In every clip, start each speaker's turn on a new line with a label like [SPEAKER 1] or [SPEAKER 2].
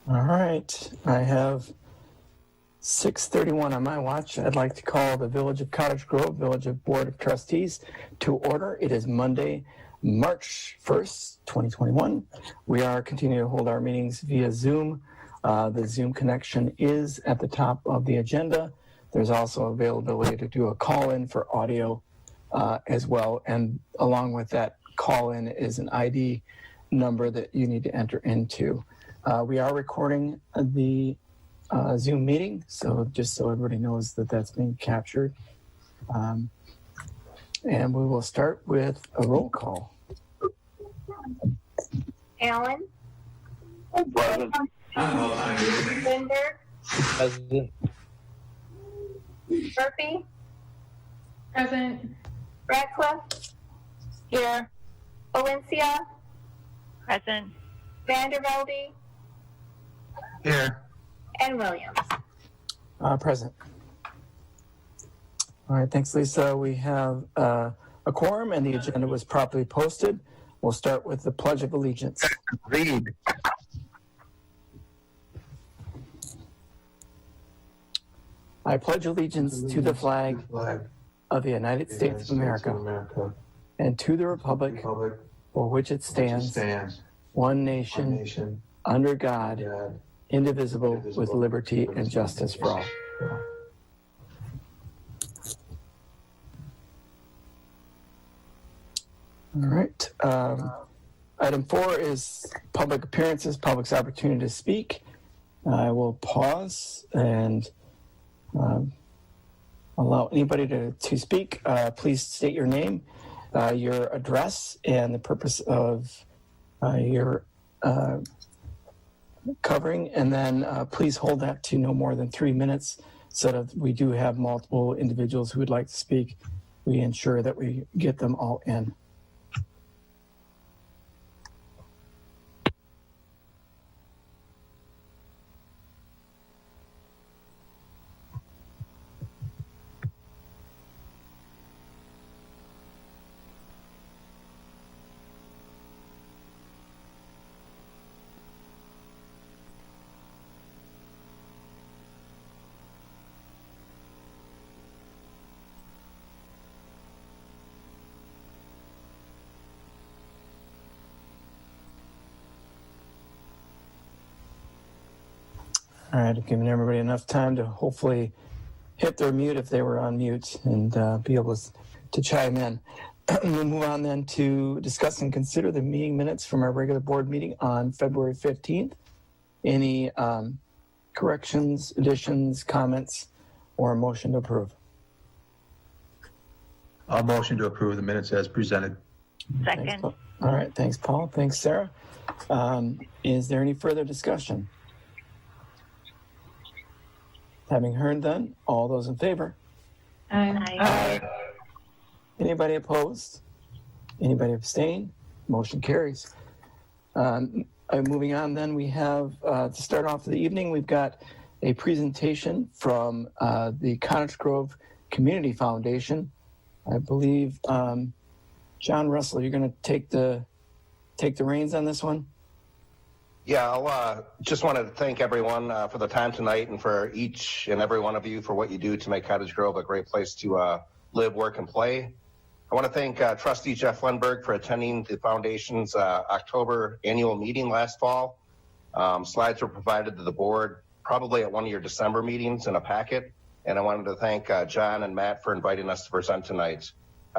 [SPEAKER 1] All right, I have 6:31 on my watch. I'd like to call the Village of Cottage Grove Village Board of Trustees to order. It is Monday, March 1st, 2021. We are continuing to hold our meetings via Zoom. The Zoom connection is at the top of the agenda. There's also availability to do a call-in for audio as well. And along with that call-in is an ID number that you need to enter into. We are recording the Zoom meeting, so just so everybody knows that that's being captured. And we will start with a roll call.
[SPEAKER 2] Allen?
[SPEAKER 3] Present.
[SPEAKER 2] Lindbergh?
[SPEAKER 3] Present.
[SPEAKER 2] Murphy?
[SPEAKER 4] Present.
[SPEAKER 2] Radcliffe? Here. Valencia?
[SPEAKER 4] Present.
[SPEAKER 2] Vandervelde?
[SPEAKER 3] Here.
[SPEAKER 2] And Williams.
[SPEAKER 1] Present. All right, thanks, Lisa. We have a quorum and the agenda was properly posted. We'll start with the Pledge of Allegiance.
[SPEAKER 3] Read.
[SPEAKER 1] I pledge allegiance to the flag of the United States of America and to the republic for which it stands, one nation, under God, indivisible, with liberty and justice for all. All right. Item 4 is public appearances, public's opportunity to speak. I will pause and allow anybody to speak. Please state your name, your address, and the purpose of your covering, and then please hold that to no more than 3 minutes so that we do have multiple individuals who would like to speak. We ensure that we get them all in. All right, giving everybody enough time to hopefully hit their mute if they were on mute and be able to chime in. We'll move on then to discuss and consider the meeting minutes from our regular board meeting on February 15th. Any corrections, additions, comments, or a motion to approve?
[SPEAKER 5] I'll motion to approve the minutes as presented.
[SPEAKER 4] Second.
[SPEAKER 1] Thanks, Paul. All right, thanks, Paul. Thanks, Sarah. Is there any further discussion? Having heard none, all those in favor?
[SPEAKER 4] Aye.
[SPEAKER 1] Anybody opposed? Anybody abstain? Motion carries. Moving on then, we have, to start off the evening, we've got a presentation from the Cottage Grove Community Foundation. I believe, John Russell, you're going to take the reins on this one?
[SPEAKER 6] Yeah, I'll just wanted to thank everyone for the time tonight and for each and every one of you for what you do to make Cottage Grove a great place to live, work, and play. I want to thank Trustee Jeff Lindbergh for attending the Foundation's October annual meeting last fall. Slides were provided to the board. probably at one of your December meetings in a packet. And I wanted to thank John and Matt for inviting us to present tonight.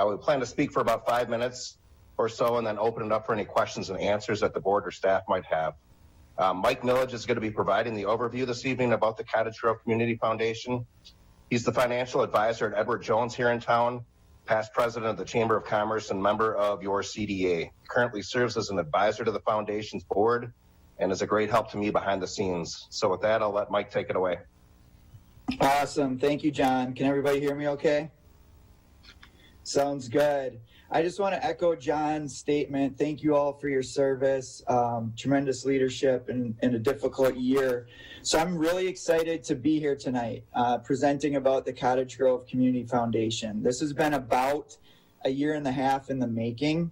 [SPEAKER 6] We plan to speak for about 5 minutes or so and then open it up for any questions and answers that the board or staff might have. Mike Millage is going to be providing the overview this evening about the Cottage Grove Community Foundation. He's the financial advisor at Edward Jones here in town, past president of the Chamber of Commerce and member of your CDA. He currently serves as an advisor to the foundation's board and is a great help to me behind the scenes. So with that, I'll let Mike take it away.
[SPEAKER 7] Awesome. Thank you, John. Can everybody hear me okay? Sounds good. I just want to echo John's statement. Thank you all for your service, tremendous leadership in a difficult year. So I'm really excited to be here tonight presenting about the Cottage Grove Community Foundation. This has been about a year and a half in the making.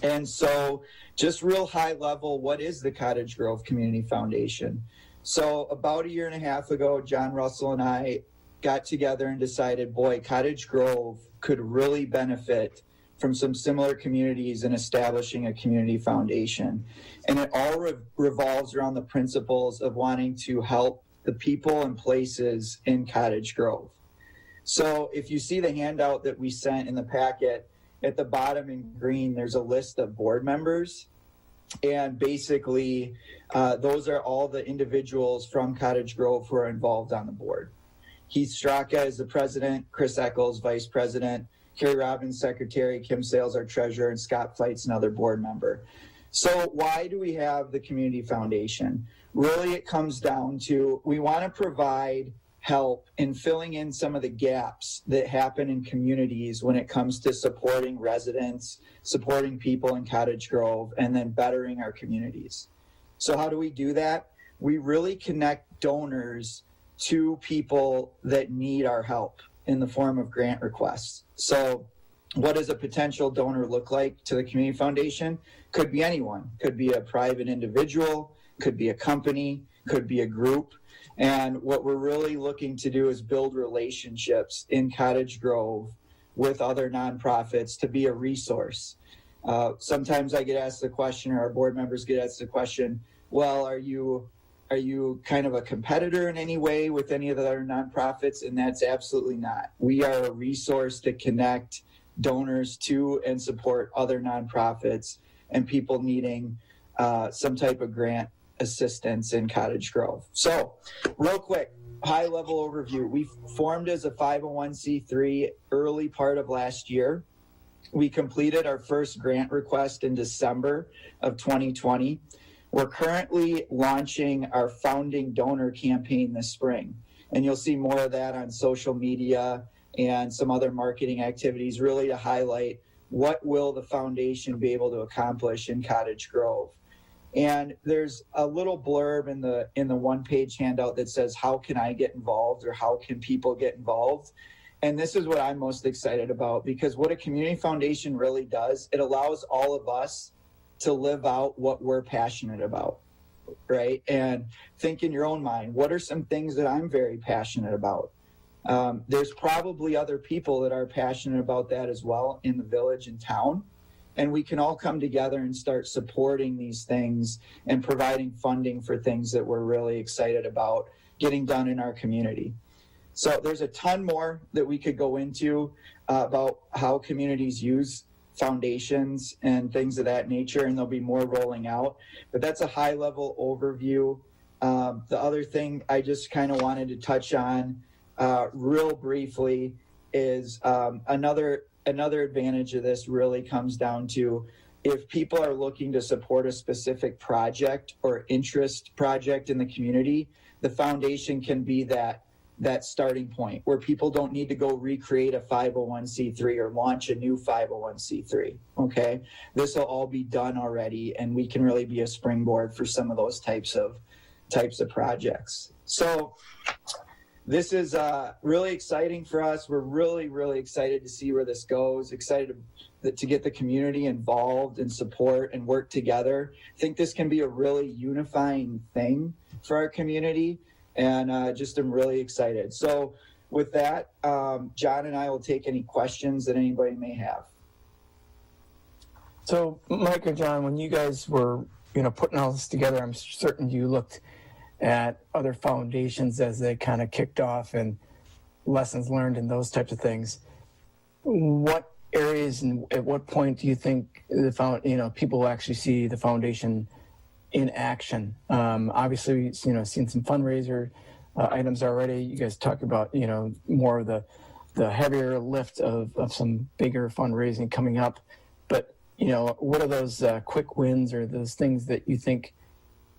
[SPEAKER 7] And so just real high level, what is the Cottage Grove Community Foundation? So about a year and a half ago, John Russell and I got together and decided, boy, Cottage Grove could really benefit from some similar communities in establishing a community foundation. And it all revolves around the principles of wanting to help the people and places in Cottage Grove. So if you see the handout that we sent in the packet, at the bottom in green, there's a list of board members. And basically, those are all the individuals from Cottage Grove who are involved on the board. Heath Straka is the president, Chris Eccles, vice president, Carrie Robbins, secretary, Kim Sales, our treasurer, and Scott Feitz, another board member. So why do we have the Community Foundation? Really, it comes down to we want to provide help in filling in some of the gaps that happen in communities when it comes to supporting residents, supporting people in Cottage Grove, and then bettering our communities. So how do we do that? We really connect donors to people that need our help in the form of grant requests. So what does a potential donor look like to the Community Foundation? Could be anyone. Could be a private individual, could be a company, could be a group. And what we're really looking to do is build relationships in Cottage Grove with other nonprofits to be a resource. Sometimes I get asked the question, or our board members get asked the question, well, are you kind of a competitor in any way with any of the other nonprofits? And that's absolutely not. We are a resource to connect donors to and support other nonprofits and people needing some type of grant assistance in Cottage Grove. So real quick, high level overview. We formed as a 501c3 early part of last year. We completed our first grant request in December of 2020. We're currently launching our founding donor campaign this spring, and you'll see more of that on social media and some other marketing activities, really to highlight what will the foundation be able to accomplish in Cottage Grove. And there's a little blurb in the one-page handout that says, how can I get involved, or how can people get involved? And this is what I'm most excited about, because what a community foundation really does, it allows all of us to live out what we're passionate about, right? And think in your own mind, what are some things that I'm very passionate about? There's probably other people that are passionate about that as well in the village and town. And we can all come together and start supporting these things and providing funding for things that we're really excited about getting done in our community. So there's a ton more that we could go into about how communities use foundations and things of that nature, and there'll be more rolling out. But that's a high-level overview. The other thing I just kind of wanted to touch on real briefly is another advantage of this really comes down to if people are looking to support a specific project or interest project in the community, the foundation can be that starting point where people don't need to go recreate a 501c3 or launch a new 501c3. Okay, this will all be done already, and we can really be a springboard for some of those types of projects. So this is really exciting for us. We're really, really excited to see where this goes, excited to get the community involved and support and work together. I think this can be a really unifying thing for our community, and just am really excited. So with that, John and I will take any questions that anybody may have.
[SPEAKER 1] So Mike or John, when you guys were putting all this together, I'm certain you looked at other foundations as they kind of kicked off and lessons learned and those types of things. What areas and at what point do you think people will actually see the foundation in action? Obviously, seen some fundraiser items already. You guys talk about, more of the heavier lift of some bigger fundraising coming up. But, what are those quick wins or those things that you think,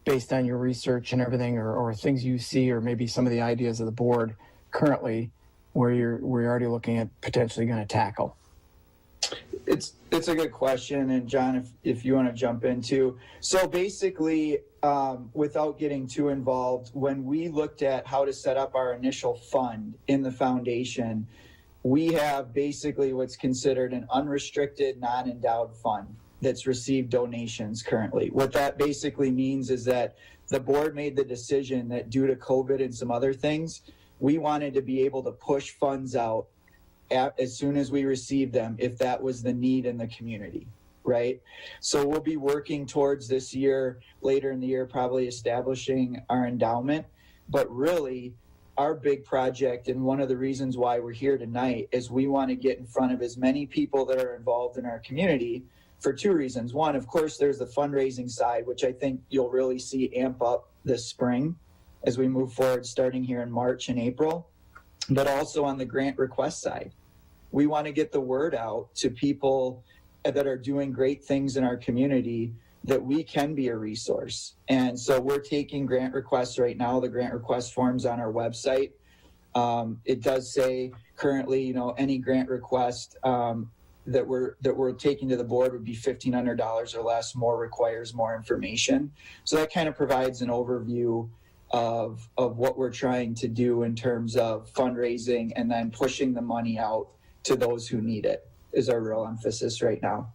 [SPEAKER 1] based on your research and everything, or things you see, or maybe some of the ideas of the board currently, where you're already looking at potentially going to tackle?
[SPEAKER 7] It's a good question, and John, if you want to jump in too. So basically, without getting too involved, when we looked at how to set up our initial fund in the foundation, we have basically what's considered an unrestricted, non-endowed fund that's received donations currently. What that basically means is that the board made the decision that due to COVID and some other things, we wanted to be able to push funds out as soon as we received them, if that was the need in the community, right? So we'll be working towards this year, later in the year, probably establishing our endowment. But really, our big project, and one of the reasons why we're here tonight, is we want to get in front of as many people that are involved in our community for two reasons. One, of course, there's the fundraising side, which I think you'll really see amp up this spring as we move forward, starting here in March and April, but also on the grant request side. We want to get the word out to people that are doing great things in our community that we can be a resource. And so we're taking grant requests right now. The grant request form's on our website. It does say currently, any grant request that we're taking to the board would be $1,500 or less. More requires more information. So that kind of provides an overview of what we're trying to do in terms of fundraising, and then pushing the money out to those who need it is our real emphasis right now.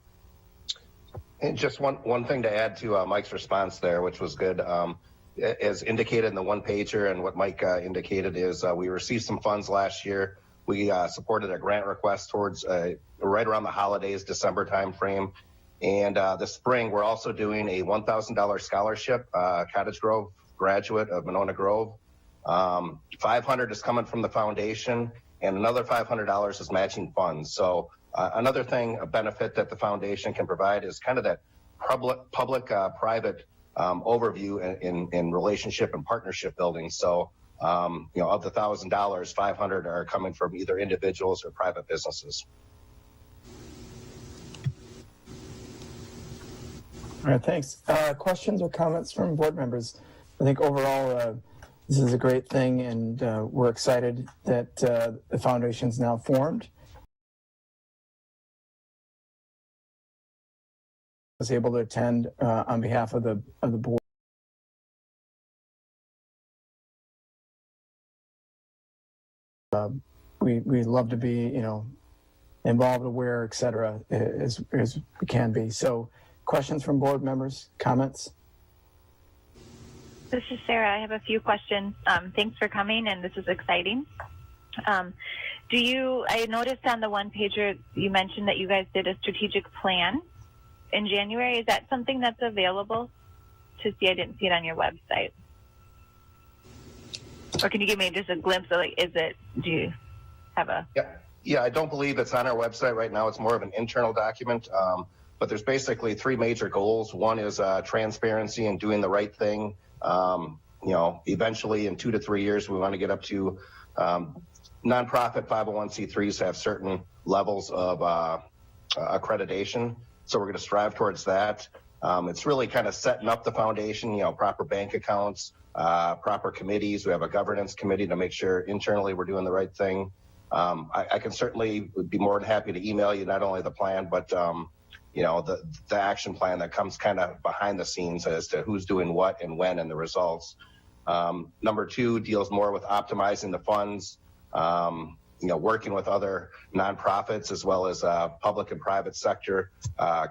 [SPEAKER 6] And just one thing to add to Mike's response there, which was good. As indicated in the one pager, and what Mike indicated is we received some funds last year. We supported a grant request towards right around the holidays, December timeframe. And this spring, we're also doing a $1,000 scholarship, Cottage Grove graduate of Monona Grove. $500 is coming from the foundation, and another $500 is matching funds. So another thing, a benefit that the foundation can provide is kind of that public-private overview in relationship and partnership building. So, of the $1,000, $500 are coming from either individuals or private businesses.
[SPEAKER 1] All right, thanks. Questions or comments from board members? I think overall, this is a great thing, and we're excited that the foundation's now formed. I was able to attend on behalf of the board. We love to be, involved, aware, et cetera, as we can be. So, questions from board members, comments?
[SPEAKER 4] This is Sarah. I have a few questions. Thanks for coming, and this is exciting. I noticed on the one pager you mentioned that you guys did a strategic plan in January. Is that something that's available to see? I didn't see it on your website. Or can you give me just a glimpse of, do you have a...
[SPEAKER 6] Yeah, I don't believe it's on our website right now. It's more of an internal document. But there's basically three major goals. One is transparency and doing the right thing. Eventually in 2 to 3 years, we want to get up to nonprofit 501c3s have certain levels of accreditation. So we're going to strive towards that. It's really kind of setting up the foundation, proper bank accounts, proper committees. We have a governance committee to make sure internally we're doing the right thing. I can certainly be more than happy to email you not only the plan, but the action plan that comes kind of behind the scenes as to who's doing what and when and the results. Number 2 deals more with optimizing the funds, working with other nonprofits as well as public and private sector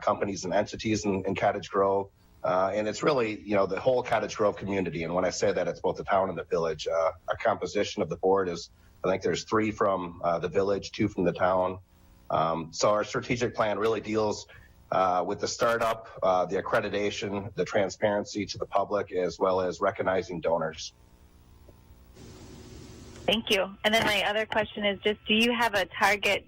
[SPEAKER 6] companies and entities in Cottage Grove. And it's really, the whole Cottage Grove community. And when I say that, it's both the town and the village. Our composition of the board is, I think there's 3 from the village, 2 from the town. So our strategic plan really deals with the startup, the accreditation, the transparency to the public, as well as recognizing donors.
[SPEAKER 4] Thank you. And then my other question is just, do you have a target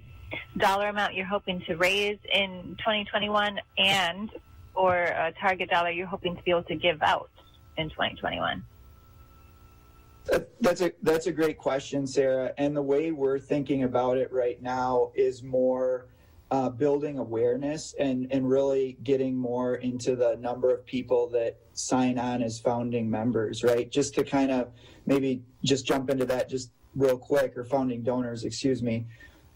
[SPEAKER 4] dollar amount you're hoping to raise in 2021 and or a target dollar you're hoping to be able to give out in 2021?
[SPEAKER 7] That's a great question, Sarah. And the way we're thinking about it right now is more building awareness and really getting more into the number of people that sign on as founding members, right? Just to kind of maybe just jump into that just real quick, or founding donors, excuse me.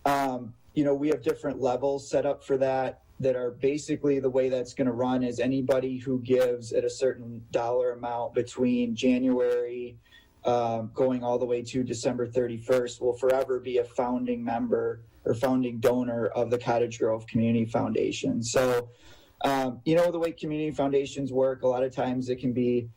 [SPEAKER 7] We have different levels set up for that are basically the way that's going to run is anybody who gives at a certain dollar amount between January going all the way to December 31st will forever be a founding member or founding donor of the Cottage Grove Community Foundation. So, the way community foundations work, a lot of times it can be,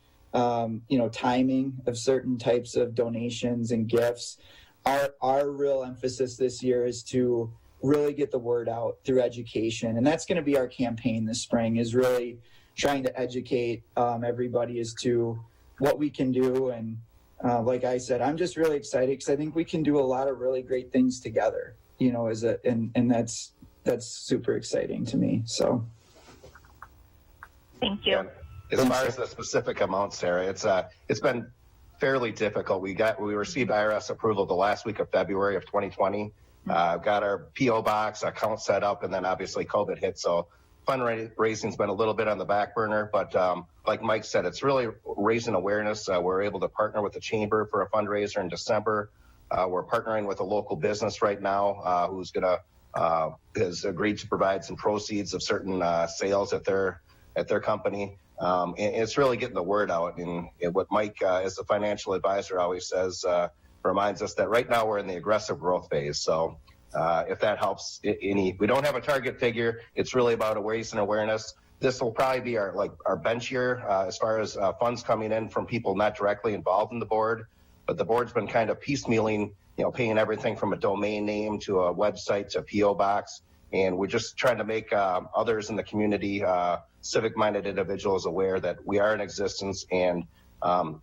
[SPEAKER 7] timing of certain types of donations and gifts. Our real emphasis this year is to really get the word out through education. And that's going to be our campaign this spring, is really trying to educate everybody as to what we can do. And like I said, I'm just really excited because I think we can do a lot of really great things together, and that's super exciting to me. So.
[SPEAKER 4] Thank you.
[SPEAKER 6] Yeah. As far as the specific amount, Sarah, it's been fairly difficult. We received IRS approval the last week of February of 2020. Got our PO box account set up, and then obviously COVID hit. So fundraising's been a little bit on the back burner, but like Mike said, it's really raising awareness. We're able to partner with the chamber for a fundraiser in December. We're partnering with a local business right now who's has agreed to provide some proceeds of certain sales at their company. And it's really getting the word out. And what Mike, as a financial advisor, always says, reminds us that right now we're in the aggressive growth phase. So if that helps we don't have a target figure. It's really about raising awareness. This will probably be our bench year as far as funds coming in from people not directly involved in the board. But the board's been kind of piecemealing, paying everything from a domain name to a website to a PO box. And we're just trying to make others in the community, civic-minded individuals, aware that we are in existence, and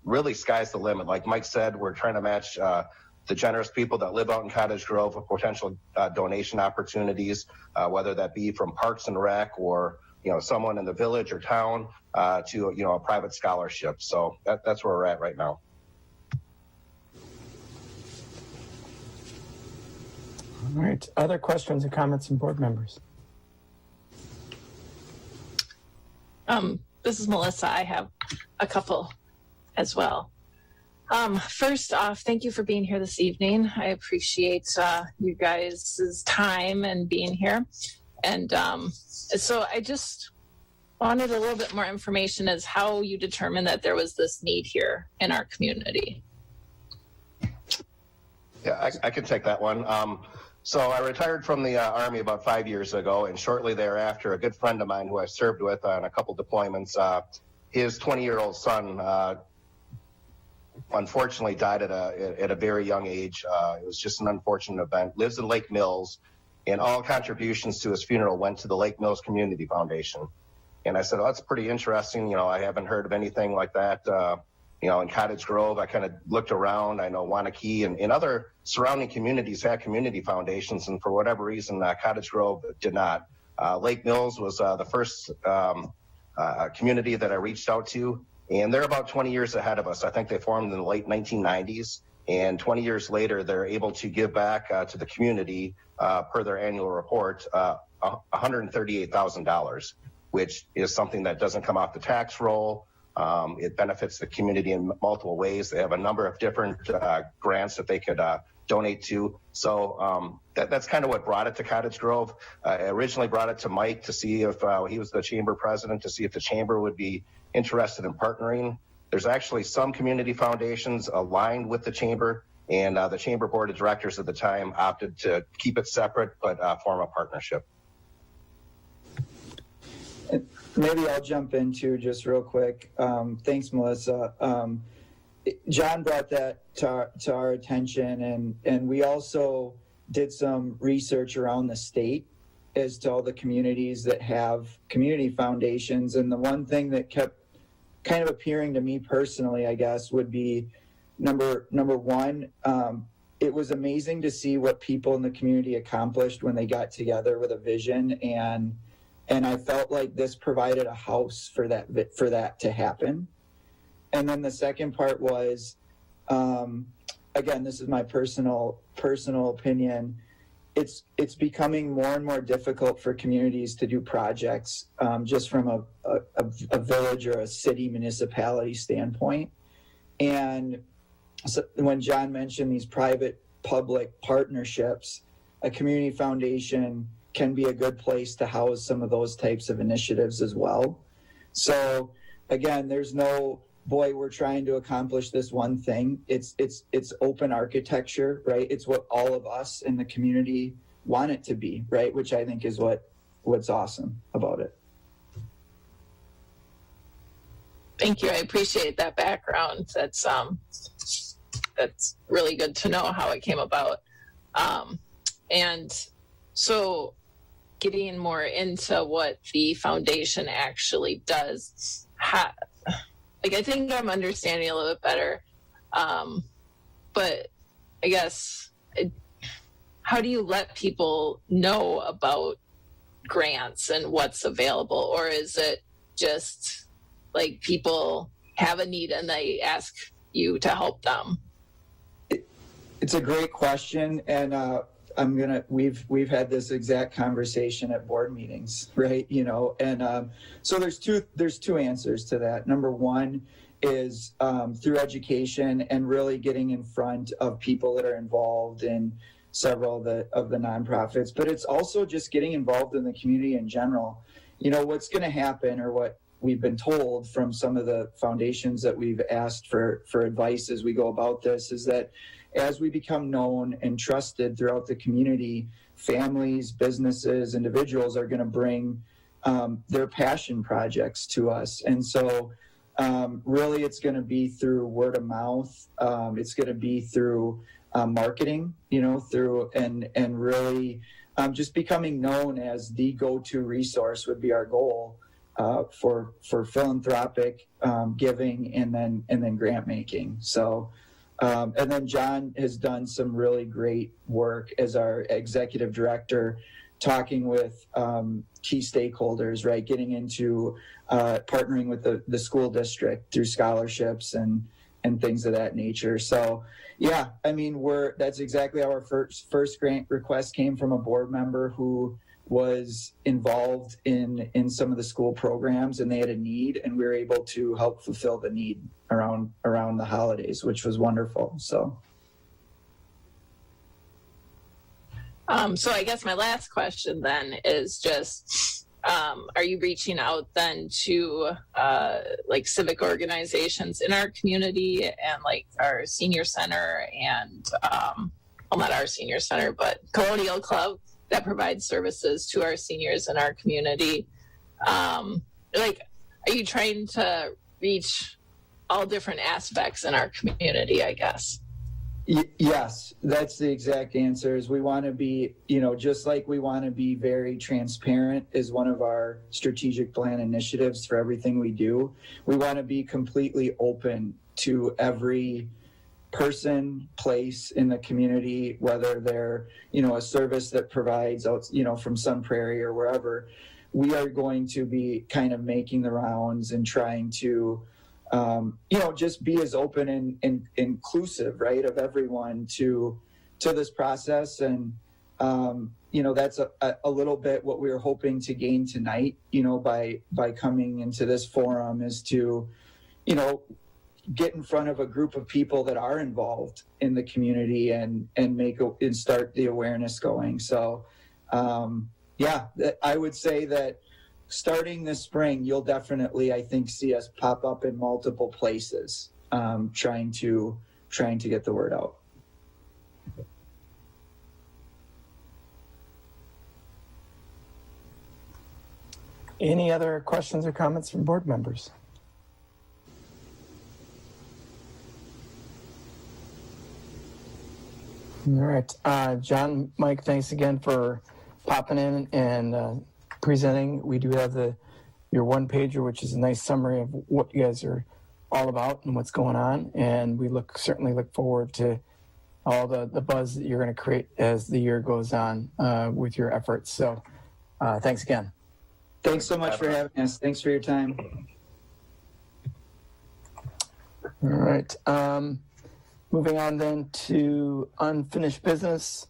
[SPEAKER 6] really sky's the limit. Like Mike said, we're trying to match the generous people that live out in Cottage Grove with potential donation opportunities, whether that be from Parks and Rec or someone in the village or town to a private scholarship. So that's where we're at right now.
[SPEAKER 1] All right. Other questions or comments from board members?
[SPEAKER 8] This is Melissa. I have a couple as well. First off, thank you for being here this evening. I appreciate you guys' time and being here. And so I just wanted a little bit more information as how you determined that there was this need here in our community.
[SPEAKER 6] Yeah, I can take that one. So I retired from the Army about 5 years ago, and shortly thereafter, a good friend of mine who I served with on a couple deployments, his 20-year-old son unfortunately died at a very young age. It was just an unfortunate event. Lives in Lake Mills, and all contributions to his funeral went to the Lake Mills Community Foundation. And I said, oh, that's pretty interesting. I haven't heard of anything like that. In Cottage Grove, I kind of looked around. I know Wanakee and other surrounding communities had community foundations, and for whatever reason, Cottage Grove did not. Lake Mills was the first community that I reached out to, and they're about 20 years ahead of us. I think they formed in the late 1990s, and 20 years later, they're able to give back to the community, per their annual report, $138,000, which is something that doesn't come off the tax roll. It benefits the community in multiple ways. They have a number of different grants that they could donate to. So that's kind of what brought it to Cottage Grove. I originally brought it to Mike to see if he was the chamber president, to see if the chamber would be interested in partnering. There's actually some community foundations aligned with the chamber, and the chamber board of directors at the time opted to keep it separate but form a partnership.
[SPEAKER 7] Maybe I'll jump into just real quick. Thanks, Melissa. John brought that to our attention, and we also did some research around the state as to all the communities that have community foundations. And the one thing that kept kind of appearing to me personally, I guess, would be number one, it was amazing to see what people in the community accomplished when they got together with a vision, and I felt like this provided a house for that to happen. And then the second part was, again, this is my personal opinion. It's becoming more and more difficult for communities to do projects just from a village or a city municipality standpoint. And so when John mentioned these private-public partnerships, a community foundation can be a good place to house some of those types of initiatives as well. So again, there's no, boy, we're trying to accomplish this one thing. It's open architecture, right? It's what all of us in the community want it to be, right? Which I think is what's awesome about it.
[SPEAKER 8] Thank you. I appreciate that background. That's really good to know how it came about. And so getting more into what the foundation actually does, I think I'm understanding a little bit better. But I guess, how do you let people know about grants and what's available? Or is it just like people have a need and they ask you to help them?
[SPEAKER 7] It's a great question, and we've had this exact conversation at board meetings, right? And so there's two answers to that. Number one is through education and really getting in front of people that are involved in several of the nonprofits, but it's also just getting involved in the community in general. What's going to happen, or what we've been told from some of the foundations that we've asked for advice as we go about this, is that as we become known and trusted throughout the community, families, businesses, individuals are going to bring their passion projects to us. And so really it's going to be through word of mouth. It's going to be through marketing, through and really just becoming known as the go-to resource would be our goal for philanthropic giving and then grant making. So and then John has done some really great work as our executive director, talking with key stakeholders, right? Getting into partnering with the school district through scholarships and things of that nature. So yeah, I mean, that's exactly how our first grant request came, from a board member who was involved in some of the school programs, and they had a need, and we were able to help fulfill the need around the holidays, which was wonderful. So
[SPEAKER 8] I guess my last question then is just, are you reaching out then to like civic organizations in our community and like our senior center and, well, not our senior center, but Colonial Club that provides services to our seniors in our community? Like, are you trying to reach all different aspects in our community, I guess?
[SPEAKER 7] Yes, that's the exact answer. Is we want to be, just like we want to be very transparent is one of our strategic plan initiatives for everything we do. We want to be completely open to every person, place in the community, whether they're, a service that provides, from Sun Prairie or wherever. We are going to be kind of making the rounds and trying to just be as open and inclusive, right, of everyone to this process. And, that's a little bit what we were hoping to gain tonight, by coming into this forum, is to, get in front of a group of people that are involved in the community and start the awareness going. So, I would say that starting this spring, you'll definitely, I think, see us pop up in multiple places, trying to get the word out.
[SPEAKER 1] Any other questions or comments from board members? All right, John, Mike, thanks again for popping in and presenting. We do have your one pager, which is a nice summary of what you guys are all about and what's going on. And we certainly look forward to all the buzz that you're going to create as the year goes on with your efforts. So thanks again.
[SPEAKER 7] Thanks so much for having us. Thanks for your time.
[SPEAKER 1] All right. Moving on then to unfinished business.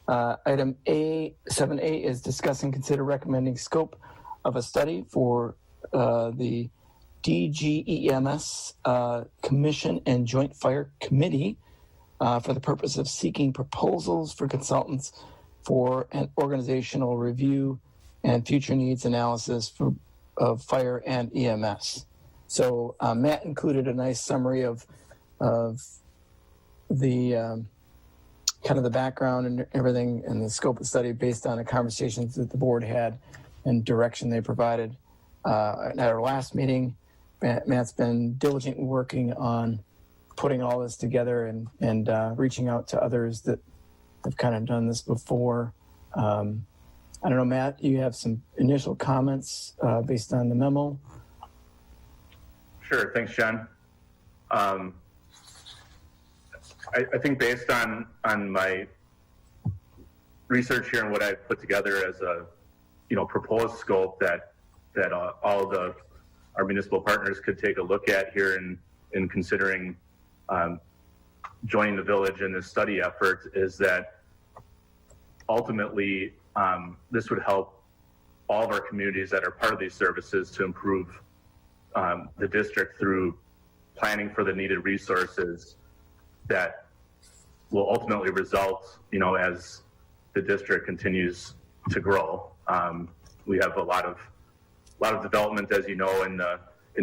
[SPEAKER 1] Item 7A is discuss and consider recommending scope of a study for the DGEMS Commission and Joint Fire Committee for the purpose of seeking proposals for consultants for an organizational review and future needs analysis of fire and EMS. So Matt included a nice summary of the kind of the background and everything and the scope of the study based on the conversations that the board had and direction they provided. At our last meeting, Matt's been diligently working on putting all this together and reaching out to others that have kind of done this before. I don't know, Matt, you have some initial comments based on the memo?
[SPEAKER 9] Sure, thanks, John. I think based on my research here and what I've put together as a proposed scope that all of our municipal partners could take a look at here in considering joining the village in this study effort is that ultimately this would help all of our communities that are part of these services to improve the district through planning for the needed resources that will ultimately result, as the district continues to grow. We have a lot of development, as you know, in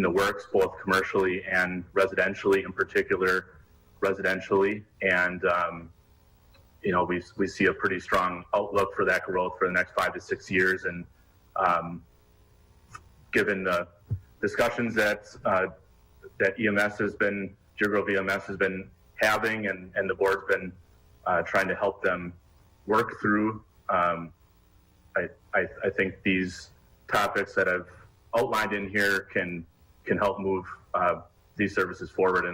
[SPEAKER 9] the works, both commercially and residentially, in particular residentially, and we see a pretty strong outlook for that growth for the next 5 to 6 years. And given the discussions that EMS has been, Cottage Grove EMS has been having, and the board's been trying to help them work through, I think these topics that I've outlined in here can help move these services forward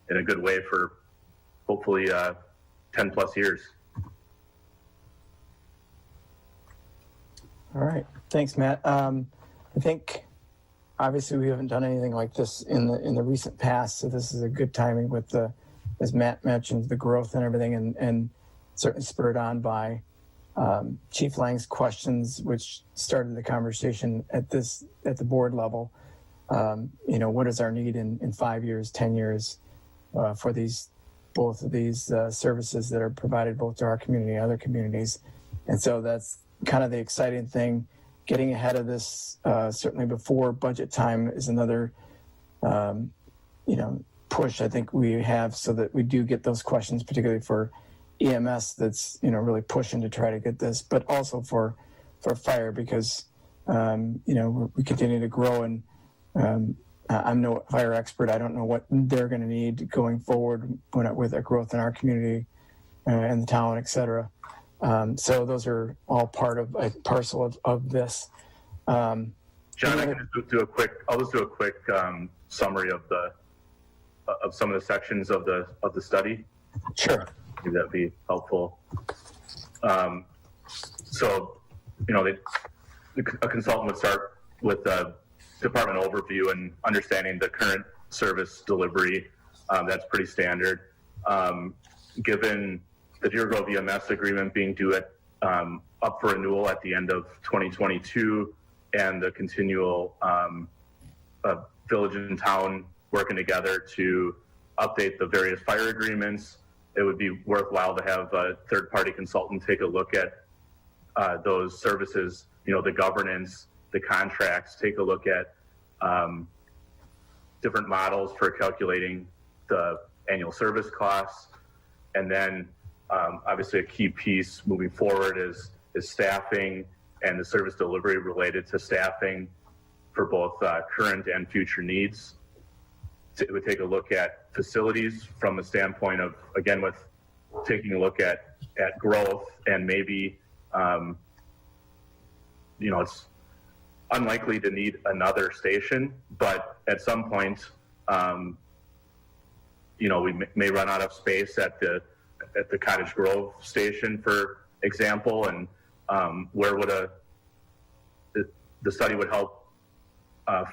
[SPEAKER 9] in a good way for hopefully 10 plus years.
[SPEAKER 1] All right, thanks, Matt. I think obviously we haven't done anything like this in the recent past, so this is a good timing with as Matt mentioned, the growth and everything, and certainly spurred on by Chief Lang's questions, which started the conversation at the board level. What is our need in 5 years, 10 years for both of these services that are provided both to our community and other communities? And so that's kind of the exciting thing. Getting ahead of this, certainly before budget time, is another, push I think we have so that we do get those questions, particularly for EMS that's, really pushing to try to get this, but also for fire because, we continue to grow and I'm no fire expert. I don't know what they're going to need going forward with a growth in our community and the town, et cetera. So those are all part of a parcel of this.
[SPEAKER 9] John, I can just do a quick summary of some of the sections of the study.
[SPEAKER 1] Sure.
[SPEAKER 9] Maybe that'd be helpful. A consultant would start with the department overview and understanding the current service delivery. That's pretty standard. Given the Cottage Grove EMS agreement being due up for renewal at the end of 2022, and the continual village and town working together to update the various fire agreements, it would be worthwhile to have a third-party consultant take a look at those services, the governance, the contracts, take a look at different models for calculating the annual service costs. And then obviously a key piece moving forward is staffing and the service delivery related to staffing for both current and future needs. It would take a look at facilities from the standpoint of, again, with taking a look at growth and maybe it's unlikely to need another station, but at some point, we may run out of space at the Cottage Grove station, for example, and where would the study would help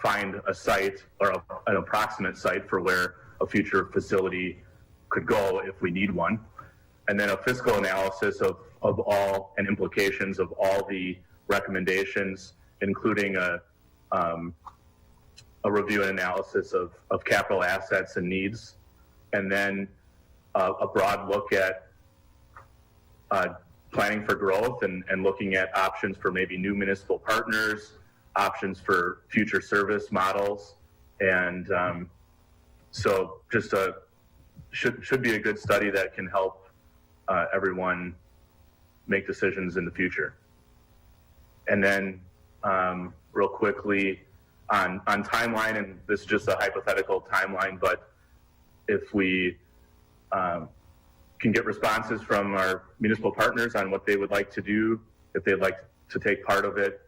[SPEAKER 9] find a site or an approximate site for where a future facility could go if we need one. And then a fiscal analysis of all and implications of all the recommendations, including a review and analysis of capital assets and needs, and then a broad look at planning for growth and looking at options for maybe new municipal partners, options for future service models. And so just should be a good study that can help everyone make decisions in the future. And then real quickly on timeline, and this is just a hypothetical timeline, but if we can get responses from our municipal partners on what they would like to do, if they'd like to take part of it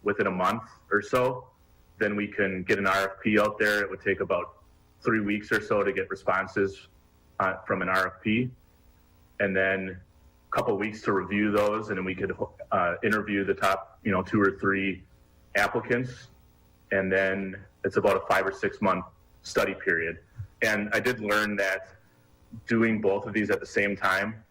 [SPEAKER 9] within a month or so, then we can get an RFP out there. It would take about 3 weeks or so to get responses from an RFP, and then a couple weeks to review those, and then we could interview the top 2 or 3 applicants, and then it's about a 5 or 6 month study period. And I did learn that doing both of these at the same time,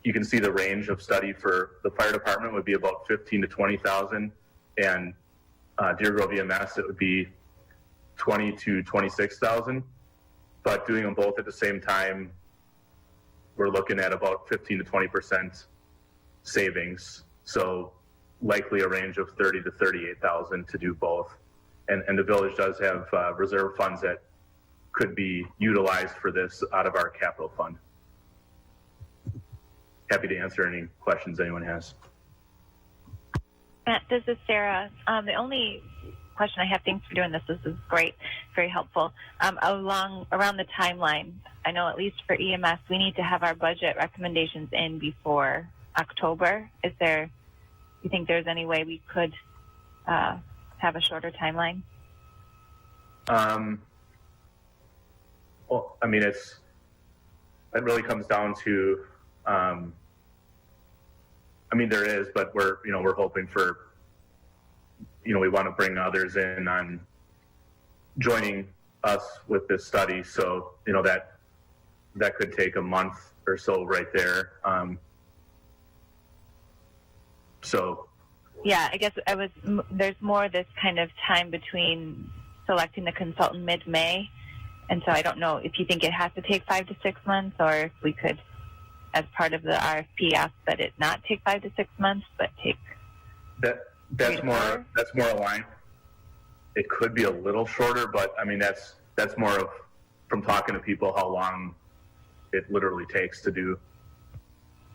[SPEAKER 9] you can see the range of study for the fire department would be about 15 to 20,000, and Deer Grove EMS it would be 20 to 26,000. But doing them both at the same time, we're looking at about 15 to 20% savings. So likely a range of 30 to 38,000 to do both. And the village does have reserve funds that could be utilized for this out of our capital fund. Happy to answer any questions anyone has.
[SPEAKER 4] Matt, this is Sarah. The only question I have, thanks for doing this. This is great, very helpful. Around the timeline, I know at least for EMS, we need to have our budget recommendations in before October. You think there's any way we could have a shorter timeline?
[SPEAKER 9] Well, I mean, it really comes down to, there is, but we're hoping for, we want to bring others in on joining us with this study. So, that could take a month or so right there.
[SPEAKER 4] Yeah, I guess there's more this kind of time between selecting the consultant mid-May. And so I don't know if you think it has to take 5 to 6 months, or if we could, as part of the RFP, ask that it not take 5 to 6 months, but take
[SPEAKER 9] that's more aligned. It could be a little shorter, but that's more of from talking to people how long it literally takes to do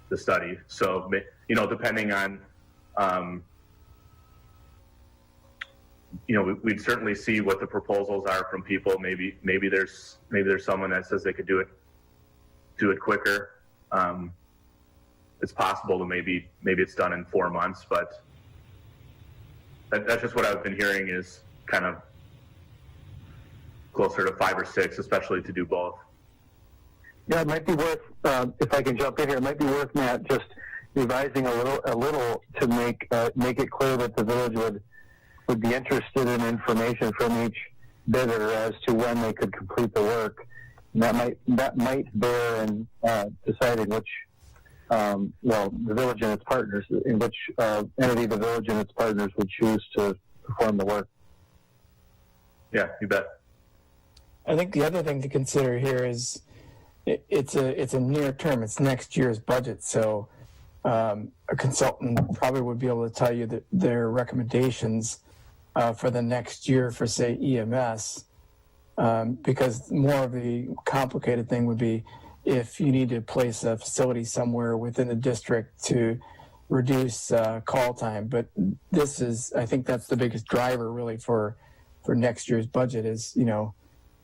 [SPEAKER 9] the study. So depending on we'd certainly see what the proposals are from people. Maybe there's someone that says they could do it quicker. It's possible to maybe it's done in 4 months, but that's just what I've been hearing is kind of closer to 5 or 6, especially to do both.
[SPEAKER 3] Yeah, it might be worth, if I can jump in here, it might be worth, Matt, just revising a little to make it clear that the village would be interested in information from each bidder as to when they could complete the work. And that might bear in deciding which the village and its partners, in which entity the village and its partners would choose to perform the work.
[SPEAKER 9] Yeah, you bet.
[SPEAKER 1] I think the other thing to consider here is it's a near term. It's next year's budget, so a consultant probably would be able to tell you that their recommendations for the next year for, say, EMS, because more of the complicated thing would be if you need to place a facility somewhere within the district to reduce call time. But I think that's the biggest driver really for next year's budget is,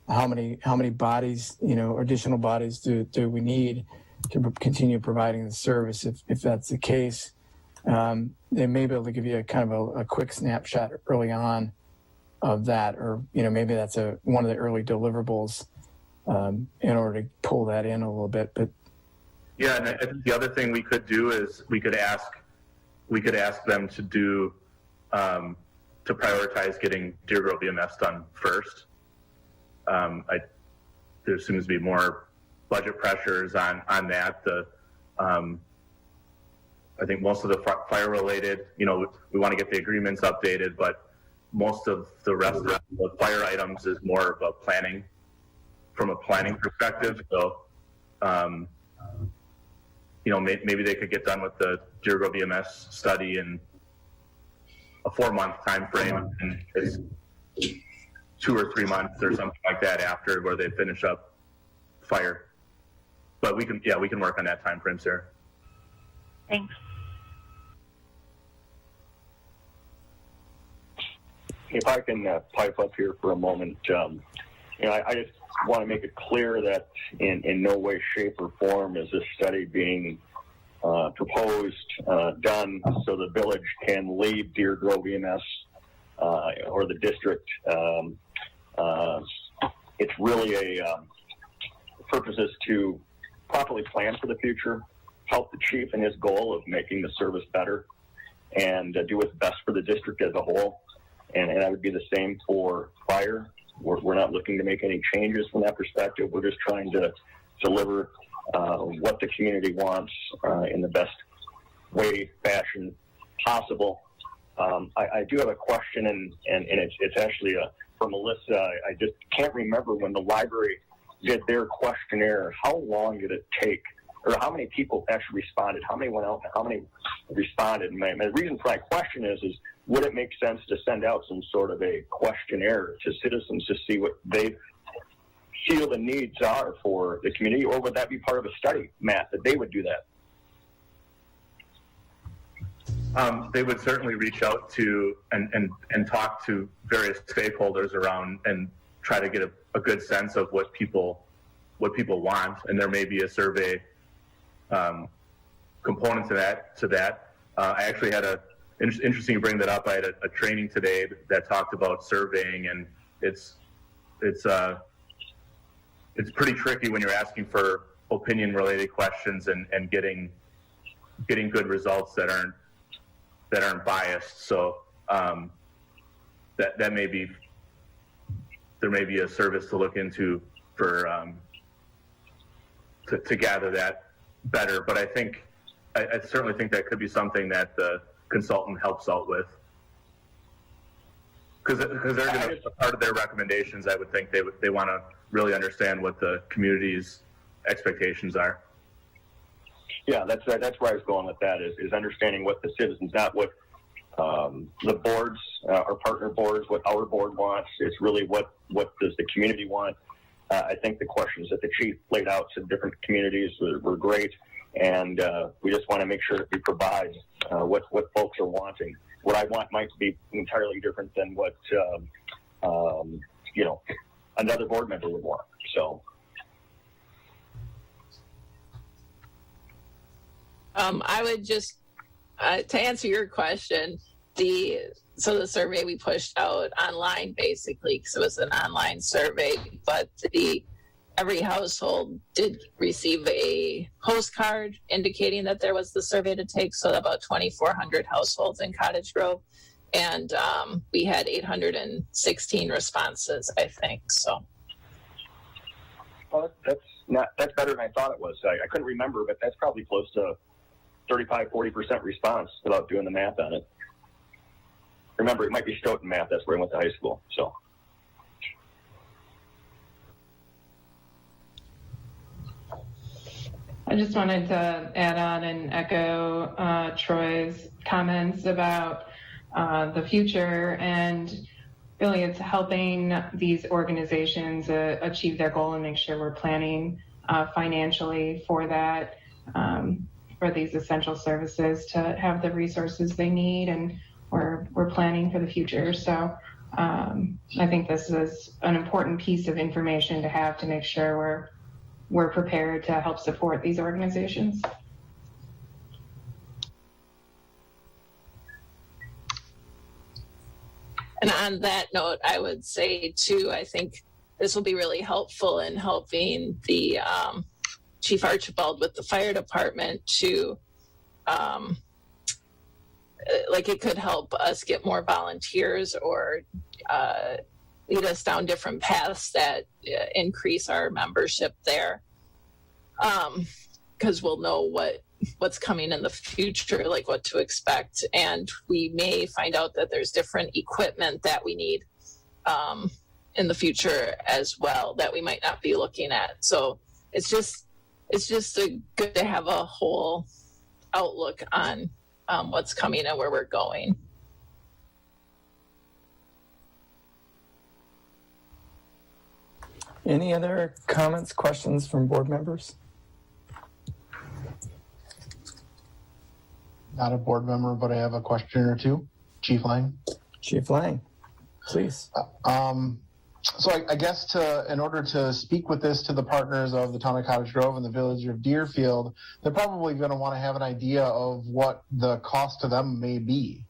[SPEAKER 1] how many bodies, additional bodies do we need to continue providing the service? If that's the case, they may be able to give you a kind of a quick snapshot early on of that, or maybe that's one of the early deliverables in order to pull that in a little bit. But
[SPEAKER 9] yeah, and I think the other thing we could do is we could ask them to do to prioritize getting Deer Grove EMS done first. There seems to be more budget pressures on that. I think most of the fire related, we want to get the agreements updated, but most of the rest of the fire items is more of a planning perspective. So, maybe they could get done with the Deer Grove EMS study in a 4-month time frame, and it's 2 or 3 months or something like that after, where they finish up fire. But we can work on that time frame, Sarah.
[SPEAKER 4] Thanks.
[SPEAKER 10] If I can pipe up here for a moment, I just want to make it clear that in no way, shape, or form is this study being proposed, done so the village can leave Deer Grove EMS or the district. It's really the purpose is to properly plan for the future, help the chief in his goal of making the service better, and do what's best for the district as a whole. And that would be the same for fire. We're not looking to make any changes from that perspective. We're just trying to deliver what the community wants in the best way, fashion possible. I do have a question, and it's actually for Melissa. I just can't remember when the library did their questionnaire. How long did it take, or how many people actually responded? How many went out and how many responded? And the reason for my question is would it make sense to send out some sort of a questionnaire to citizens to see what they feel the needs are for the community, or would that be part of a study, Matt, that they would do that?
[SPEAKER 9] They would certainly reach out to and talk to various stakeholders around and try to get a good sense of what people want, and there may be a survey component to that. I actually had interesting you bring that up. I had a training today that talked about surveying, and it's pretty tricky when you're asking for opinion related questions and getting good results that aren't biased. So that may be, there may be a service to look into for to gather that better. But I certainly think that could be something that the consultant helps out with, because they're going to, part of their recommendations, I would think they want to really understand what the community's expectations are.
[SPEAKER 10] Yeah, that's where I was going with that, is understanding what the citizens, not what the boards, our partner boards, what our board wants. It's really what does the community want. I think the questions that the chief laid out to different communities were great, and we just want to make sure that we provide what folks are wanting. What I want might be entirely different than what another board member would want. So.
[SPEAKER 8] I would just, to answer your question, the survey we pushed out online, basically, because it was an online survey, but every household did receive a postcard indicating that there was the survey to take, so about 2,400 households in Cottage Grove, and we had 816 responses, I think, so.
[SPEAKER 10] Well, that's better than I thought it was. I couldn't remember, but that's probably close to 35-40% response without doing the math on it. Remember, it might be Stoughton math. That's where I went to high school. So.
[SPEAKER 11] I just wanted to add on and echo Troy's comments about the future, and really it's helping these organizations achieve their goal and make sure we're planning financially for that. For these essential services to have the resources they need, and we're planning for the future. So I think this is an important piece of information to have to make sure we're prepared to help support these organizations.
[SPEAKER 8] on that note, I would say too, I think this will be really helpful in helping the Chief Archibald with the fire department to, like it could help us get more volunteers or lead us down different paths that increase our membership there. Because we'll know what's coming in the future, like what to expect. And we may find out that there's different equipment that we need in the future as well that we might not be looking at. So it's just good to have a whole outlook on what's coming and where we're going.
[SPEAKER 1] Any other comments, questions from board members?
[SPEAKER 12] Not a board member, but I have a question or two. Chief Lang.
[SPEAKER 1] Chief Lang, please.
[SPEAKER 12] So I guess in order to speak with this to the partners of the town of Cottage Grove and the village of Deerfield, they're probably going to want to have an idea of what the cost to them may be.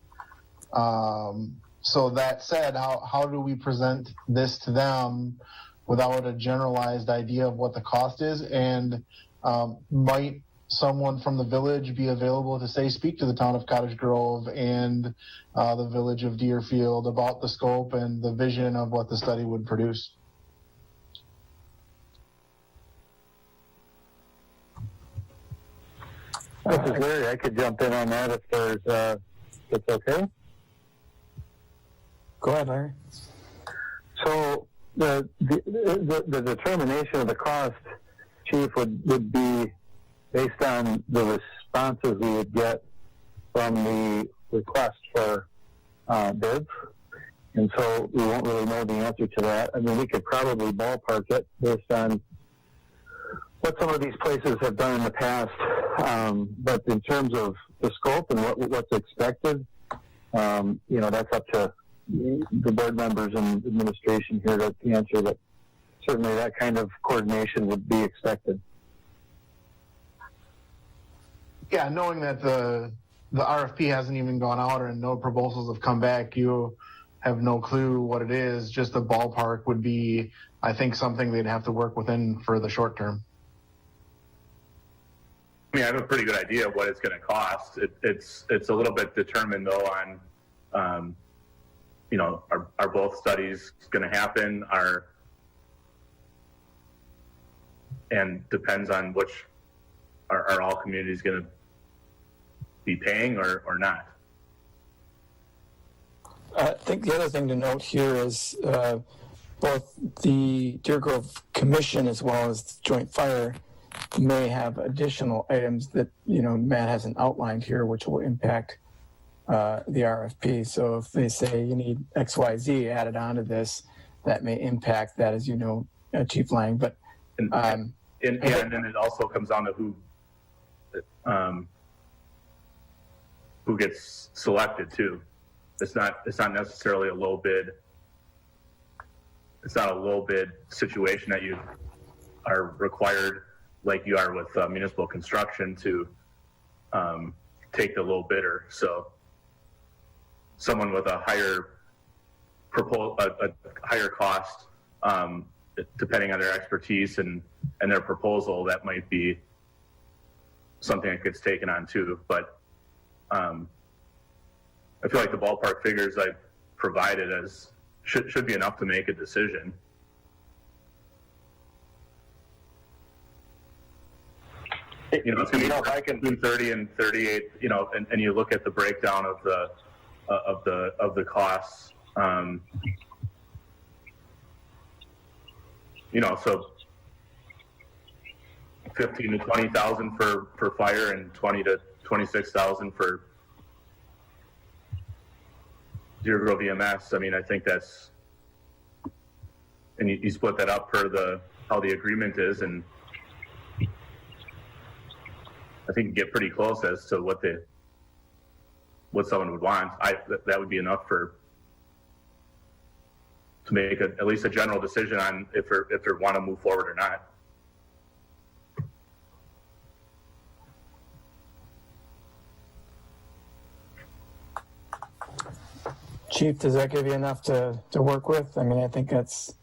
[SPEAKER 12] So that said, how do we present this to them without a generalized idea of what the cost is? And might someone from the village be available to speak to the town of Cottage Grove and the village of Deerfield about the scope and the vision of what the study would produce?
[SPEAKER 3] This is Larry. I could jump in on that if it's okay.
[SPEAKER 1] Go ahead, Larry.
[SPEAKER 3] So the determination of the cost, Chief, would be based on the responses we would get from the request for bids. And so we won't really know the answer to that. I mean, we could probably ballpark it based on what some of these places have done in the past. But in terms of the scope and what's expected, that's up to the board members and administration here to answer, but certainly that kind of coordination would be expected.
[SPEAKER 12] Yeah, knowing that the RFP hasn't even gone out and no proposals have come back, you have no clue what it is. Just a ballpark would be, I think, something they'd have to work within for the short term.
[SPEAKER 9] I mean, I have a pretty good idea of what it's going to cost. It's a little bit determined though on, are both studies going to happen? And depends on which are all communities going to be paying or not.
[SPEAKER 1] I think the other thing to note here is both the Deer Grove Commission as well as the Joint Fire may have additional items that, Matt hasn't outlined here, which will impact the RFP. So if they say you need XYZ added onto this, that may impact that, as you know, Chief Lang. But
[SPEAKER 9] and then it also comes down to who gets selected too. It's not necessarily a low bid. It's not a low bid situation that you are required, like you are with municipal construction, to take the low bidder. So someone with a higher higher cost, depending on their expertise and their proposal, that might be something that gets taken on too. But I feel like the ballpark figures I provided should be enough to make a decision. It's going to be between 30 and 38. And you look at the breakdown of the costs. So 15 to 20,000 for fire and 20 to 26,000 for Deer Grove EMS. I mean, I think that's, and you split that up per how the agreement is, and I think you get pretty close as to what someone would want. That would be enough to make at least a general decision on if they want to move forward or not.
[SPEAKER 1] Chief, does that give you enough to work with? I mean, I think that's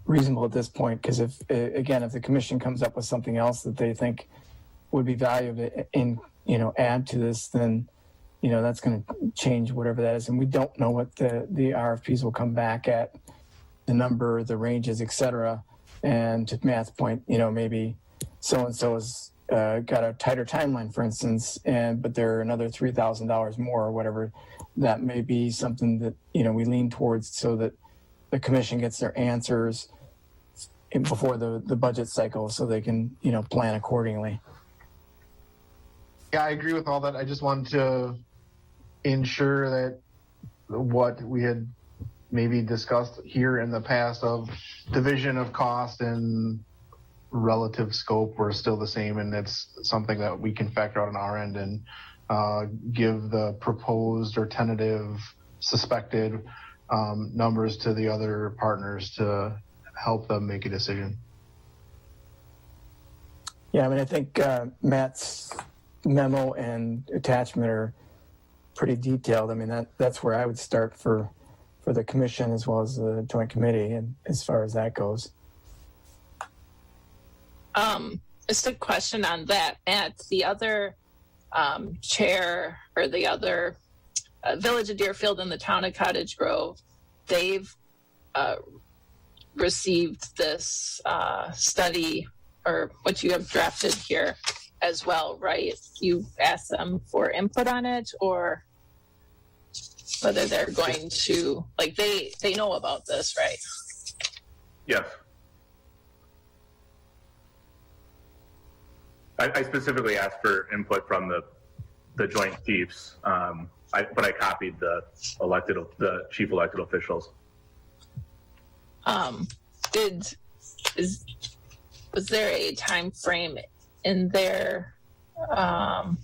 [SPEAKER 1] reasonable at this point, because if the commission comes up with something else that they think would be valuable in, add to this, then, that's going to change whatever that is. And we don't know what the RFPs will come back at, the number, the ranges, et cetera. And to Matt's point, maybe so-and-so has got a tighter timeline, for instance, but they're another $3,000 more or whatever. That may be something that, we lean towards so that the commission gets their answers before the budget cycle so they can, plan accordingly.
[SPEAKER 12] Yeah, I agree with all that. I just wanted to ensure that what we had maybe discussed here in the past of division of cost and relative scope were still the same, and it's something that we can factor out on our end and give the proposed or tentative suspected numbers to the other partners to help them make a decision.
[SPEAKER 1] Yeah, I mean, I think Matt's memo and attachment are pretty detailed. I mean, that's where I would start for the commission as well as the joint committee, and as far as that goes.
[SPEAKER 8] Just a question on that, Matt. The other chair or the other Village of Deerfield and the town of Cottage Grove, they've received this study or what you have drafted here as well, right? You asked them for input on it, or whether they're going to, like, they know about this, right?
[SPEAKER 9] Yes. I specifically asked for input from the joint chiefs, but I copied the chief elected officials.
[SPEAKER 8] Was there a time frame in there? And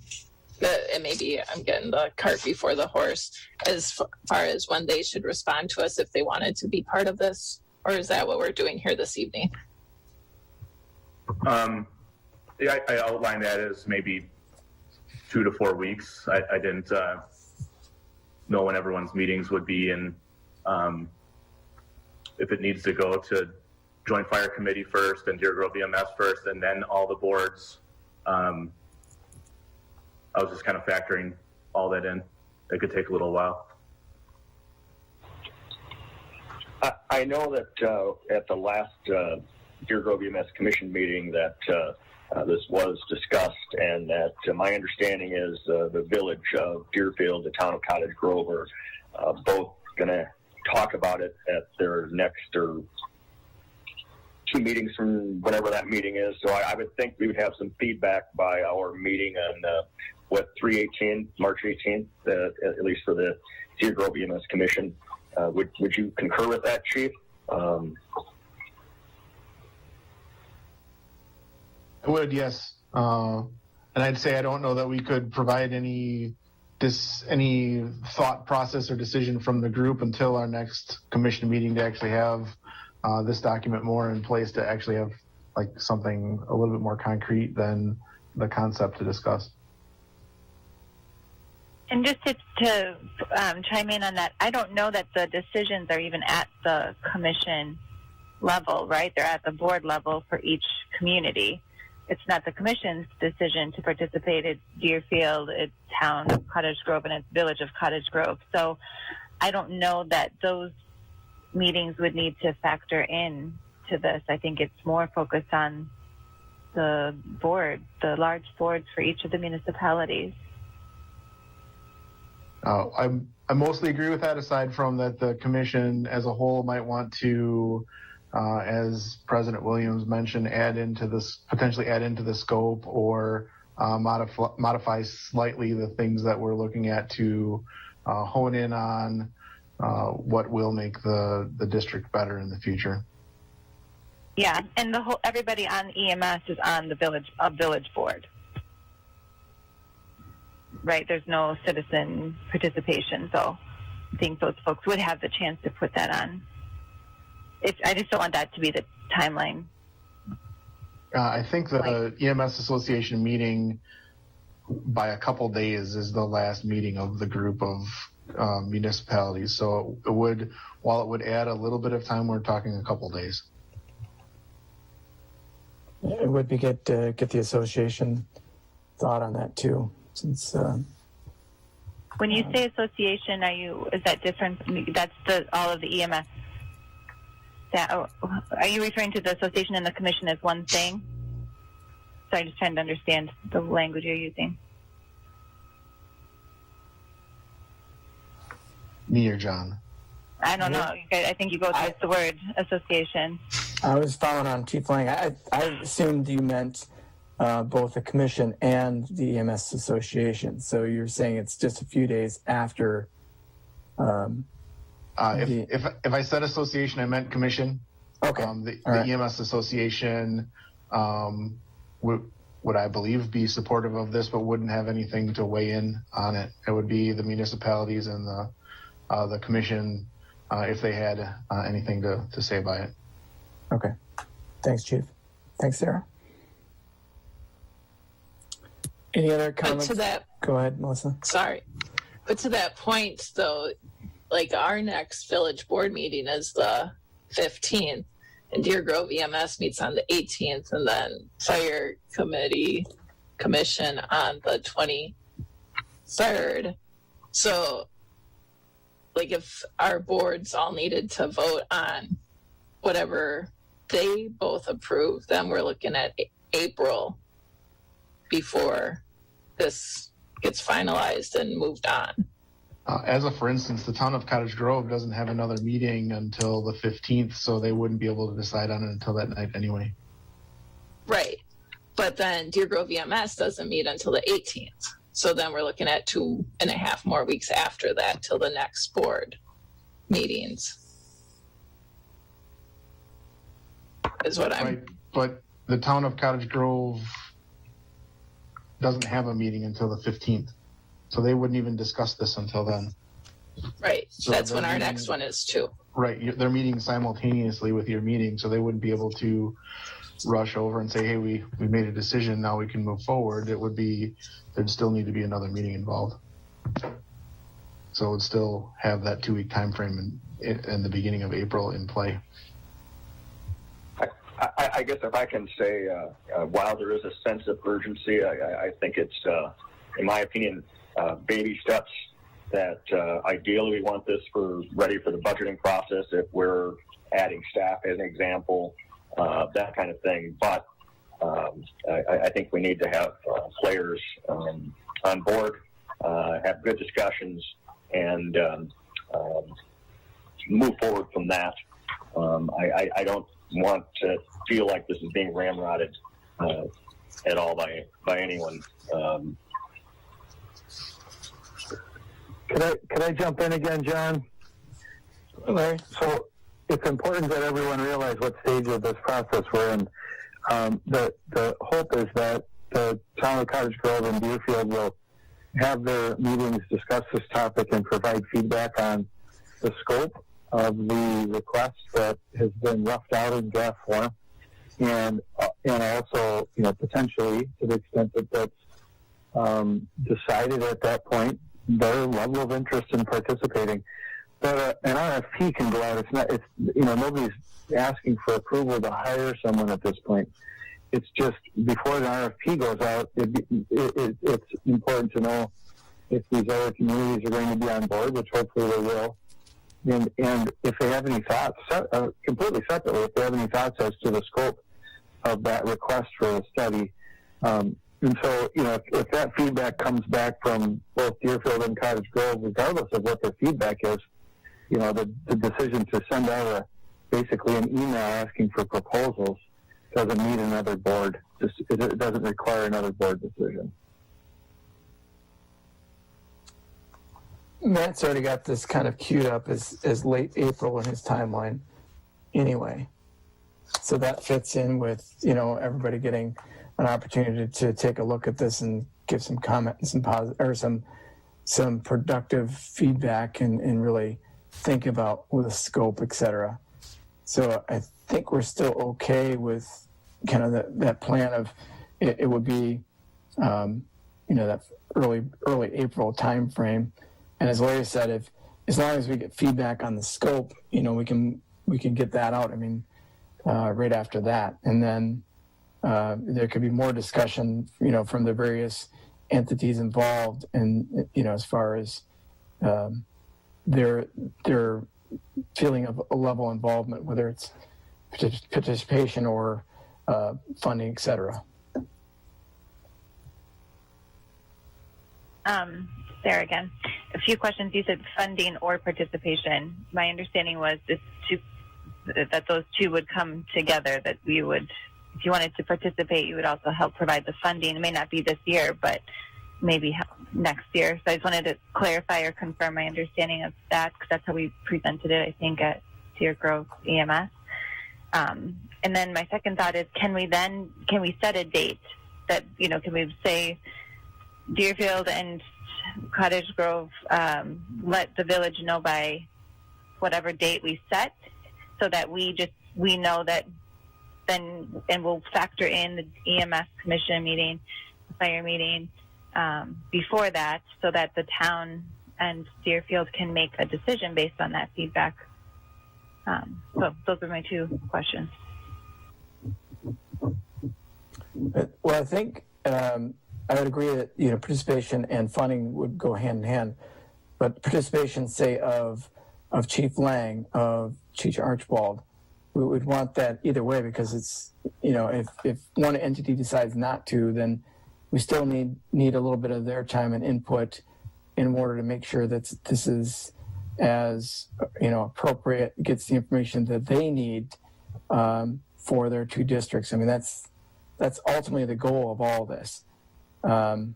[SPEAKER 8] maybe I'm getting the cart before the horse as far as when they should respond to us if they wanted to be part of this, or is that what we're doing here this evening?
[SPEAKER 9] Yeah, I outlined that as maybe 2 to 4 weeks. I didn't know when everyone's meetings would be, and if it needs to go to Joint Fire Committee first and Deer Grove EMS first, and then all the boards. I was just kind of factoring all that in. It could take a little while.
[SPEAKER 10] I know that at the last Deer Grove EMS Commission meeting that this was discussed, and that my understanding is the village of Deerfield, the town of Cottage Grove are both going to talk about it at their next or 2 meetings from whenever that meeting is. So I would think we would have some feedback by our meeting on March 18th, at least for the Deer Grove EMS Commission. Would you concur with that, Chief?
[SPEAKER 12] I would, yes. And I'd say I don't know that we could provide any thought process or decision from the group until our next commission meeting to actually have this document more in place to actually have like something a little bit more concrete than the concept to discuss.
[SPEAKER 4] And just to chime in on that, I don't know that the decisions are even at the commission level, right? They're at the board level for each community. It's not the commission's decision to participate. It's Deerfield, it's town of Cottage Grove, and it's village of Cottage Grove. So I don't know that those meetings would need to factor in to this. I think it's more focused on the board, the large boards for each of the municipalities.
[SPEAKER 12] I mostly agree with that, aside from that the commission as a whole might want to, as President Williams mentioned, potentially add into the scope or modify slightly the things that we're looking at to hone in on what will make the district better in the future.
[SPEAKER 4] Yeah, and everybody on EMS is on the village board. Right, there's no citizen participation, so I think those folks would have the chance to put that on. I just don't want that to be the timeline.
[SPEAKER 12] I think the EMS Association meeting by a couple days is the last meeting of the group of municipalities. So it would, while it would add a little bit of time, we're talking a couple days.
[SPEAKER 1] It would be good to get the association thought on that too, since.
[SPEAKER 4] When you say association, is that different? That's all of the EMS. Are you referring to the association and the commission as one thing? So I'm just trying to understand the language you're using.
[SPEAKER 12] Me or John?
[SPEAKER 4] I don't know. I think you both used the word association.
[SPEAKER 1] I was following on Chief Lang. I assumed you meant both the commission and the EMS association. So you're saying it's just a few days after.
[SPEAKER 12] If I said association, I meant commission.
[SPEAKER 1] Okay.
[SPEAKER 12] The
[SPEAKER 1] right.
[SPEAKER 12] EMS association would I believe be supportive of this, but wouldn't have anything to weigh in on it. It would be the municipalities and the commission if they had anything to say by it.
[SPEAKER 1] Okay. Thanks, Chief. Thanks, Sarah. Any other comments?
[SPEAKER 8] But to that,
[SPEAKER 1] go ahead, Melissa.
[SPEAKER 8] Sorry. But to that point, though, like our next village board meeting is the 15th, and Deer Grove EMS meets on the 18th, and then Fire Commission on the 23rd. So, like, if our boards all needed to vote on whatever they both approve, then we're looking at April before this gets finalized and moved on.
[SPEAKER 12] As a for instance, the town of Cottage Grove doesn't have another meeting until the 15th, so they wouldn't be able to decide on it until that night anyway.
[SPEAKER 8] Right. But then Deer Grove EMS doesn't meet until the 18th. So then we're looking at 2.5 more weeks after that till the next board meetings. Is what I'm...
[SPEAKER 12] Right, but the town of Cottage Grove doesn't have a meeting until the 15th. So they wouldn't even discuss this until then.
[SPEAKER 8] Right.
[SPEAKER 12] So
[SPEAKER 8] that's when our next one is too.
[SPEAKER 12] Right. They're meeting simultaneously with your meeting, so they wouldn't be able to rush over and say, hey, we made a decision, now we can move forward. There'd still need to be another meeting involved. So it would still have that 2-week time frame in the beginning of April in play.
[SPEAKER 10] I guess if I can say, while there is a sense of urgency, I think it's, in my opinion, baby steps that ideally we want this ready for the budgeting process if we're adding staff as an example, that kind of thing. But I think we need to have players on board, have good discussions, and move forward from that. I don't want to feel like this is being ramrodded at all by anyone.
[SPEAKER 3] Could I jump in again, John?
[SPEAKER 1] Larry.
[SPEAKER 3] So it's important that everyone realize what stage of this process we're in. The hope is that the town of Cottage Grove and Deerfield will have their meetings discuss this topic and provide feedback on the scope of the request that has been roughed out in draft form, and also, potentially, to the extent that that's decided at that point, their level of interest in participating. But an RFP can go out. Nobody's asking for approval to hire someone at this point. It's just before an RFP goes out, it's important to know if these other communities are going to be on board, which hopefully they will. And if they have any thoughts, completely separately, if they have any thoughts as to the scope of that request for a study. And so, if that feedback comes back from both Deerfield and Cottage Grove, regardless of what their feedback is, the decision to send out basically an email asking for proposals doesn't need another board. It doesn't require another board decision.
[SPEAKER 1] Matt's already got this kind of queued up as late April in his timeline anyway. So that fits in with, everybody getting an opportunity to take a look at this and give some comment and some positive or some productive feedback and really think about the scope, et cetera. So I think we're still okay with kind of that plan of it would be, that early April time frame. And as Larry said, as long as we get feedback on the scope, we can get that out. I mean, right after that, and then there could be more discussion, from the various entities involved, and as far as their feeling of a level of involvement, whether it's participation or funding, et cetera.
[SPEAKER 4] Sarah again. A few questions. You said funding or participation. My understanding was that those two would come together, that we would, if you wanted to participate, you would also help provide the funding. It may not be this year, but maybe next year. So I just wanted to clarify or confirm my understanding of that, because that's how we presented it, I think, at Cedar Grove EMS. And then my second thought is, can we set a date that, can we say Deerfield and Cottage Grove let the village know by whatever date we set, so that we know that then, and we'll factor in the EMS commission meeting, the fire meeting before that, so that the town and Deerfield can make a decision based on that feedback. So those are my two questions.
[SPEAKER 1] Well, I think I would agree that participation and funding would go hand in hand, but participation, say, of Chief Lang, of Chief Archibald, we would want that either way, because it's if one entity decides not to, then we still need a little bit of their time and input in order to make sure that this is as appropriate, gets the information that they need for their two districts. I mean, that's ultimately the goal of all this. And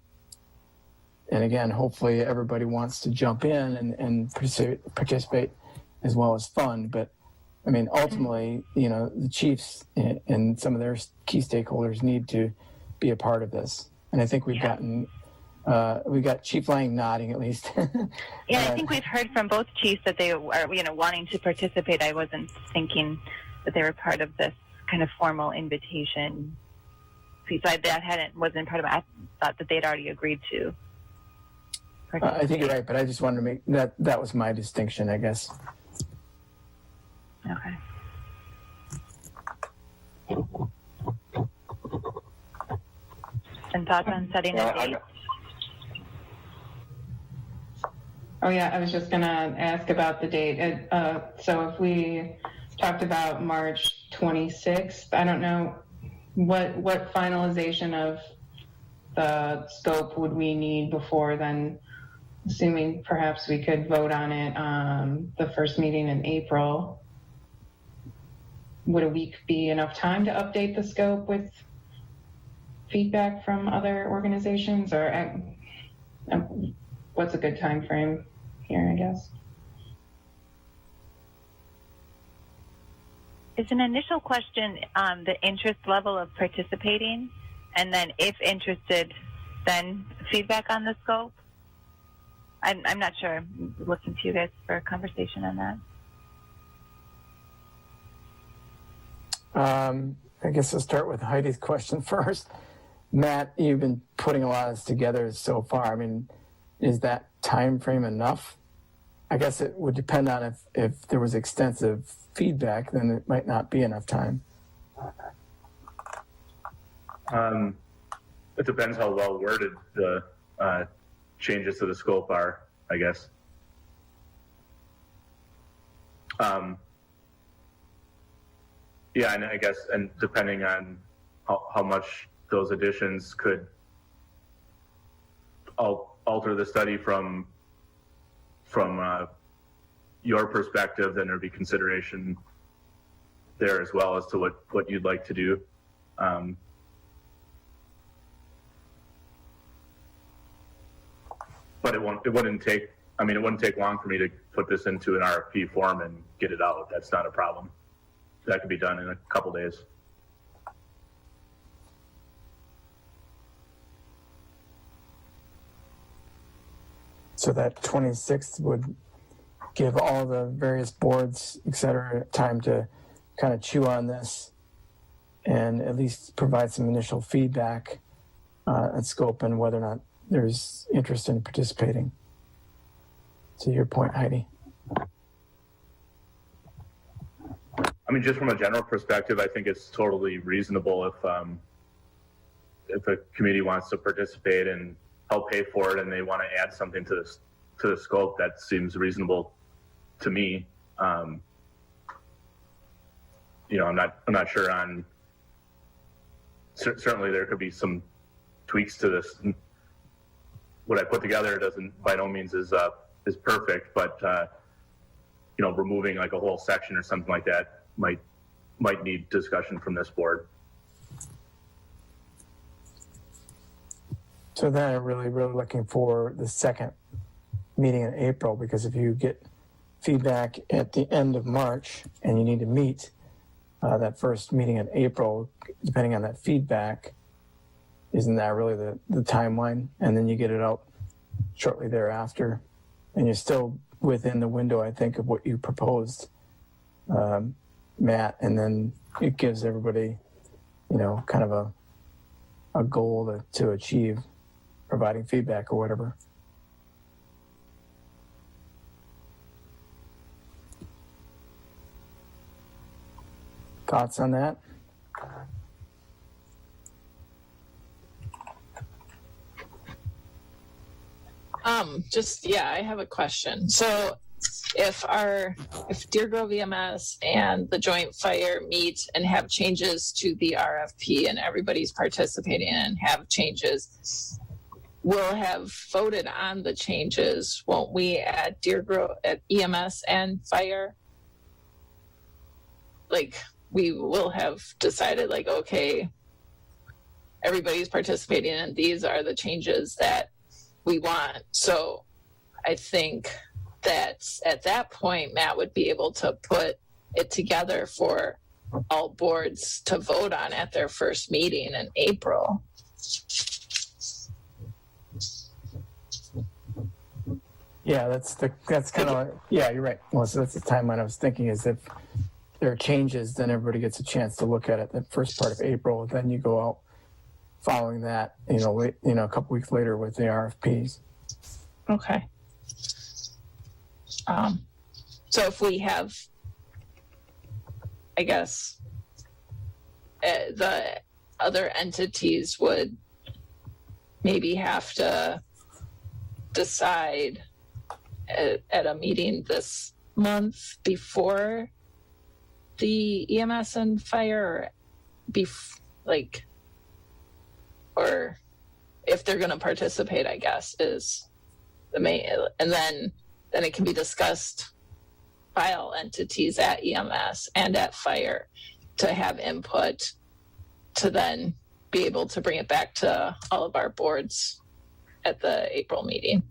[SPEAKER 1] again, hopefully everybody wants to jump in and participate as well as fund. But I mean, ultimately, the chiefs and some of their key stakeholders need to be a part of this. And I think we got Chief Lang nodding at least.
[SPEAKER 4] Yeah, I think we've heard from both chiefs that they are, wanting to participate. I wasn't thinking that they were part of this kind of formal invitation. So wasn't part of it. I thought that they'd already agreed to.
[SPEAKER 1] I think you're right, but I just wanted to make that was my distinction, I guess.
[SPEAKER 4] Okay. And thoughts on setting a date?
[SPEAKER 11] Oh yeah, I was just gonna ask about the date. So if we talked about March 26th, I don't know what finalization of the scope would we need before then, assuming perhaps we could vote on it the first meeting in April. Would a week be enough time to update the scope with feedback from other organizations, or what's a good time frame here, I guess?
[SPEAKER 4] It's an initial question on the interest level of participating, and then if interested, then feedback on the scope. I'm not sure. I'm looking to you guys for a conversation on that.
[SPEAKER 1] I guess I'll start with Heidi's question first. Matt, you've been putting a lot of this together so far. I mean, is that time frame enough? I guess it would depend on if there was extensive feedback, then it might not be enough time.
[SPEAKER 9] It depends how well worded the changes to the scope are, I guess. Yeah, and I guess, and depending on how much those additions could alter the study from your perspective, then there'd be consideration there as well as to what you'd like to do. But it wouldn't take long for me to put this into an RFP form and get it out. That's not a problem. That could be done in a couple days.
[SPEAKER 1] So that 26th would give all the various boards, et cetera, time to kind of chew on this and at least provide some initial feedback on scope and whether or not there's interest in participating. to your point, Heidi.
[SPEAKER 9] I mean, just from a general perspective, I think it's totally reasonable if a committee wants to participate and help pay for it, and they want to add something to the scope. That seems reasonable to me. I'm not sure on. Certainly, there could be some tweaks to this. What I put together doesn't, by no means, is perfect, but removing like a whole section or something like that might need discussion from this board.
[SPEAKER 1] So then I'm really looking for the second meeting in April, because if you get feedback at the end of March and you need to meet that first meeting in April, depending on that feedback, isn't that really the timeline? And then you get it out shortly thereafter, and you're still within the window, I think, of what you proposed, Matt, and then it gives everybody, kind of a goal to achieve, providing feedback or whatever. Thoughts on that?
[SPEAKER 8] I have a question. So if Deer Grove EMS and the Joint Fire meet and have changes to the RFP and everybody's participating and have changes, we'll have voted on the changes, won't we, at Deer Grove, at EMS and Fire? Like, we will have decided, like, okay, everybody's participating and these are the changes that we want. So I think that at that point, Matt would be able to put it together for all boards to vote on at their first meeting in April.
[SPEAKER 1] Yeah, that's kind of like, yeah, you're right. Well, so that's the timeline I was thinking, is if there are changes, then everybody gets a chance to look at it the first part of April. Then you go out following that, a couple weeks later with the RFPs.
[SPEAKER 8] Okay. So if we have, I guess, the other entities would maybe have to decide at a meeting this month before the EMS and Fire, or if they're going to participate, I guess, is the main, and then it can be discussed by all entities at EMS and at Fire to have input to then be able to bring it back to all of our boards at the April meeting,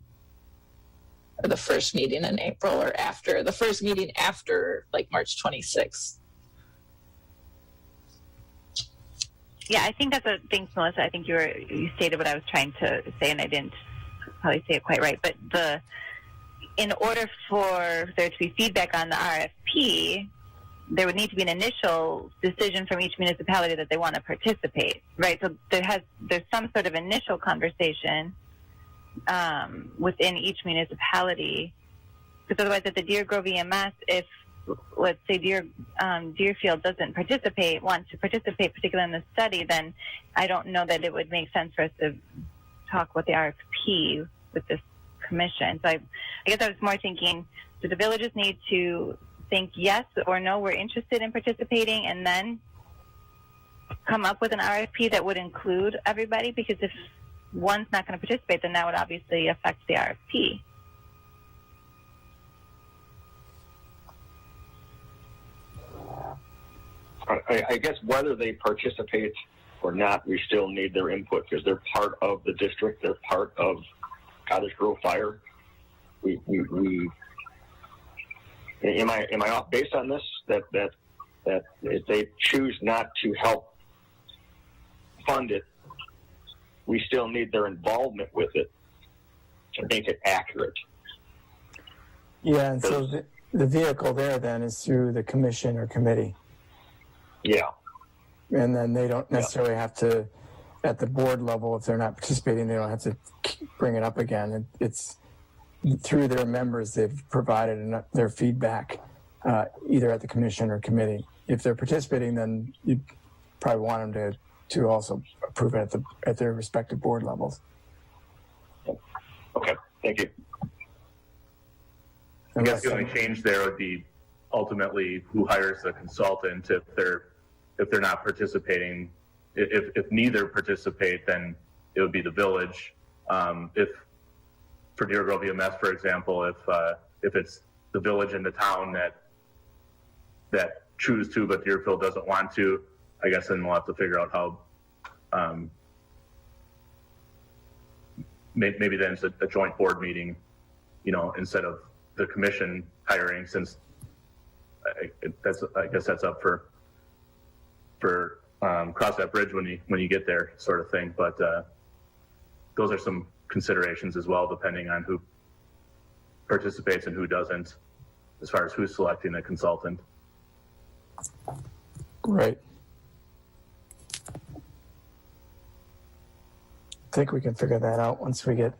[SPEAKER 8] or the first meeting in April, or after the first meeting after like March 26th.
[SPEAKER 4] Yeah, I think that's thanks, Melissa. I think you stated what I was trying to say, and I didn't probably say it quite right. But in order for there to be feedback on the RFP, there would need to be an initial decision from each municipality that they want to participate, right? So there's some sort of initial conversation within each municipality, because otherwise at the Deer Grove EMS, if let's say Deerfield doesn't want to participate particularly in the study, then I don't know that it would make sense for us to talk about the RFP with this commission. So I guess I was more thinking, do the villages need to think yes or no, we're interested in participating, and then come up with an RFP that would include everybody? Because if one's not going to participate, then that would obviously affect the RFP.
[SPEAKER 10] I guess whether they participate or not, we still need their input because they're part of the district. They're part of Cottage Grove Fire. Am I off base on this? That if they choose not to help fund it, we still need their involvement with it to make it accurate.
[SPEAKER 1] Yeah, and so the vehicle there then is through the commission or committee.
[SPEAKER 10] Yeah.
[SPEAKER 1] And then they don't necessarily have to, at the board level, if they're not participating, they don't have to bring it up again. It's through their members, they've provided their feedback either at the commission or committee. If they're participating, then you probably want them to also approve it at their respective board levels.
[SPEAKER 10] Okay, thank you.
[SPEAKER 9] I guess the only change there would be ultimately who hires the consultant if they're not participating. If neither participate, then it would be the village. If for Deer Grove EMS, for example, if it's the village and the town that choose to, but Deerfield doesn't want to, I guess then we'll have to figure out how. Maybe then it's a joint board meeting, instead of the commission hiring, since I guess that's up for cross that bridge when you get there, sort of thing. But those are some considerations as well, depending on who participates and who doesn't, as far as who's selecting the consultant.
[SPEAKER 1] Right. I think we can figure that out once we get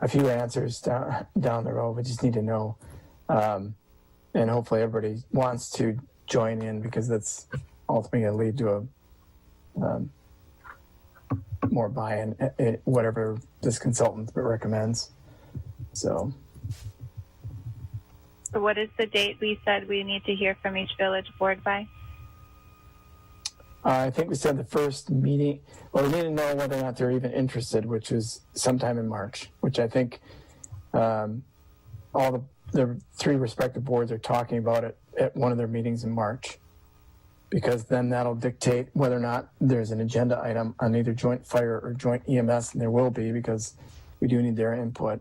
[SPEAKER 1] a few answers down the road. We just need to know. And hopefully everybody wants to join in, because that's ultimately going to lead to a more buy-in, whatever this consultant recommends. So
[SPEAKER 4] what is the date we said we need to hear from each village board by?
[SPEAKER 1] I think we said the first meeting, well, we need to know whether or not they're even interested, which is sometime in March, which I think all the three respective boards are talking about it at one of their meetings in March, because then that'll dictate whether or not there's an agenda item on either joint fire or joint EMS, and there will be, because we do need their input,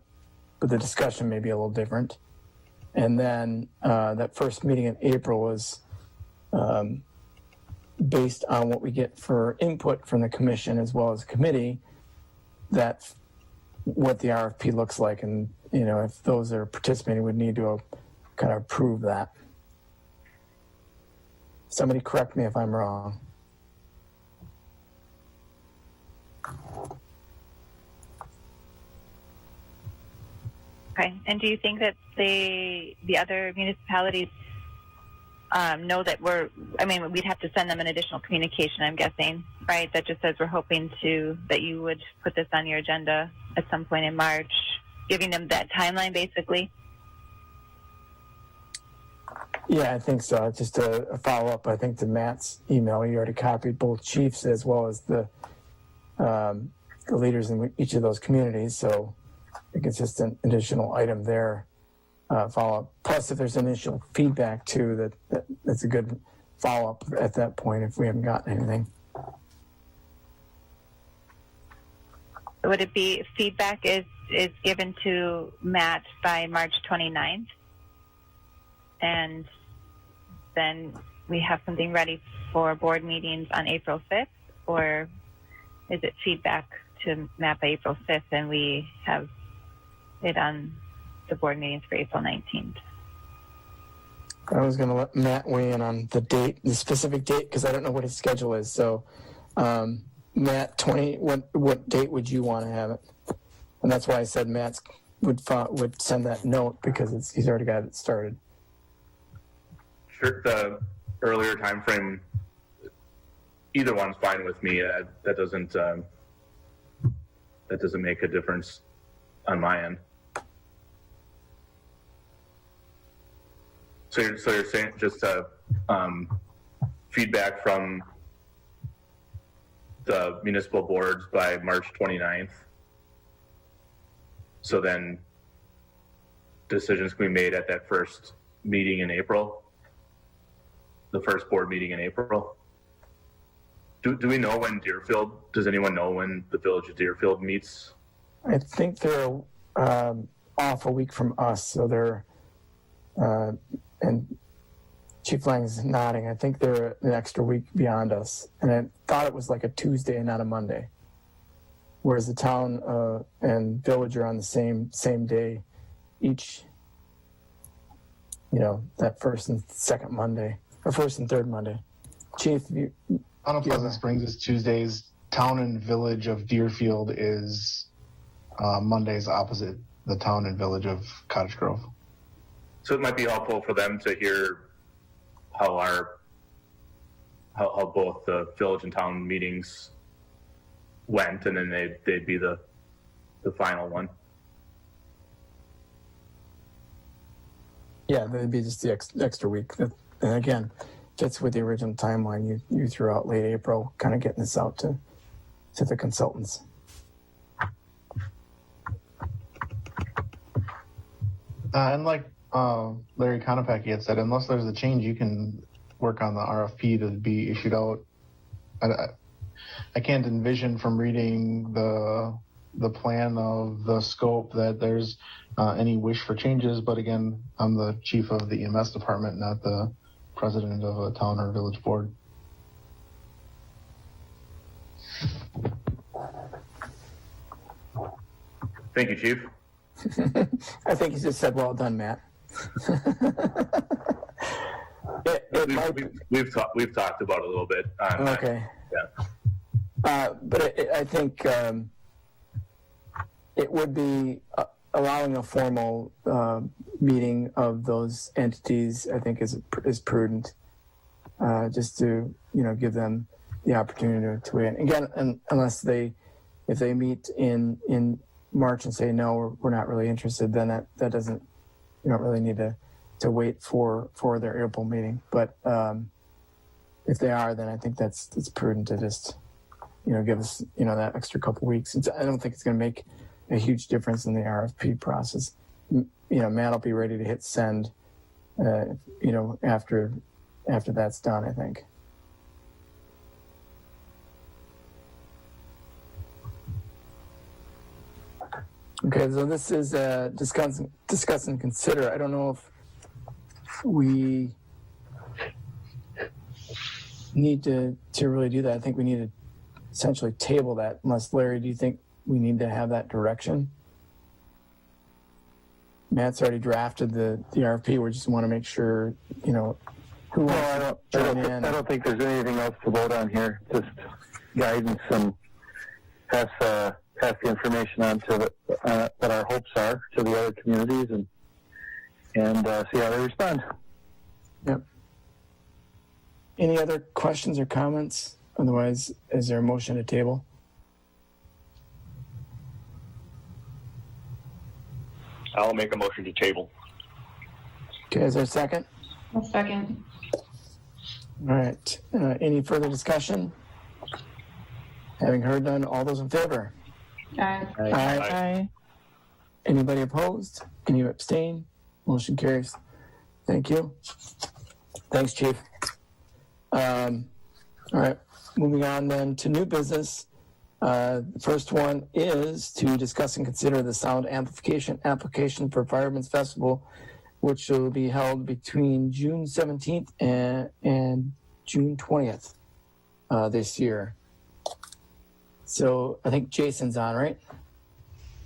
[SPEAKER 1] but the discussion may be a little different. And then that first meeting in April was based on what we get for input from the commission as well as the committee, that's what the RFP looks like. And, if those that are participating would need to kind of approve that. Somebody correct me if I'm wrong.
[SPEAKER 4] Okay. And do you think that the other municipalities know that we'd have to send them an additional communication, I'm guessing, right? That just says we're hoping that you would put this on your agenda at some point in March, giving them that timeline, basically?
[SPEAKER 1] Yeah, I think so. Just a follow-up, I think, to Matt's email. You already copied both chiefs as well as the leaders in each of those communities. So I think it's just an additional item there. Follow-up. Plus, if there's initial feedback too, that's a good follow-up at that point if we haven't gotten anything.
[SPEAKER 4] Would it be feedback is given to Matt by March 29th? And then we have something ready for board meetings on April 5th? Or is it feedback to Matt by April 5th and we have it on the board meetings for April 19th?
[SPEAKER 1] I was going to let Matt weigh in on the specific date, because I don't know what his schedule is. So, Matt, what date would you want to have it? And that's why I said Matt would send that note, because he's already got it started.
[SPEAKER 9] Sure, the earlier time frame, either one's fine with me. That doesn't make a difference on my end. So you're saying just feedback from the municipal boards by March 29th. So then decisions can be made at that first meeting in April, the first board meeting in April. Do we know when does anyone know when the village of Deerfield meets?
[SPEAKER 1] I think they're off a week from us, so they're and Chief Lang's nodding. I think they're an extra week beyond us, and I thought it was like a Tuesday and not a Monday. Whereas the town and village are on the same day, each. That first and second Monday, or first and third Monday. Chief,
[SPEAKER 12] Town of Pleasant Springs is Tuesdays. Town and village of Deerfield is Mondays opposite the town and village of Cottage Grove.
[SPEAKER 9] So it might be helpful for them to hear how both the village and town meetings went, and then they'd be the final one.
[SPEAKER 1] Yeah, that'd be just the extra week. And again, fits with the original timeline you threw out late April, kind of getting this out to the consultants.
[SPEAKER 12] And like Larry Konopacki had said, unless there's a change, you can work on the RFP to be issued out. I can't envision from reading the plan of the scope that there's any wish for changes. But again, I'm the chief of the EMS department, not the president of a town or village board.
[SPEAKER 9] Thank you, Chief.
[SPEAKER 1] I think you just said, well done, Matt.
[SPEAKER 9] We've talked about it a little bit.
[SPEAKER 1] Okay.
[SPEAKER 9] Yeah.
[SPEAKER 1] But I think it would be allowing a formal meeting of those entities, I think, is prudent, just to give them the opportunity to weigh in. Again, unless if they meet in March and say no, we're not really interested, then that doesn't, you don't really need to wait for their April meeting. But if they are, then I think that's prudent to just give us that extra couple weeks. I don't think it's going to make a huge difference in the RFP process. Matt will be ready to hit send after that's done, I think. Okay, so this is discuss and consider. I don't know if we need to really do that. I think we need to essentially table that. Unless, Larry, do you think we need to have that direction? Matt's already drafted the RFP. We just want to make sure, who wants to join in.
[SPEAKER 3] I don't think there's anything else to vote on here. Just guidance and pass the information on to what our hopes are to the other communities and see how they respond.
[SPEAKER 1] Yep. Any other questions or comments? Otherwise, is there a motion to table?
[SPEAKER 10] I'll make a motion to table.
[SPEAKER 1] Okay, is there a second?
[SPEAKER 11] A second.
[SPEAKER 1] All right. Any further discussion? Having heard none, all those in favor?
[SPEAKER 11] Aye.
[SPEAKER 1] Aye. Anybody opposed? Any abstain? Motion carries. Thank you. Thanks, Chief. All right. Moving on then to new business. The first one is to discuss and consider the sound amplification application for Fireman's Festival, which will be held between June 17th and June 20th this year. So I think Jason's on, right?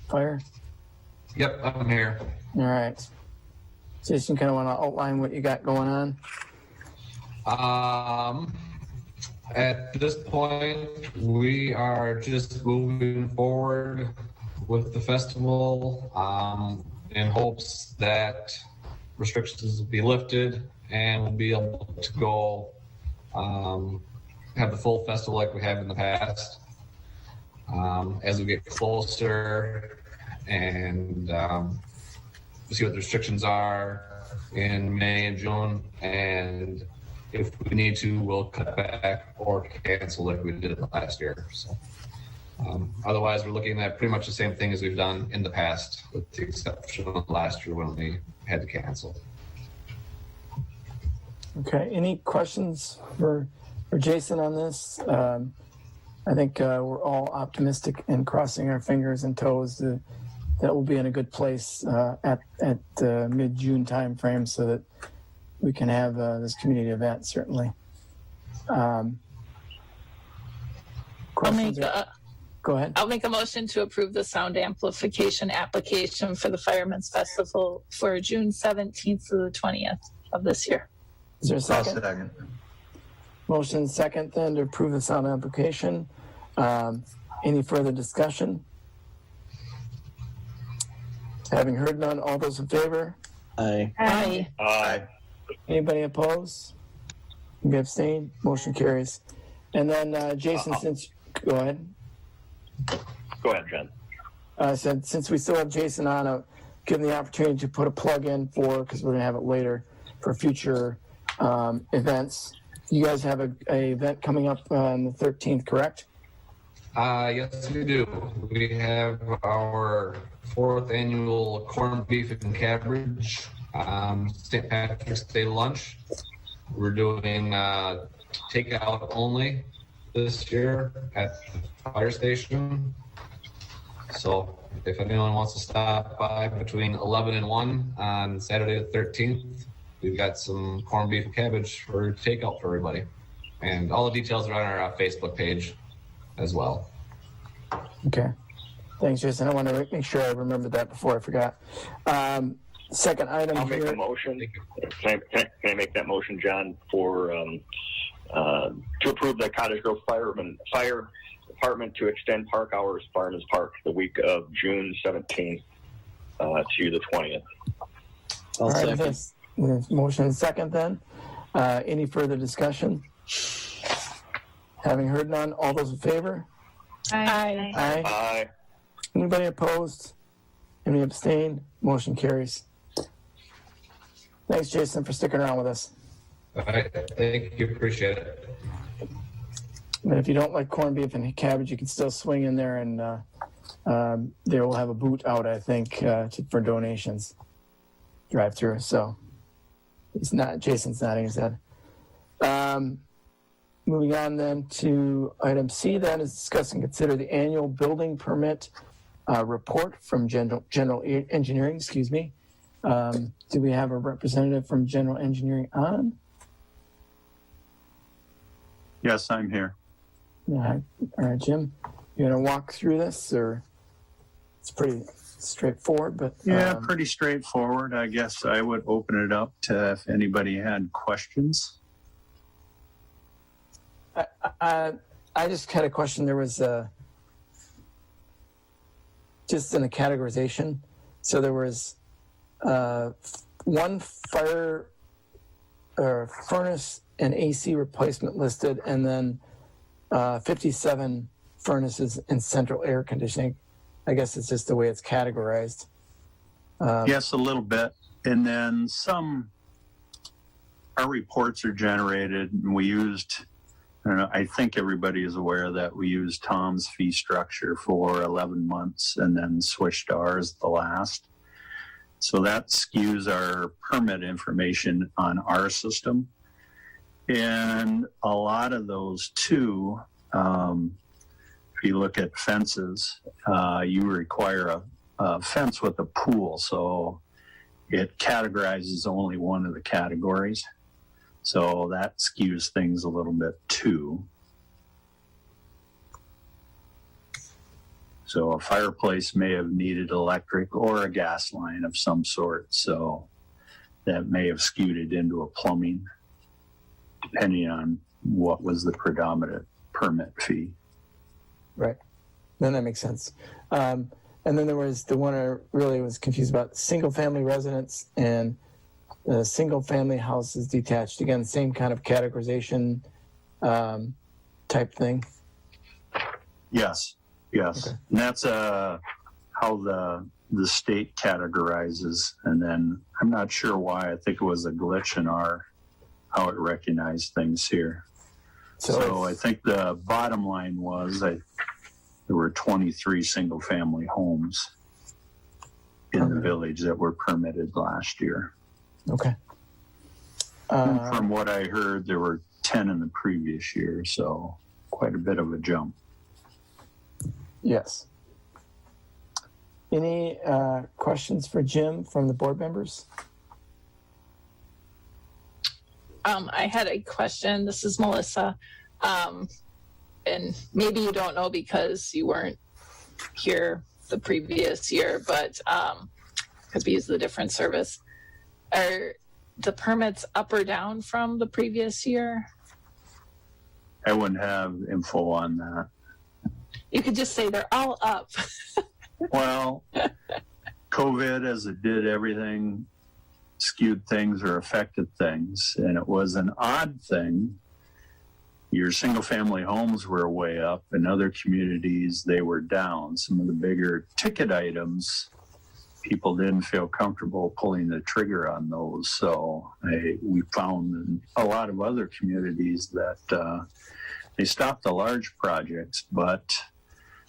[SPEAKER 1] Fire?
[SPEAKER 13] Yep, I'm here.
[SPEAKER 1] All right. Jason, kind of want to outline what you got going on?
[SPEAKER 13] At this point, we are just moving forward with the festival in hopes that restrictions will be lifted and we'll be able to go have the full festival like we have in the past. As we get closer and see what the restrictions are in May and June, and if we need to, we'll cut back or cancel like we did last year. So, otherwise, we're looking at pretty much the same thing as we've done in the past, with the exception of last year when we had to cancel.
[SPEAKER 1] Okay. Any questions for Jason on this? I think we're all optimistic and crossing our fingers and toes that we'll be in a good place at the mid-June time frame so that we can have this community event, certainly. Go ahead.
[SPEAKER 8] I'll make a motion to approve the sound amplification application for the Fireman's Festival for June 17th to the 20th of this year.
[SPEAKER 1] Is there a second?
[SPEAKER 5] I'll second.
[SPEAKER 1] Motion second then to approve the sound application. Any further discussion? Having heard none, all those in favor?
[SPEAKER 7] Aye.
[SPEAKER 8] Aye.
[SPEAKER 10] Aye.
[SPEAKER 1] Anybody opposed? Anybody abstain? Motion carries. And then, Jason, go ahead.
[SPEAKER 10] Go ahead, John.
[SPEAKER 1] Since we still have Jason on, give him the opportunity to put a plug in because we're going to have it later for future events. You guys have a event coming up on the 13th, correct?
[SPEAKER 13] Yes, we do. We have our 4th annual corned beef and cabbage St. Patrick's Day lunch. We're doing takeout only this year at the fire station. So if anyone wants to stop by between 11 and 1 on Saturday the 13th, we've got some corned beef and cabbage for takeout for everybody. And all the details are on our Facebook page as well.
[SPEAKER 1] Okay. Thanks, Jason. I want to make sure I remembered that before I forgot. Second item
[SPEAKER 10] I'll
[SPEAKER 1] here.
[SPEAKER 10] make a motion. Can I make that motion, John, for to approve the Cottage Grove Fire Department to extend park hours, Fireman's Park, the week of June 17th to the 20th.
[SPEAKER 1] All right, this motion and second then. Any further discussion? Having heard none, all those in favor?
[SPEAKER 8] Aye.
[SPEAKER 1] Aye.
[SPEAKER 10] Aye.
[SPEAKER 1] Anybody opposed? Any abstain? Motion carries. Thanks, Jason, for sticking around with us.
[SPEAKER 13] All right, thank you, appreciate it.
[SPEAKER 1] And if you don't like corned beef and cabbage, you can still swing in there and they will have a boot out, I think, for donations. Drive through. So Jason's nodding his head. Moving on then to item C, then is discuss and consider the annual building permit report from General Engineering. Excuse me. Do we have a representative from General Engineering on?
[SPEAKER 14] Yes, I'm here.
[SPEAKER 1] All right, Jim, you want to walk through this, or it's pretty straightforward? But
[SPEAKER 14] yeah, pretty straightforward. I guess I would open it up to if anybody had questions.
[SPEAKER 1] I just had a question. There was just in the categorization. So there was one fire furnace and AC replacement listed, and then 57 furnaces and central air conditioning. I guess it's just the way it's categorized.
[SPEAKER 14] Yes, a little bit. And then our reports are generated, and we used, I think everybody is aware that we used Tom's fee structure for 11 months and then switched to ours the last. So that skews our permit information on our system. And a lot of those too, if you look at fences, you require a fence with a pool. So it categorizes only one of the categories. So that skews things a little bit too. So a fireplace may have needed electric or a gas line of some sort. So that may have skewed it into a plumbing, depending on what was the predominant permit fee.
[SPEAKER 1] Right. Then that makes sense. And then there was the one I really was confused about, single family residence and single family houses detached. Again, same kind of categorization type thing.
[SPEAKER 14] Yes. Okay. And that's how the state categorizes. And then I'm not sure why. I think it was a glitch in how it recognized things here. So I think the bottom line was there were 23 single family homes in the village that were permitted last year.
[SPEAKER 1] Okay.
[SPEAKER 14] From what I heard, there were 10 in the previous year, so quite a bit of a jump.
[SPEAKER 1] Yes. Any questions for Jim from the board members?
[SPEAKER 8] I had a question. This is Melissa. And maybe you don't know because you weren't here the previous year, but because we use the different service. Are the permits up or down from the previous year?
[SPEAKER 14] I wouldn't have info on that.
[SPEAKER 8] You could just say they're all up.
[SPEAKER 14] Well, COVID, as it did everything, skewed things or affected things. And it was an odd thing. Your single family homes were way up. In other communities, they were down. Some of the bigger ticket items, people didn't feel comfortable pulling the trigger on those. So we found in a lot of other communities that they stopped the large projects, but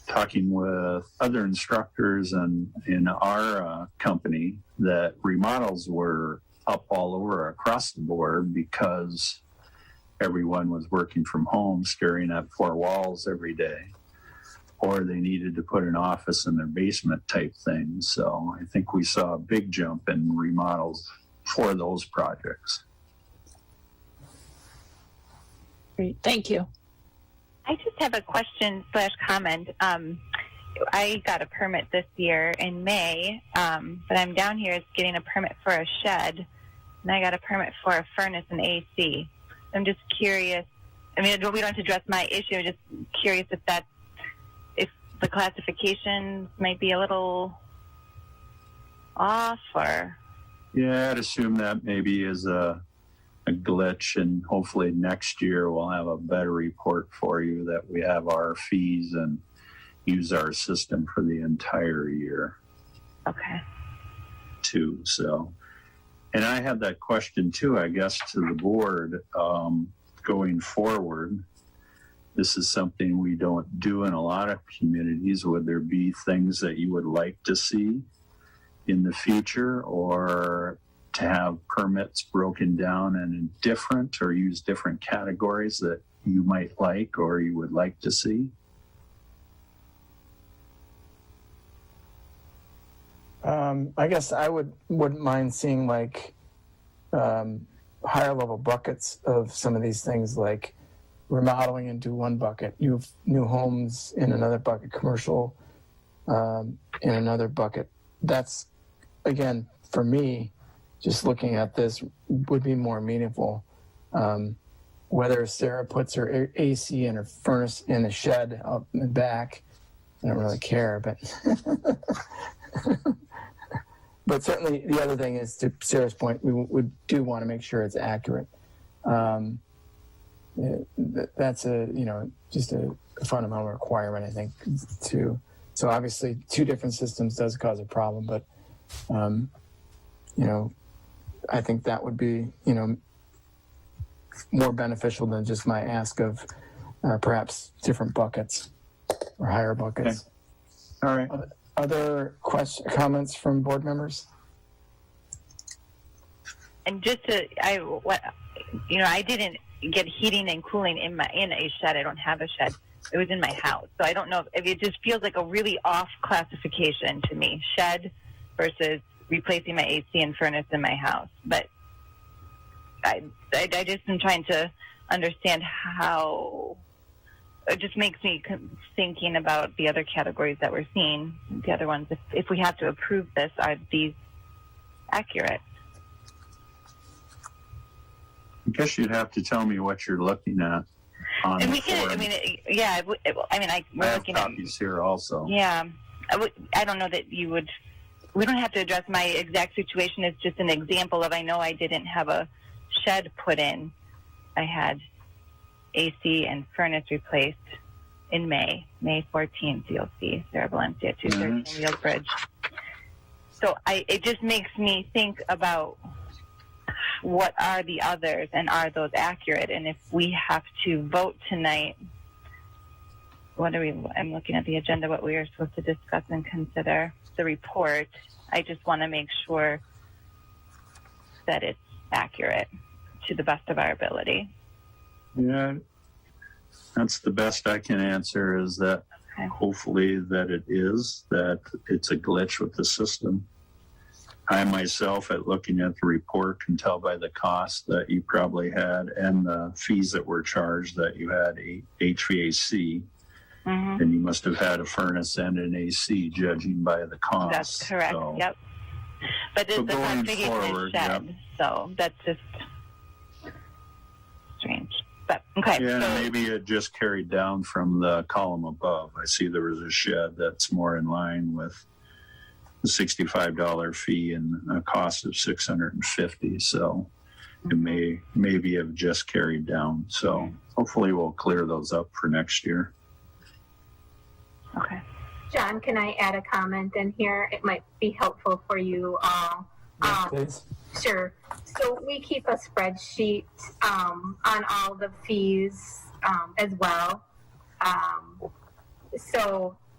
[SPEAKER 14] talking with other instructors and in our company, that remodels were up all over across the board because everyone was working from home, staring at four walls every day, or they needed to put an office in their basement type thing. So I think we saw a big jump in remodels for those projects.
[SPEAKER 8] Great. Thank you.
[SPEAKER 4] I just have a question / comment. I got a permit this year in May, but I'm down here getting a permit for a shed, and I got a permit for a furnace and AC. I'm just curious. I mean, we don't have to address my issue. I'm just curious if the classifications might be a little off, or.
[SPEAKER 14] Yeah, I'd assume that maybe is a glitch, and hopefully next year we'll have a better report for you that we have our fees and use our system for the entire year.
[SPEAKER 4] Okay.
[SPEAKER 14] Too. So, and I had that question too, I guess, to the board going forward. This is something we don't do in a lot of communities. Would there be things that you would like to see in the future, or to have permits broken down and in different or use different categories that you might like or you would like to see?
[SPEAKER 1] I guess I wouldn't mind seeing like higher level buckets of some of these things, like remodeling into one bucket, new homes in another bucket, commercial in another bucket. That's, again, for me, just looking at this would be more meaningful. Whether Sarah puts her AC and her furnace in a shed out in the back, I don't really care, but but certainly the other thing is, to Sarah's point, we do want to make sure it's accurate. That's just a fundamental requirement, I think, too. So obviously 2 different systems does cause a problem, but I think that would be, more beneficial than just my ask of perhaps different buckets or higher buckets.
[SPEAKER 14] Okay. All right.
[SPEAKER 1] Other comments from board members?
[SPEAKER 4] And just I didn't get heating and cooling in a shed. I don't have a shed. It was in my house. So I don't know if it just feels like a really off classification to me, shed versus replacing my AC and furnace in my house. But I just am trying to understand how it just makes me thinking about the other categories that we're seeing, the other ones. If we have to approve this, are these accurate?
[SPEAKER 14] I guess you'd have to tell me what you're looking at.
[SPEAKER 4] And we can, we're
[SPEAKER 14] have
[SPEAKER 4] looking
[SPEAKER 14] copies here also.
[SPEAKER 4] Yeah. I don't know that we don't have to address my exact situation. It's just an example of, I know I didn't have a shed put in. I had AC and furnace replaced in May 14th, you'll see, Sarah Valencia, 213 Wheels Bridge. So it just makes me think about what are the others and are those accurate? And if we have to vote tonight, I'm looking at the agenda, what we are supposed to discuss and consider, the report. I just want to make sure that it's accurate to the best of our ability.
[SPEAKER 14] Yeah, that's the best I can answer, is that hopefully that it's a glitch with the system. I myself, at looking at the report, can tell by the cost that you probably had and the fees that were charged that you had HVAC. Mm-hmm. And you must have had a furnace and an AC, judging by the cost.
[SPEAKER 4] That's correct. So, yep. But the classification is shed, yep. So that's just strange. But okay.
[SPEAKER 14] Yeah, so maybe it just carried down from the column above. I see there was a shed that's more in line with a $65 fee and a cost of $650. So it may maybe have just carried down. So hopefully we'll clear those up for next year.
[SPEAKER 4] Okay.
[SPEAKER 2] John, can I add a comment in here? It might be helpful for you all.
[SPEAKER 1] Yes, please.
[SPEAKER 2] Sure. So we keep a spreadsheet on all the fees as well.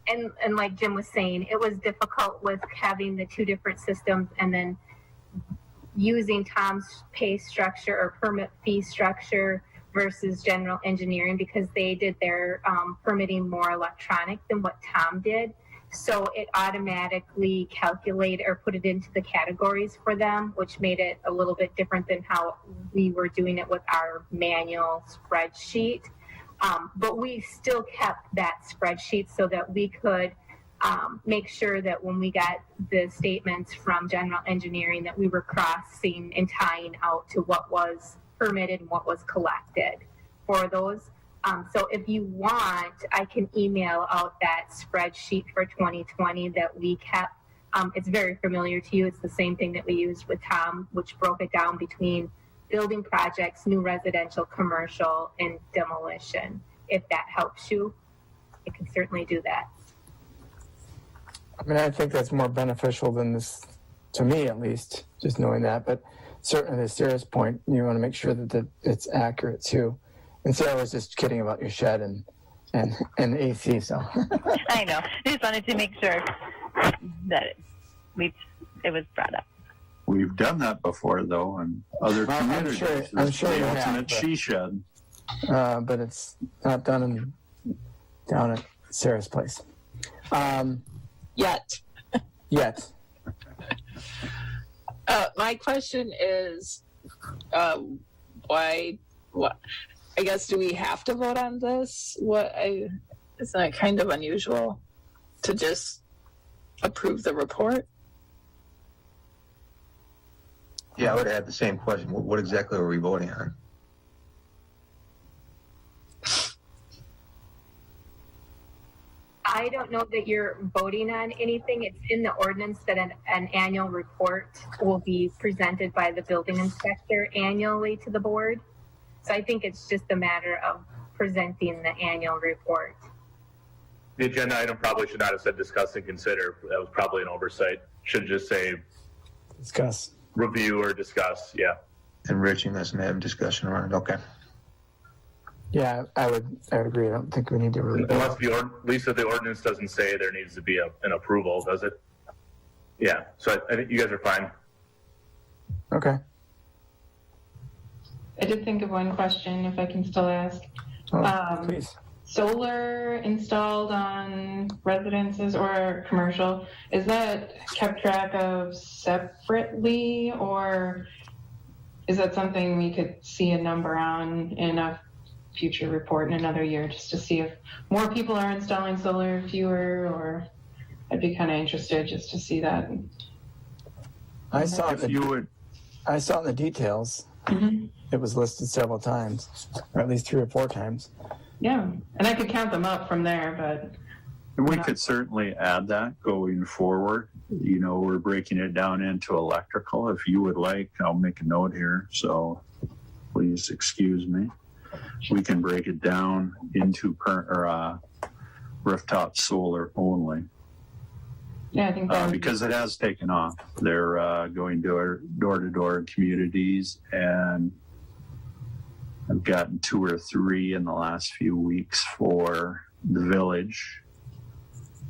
[SPEAKER 2] And like Jim was saying, it was difficult with having the two different systems and then using Tom's pay structure or permit fee structure versus general engineering because they did their permitting more electronic than what Tom did. So it automatically calculated or put it into the categories for them, which made it a little bit different than how we were doing it with our manual spreadsheet. But we still kept that spreadsheet so that we could make sure that when we got the statements from general engineering that we were crossing and tying out to what was permitted and what was collected for those. So if you want, I can email out that spreadsheet for 2020 that we kept. It's very familiar to you. It's the same thing that we used with Tom, which broke it down between building projects, new residential, commercial, and demolition. If that helps you, I can certainly do that.
[SPEAKER 1] I mean, I think that's more beneficial than this, to me at least, just knowing that. But certainly, to Sarah's point, you want to make sure that it's accurate too. And Sarah was just kidding about your shed and AC. So
[SPEAKER 4] I know. I just wanted to make sure that it was brought up.
[SPEAKER 14] We've done that before, though, in other communities.
[SPEAKER 1] I'm sure
[SPEAKER 14] the
[SPEAKER 1] you
[SPEAKER 14] ultimate
[SPEAKER 1] have,
[SPEAKER 14] she shed.
[SPEAKER 1] But it's not done down at Sarah's place.
[SPEAKER 8] Yet. My question is, why? What? I guess, do we have to vote on this? Isn't that kind of unusual to just approve the report?
[SPEAKER 5] Yeah, I would have the same question. What exactly are we voting on?
[SPEAKER 2] I don't know that you're voting on anything. It's in the ordinance that an annual report will be presented by the building inspector annually to the board. So I think it's just a matter of presenting the annual report.
[SPEAKER 9] The agenda item probably should not have said discuss and consider. That was probably an oversight. Should just say
[SPEAKER 1] discuss,
[SPEAKER 9] review, or discuss. Yeah.
[SPEAKER 5] Enriching us and have discussion around it. Okay.
[SPEAKER 1] Yeah, I would agree. I don't think we need to really.
[SPEAKER 9] Unless at least if the ordinance doesn't say there needs to be an approval, does it? Yeah. So I think you guys are fine.
[SPEAKER 1] Okay.
[SPEAKER 11] I did think of one question, if I can still ask.
[SPEAKER 1] Please.
[SPEAKER 11] Solar installed on residences or commercial, is that kept track of separately, or is that something we could see a number on in a future report in another year, just to see if more people are installing solar, fewer, or I'd be kind of interested just to see that.
[SPEAKER 1] I saw it in the details.
[SPEAKER 11] Mm-hmm.
[SPEAKER 1] It was listed several times, or at least 3 or 4 times.
[SPEAKER 11] Yeah, and I could count them up from there, but
[SPEAKER 14] we could certainly add that going forward. You know, we're breaking it down into electrical. If you would like, I'll make a note here, so please excuse me. We can break it down into rooftop solar only.
[SPEAKER 11] Yeah, I think that
[SPEAKER 14] because it has taken off. They're going door to door in communities, and I've gotten 2 or 3 in the last few weeks for the village.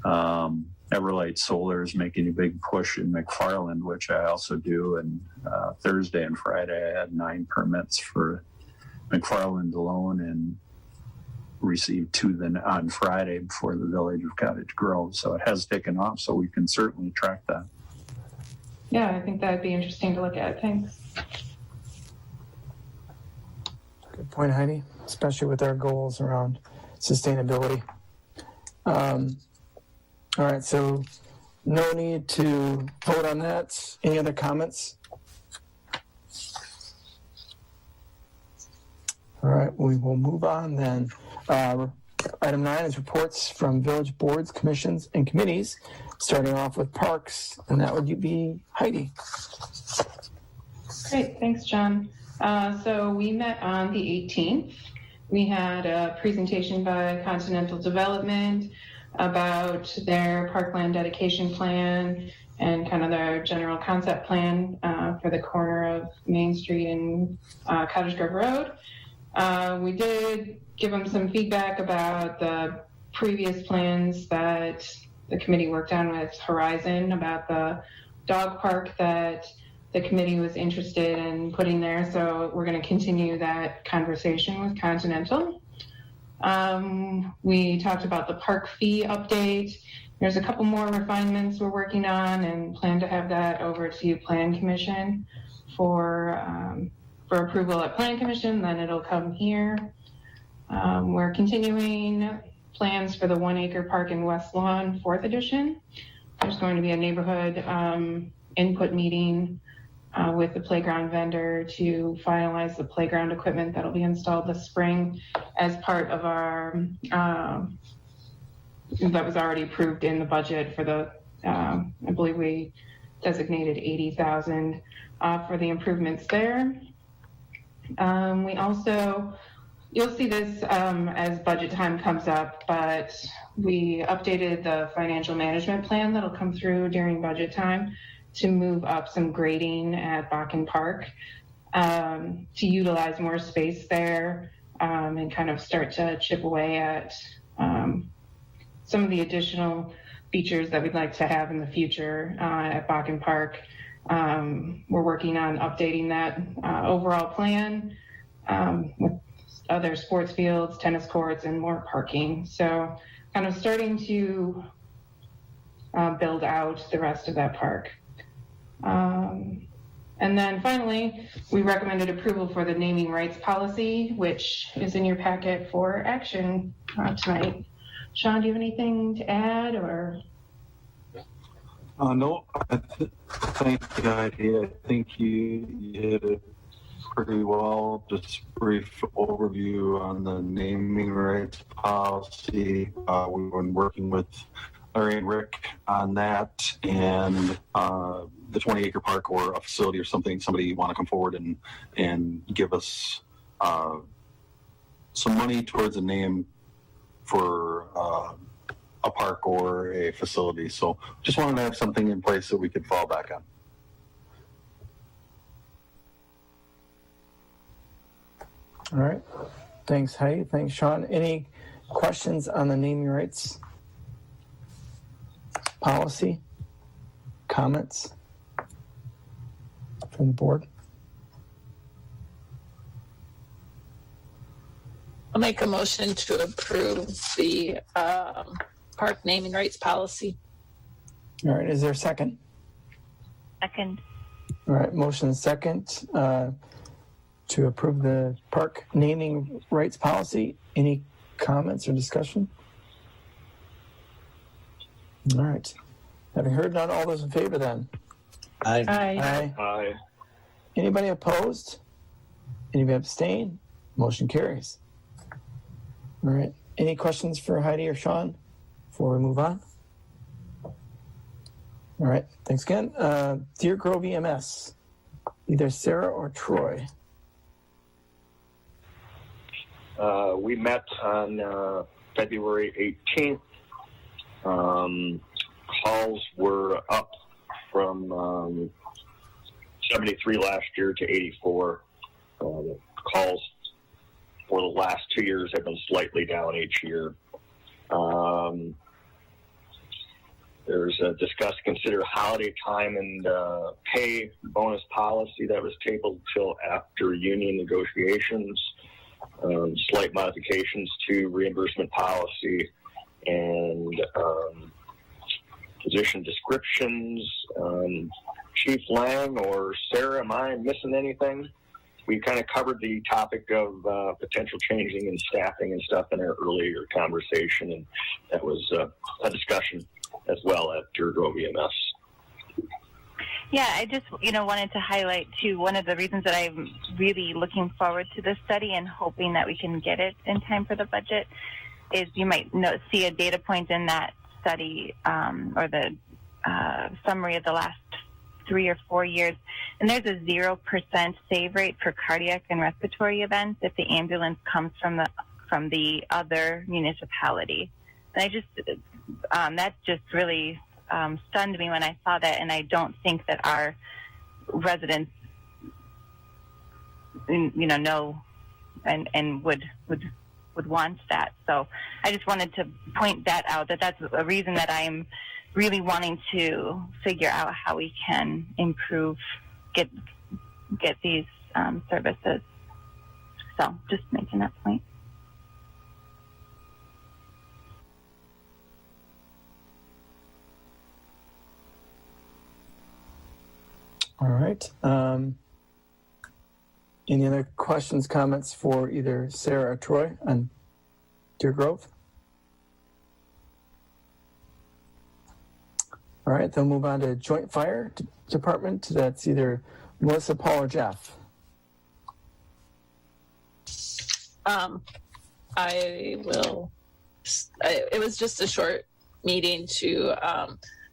[SPEAKER 14] Everlight Solar is making a big push in McFarland, which I also do. And Thursday and Friday, I had 9 permits for McFarland alone, and received 2 on Friday for the village of Cottage Grove. So it has taken off, so we can certainly track that.
[SPEAKER 11] Yeah, I think that'd be interesting to look at. Thanks.
[SPEAKER 1] Good point, Heidi, especially with our goals around sustainability. All right, so no need to vote on that. Any other comments? All right, we will move on then. Item 9 is reports from village boards, commissions, and committees. starting off with parks, and that would be Heidi.
[SPEAKER 11] Great, thanks, John. So we met on the 18th. We had a presentation by Continental Development about their parkland dedication plan and kind of their general concept plan for the corner of Main Street and Cottage Grove Road. We did give them some feedback about the previous plans that the committee worked on with Horizon about the dog park that the committee was interested in putting there. So we're going to continue that conversation with Continental. We talked about the park fee update. There's a couple more refinements we're working on and plan to have that over to Plan Commission for approval at Plan Commission, then it'll come here. We're continuing plans for the 1 acre park in West Lawn, 4th edition. There's going to be a neighborhood input meeting with the playground vendor to finalize the playground equipment that'll be installed this spring as part of our, that was already approved in the budget for the, I believe we designated $80,000 for the improvements there. We also, you'll see this as budget time comes up, but we updated the financial management plan that'll come through during budget time to move up some grading at Bakken Park to utilize more space there and kind of start to chip away at some of the additional features that we'd like to have in the future at Bakken Park. We're working on updating that overall plan with other sports fields, tennis courts, and more parking. So kind of starting to build out the rest of that park. And then finally, we recommended approval for the naming rights policy, which is in your packet for action tonight. Sean, do you have anything to add or?
[SPEAKER 14] No, thank you, Heidi. I think you hit it pretty well. Just a brief overview on the naming rights policy. We've been working with Larry and Rick on that, and the 20 acre park or a facility or something, somebody want to come forward and give us some money towards a name for a park or a facility. So just wanted to have something in place that we could fall back on.
[SPEAKER 1] All right. Thanks, Heidi. Thanks, Sean. Any questions on the naming rights policy? Comments from the board?
[SPEAKER 8] I'll make a motion to approve the park naming rights policy.
[SPEAKER 1] All right. Is there a second?
[SPEAKER 4] Second.
[SPEAKER 1] All right. Motion second to approve the park naming rights policy. Any comments or discussion? All right. Having heard none, all those in favor then?
[SPEAKER 8] Aye.
[SPEAKER 1] Aye.
[SPEAKER 10] Aye.
[SPEAKER 1] Anybody opposed? Anybody abstain? Motion carries. All right. Any questions for Heidi or Sean before we move on? All right. Thanks again. Deer Grove EMS, either Sarah or Troy.
[SPEAKER 10] We met on February 18th. Calls were up from 73 last year to 84. Calls for the last 2 years have been slightly down each year. There's a discuss, consider holiday time and pay bonus policy that was tabled until after union negotiations. Slight modifications to reimbursement policy and position descriptions. Chief Lang or Sarah, am I missing anything? We kind of covered the topic of potential changing in staffing and stuff in our earlier conversation, and that was a discussion as well at Deer Grove EMS.
[SPEAKER 4] Yeah, I just, wanted to highlight too, one of the reasons that I'm really looking forward to this study and hoping that we can get it in time for the budget is you might see a data point in that study or the summary of the last 3 or 4 years, and there's a 0% save rate for cardiac and respiratory events if the ambulance comes from the other municipality. And I just that just really stunned me when I saw that, and I don't think that our residents, know and would want that. So I just wanted to point that out, that's a reason that I'm really wanting to figure out how we can improve, get these services. So just making that point.
[SPEAKER 1] All right. Any other questions, comments for either Sarah or Troy on Deer Grove? All right, then move on to Joint Fire Department. That's either Melissa, Paul, or Jeff.
[SPEAKER 8] It was just a short meeting to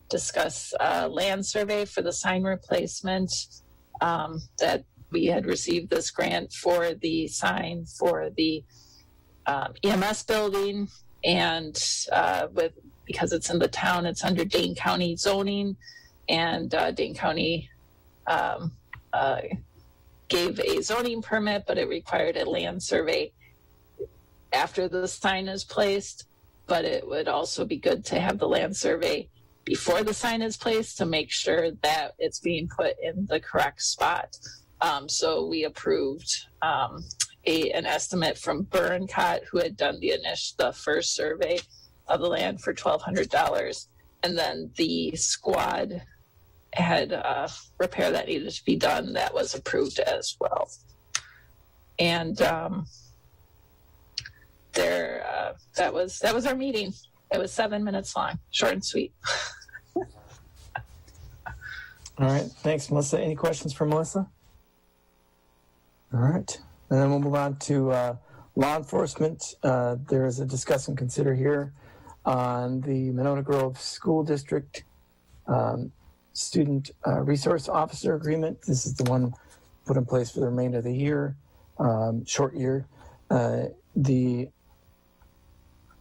[SPEAKER 8] discuss land survey for the sign replacement, that we had received this grant for the sign for the EMS building, and because it's in the town, it's under Dane County zoning, and Dane County gave a zoning permit, but it required a land survey after the sign is placed. But it would also be good to have the land survey before the sign is placed to make sure that it's being put in the correct spot. So we approved an estimate from Burncott, who had done the first survey of the land for $1,200, and then the squad had repair that needed to be done that was approved as well. And that was our meeting. It was 7 minutes long, short and sweet.
[SPEAKER 1] All right, thanks, Melissa. Any questions for Melissa? All right, and then we'll move on to law enforcement. There is a discuss and consider here on the Monona Grove School District Student Resource Officer Agreement. This is the one put in place for the remainder of the year, short year. The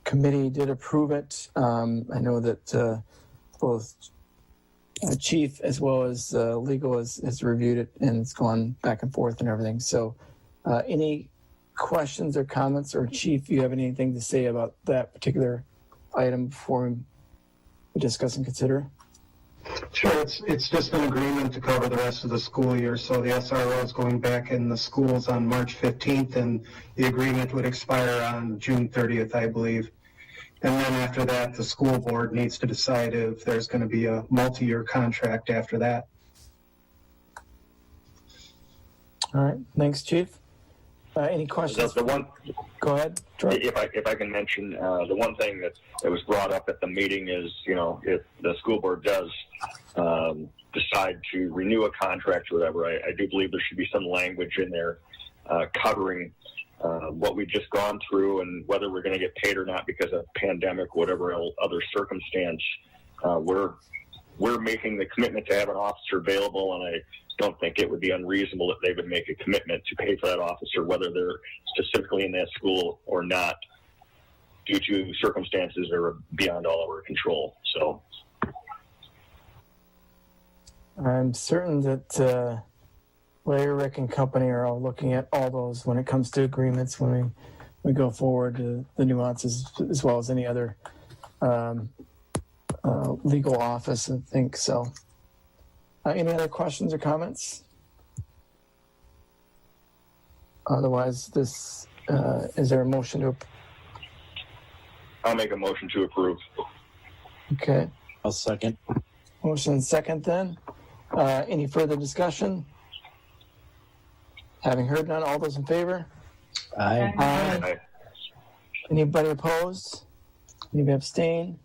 [SPEAKER 1] committee did approve it. I know that both chief as well as legal has reviewed it, and it's gone back and forth and everything. So any questions or comments, or chief, you have anything to say about that particular item before we discuss and consider?
[SPEAKER 15] Sure, it's just an agreement to cover the rest of the school year. So the SRO is going back in the schools on March 15th, and the agreement would expire on June 30th, I believe. And then after that, the school board needs to decide if there's going to be a multi-year contract after that.
[SPEAKER 1] All right, thanks, Chief. Any questions? Go ahead, Troy.
[SPEAKER 10] If I can mention, the one thing that was brought up at the meeting is, if the school board does decide to renew a contract or whatever, I do believe there should be some language in there covering what we've just gone through, and whether we're going to get paid or not because of pandemic, whatever other circumstance. We're making the commitment to have an officer available, and I don't think it would be unreasonable that they would make a commitment to pay for that officer, whether they're specifically in that school or not, due to circumstances that are beyond all our control. So
[SPEAKER 1] I'm certain that Larry, Rick, and company are all looking at all those when it comes to agreements when we go forward, the nuances, as well as any other legal office, I think. So any other questions or comments? Otherwise, is there a motion to?
[SPEAKER 10] I'll make a motion to approve.
[SPEAKER 1] Okay.
[SPEAKER 16] I'll second.
[SPEAKER 1] Motion and second then. Any further discussion? Having heard none, all those in favor?
[SPEAKER 16] Aye.
[SPEAKER 10] Aye.
[SPEAKER 1] Anybody opposed? Anybody abstain?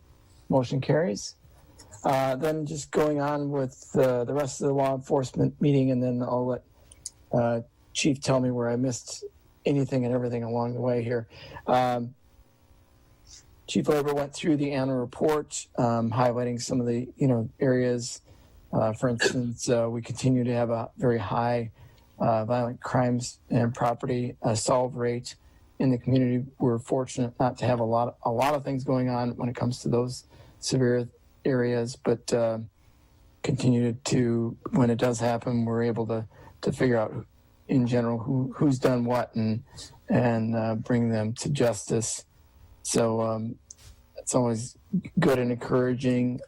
[SPEAKER 1] Motion carries. Then just going on with the rest of the law enforcement meeting, and then I'll let Chief tell me where I missed anything and everything along the way here. Chief Labor went through the annual report, highlighting some of the areas. For instance, we continue to have a very high violent crimes and property solve rate in the community. We're fortunate not to have a lot of things going on when it comes to those severe areas, but continue to, when it does happen, we're able to figure out in general who's done what and bring them to justice. So it's always good and encouraging.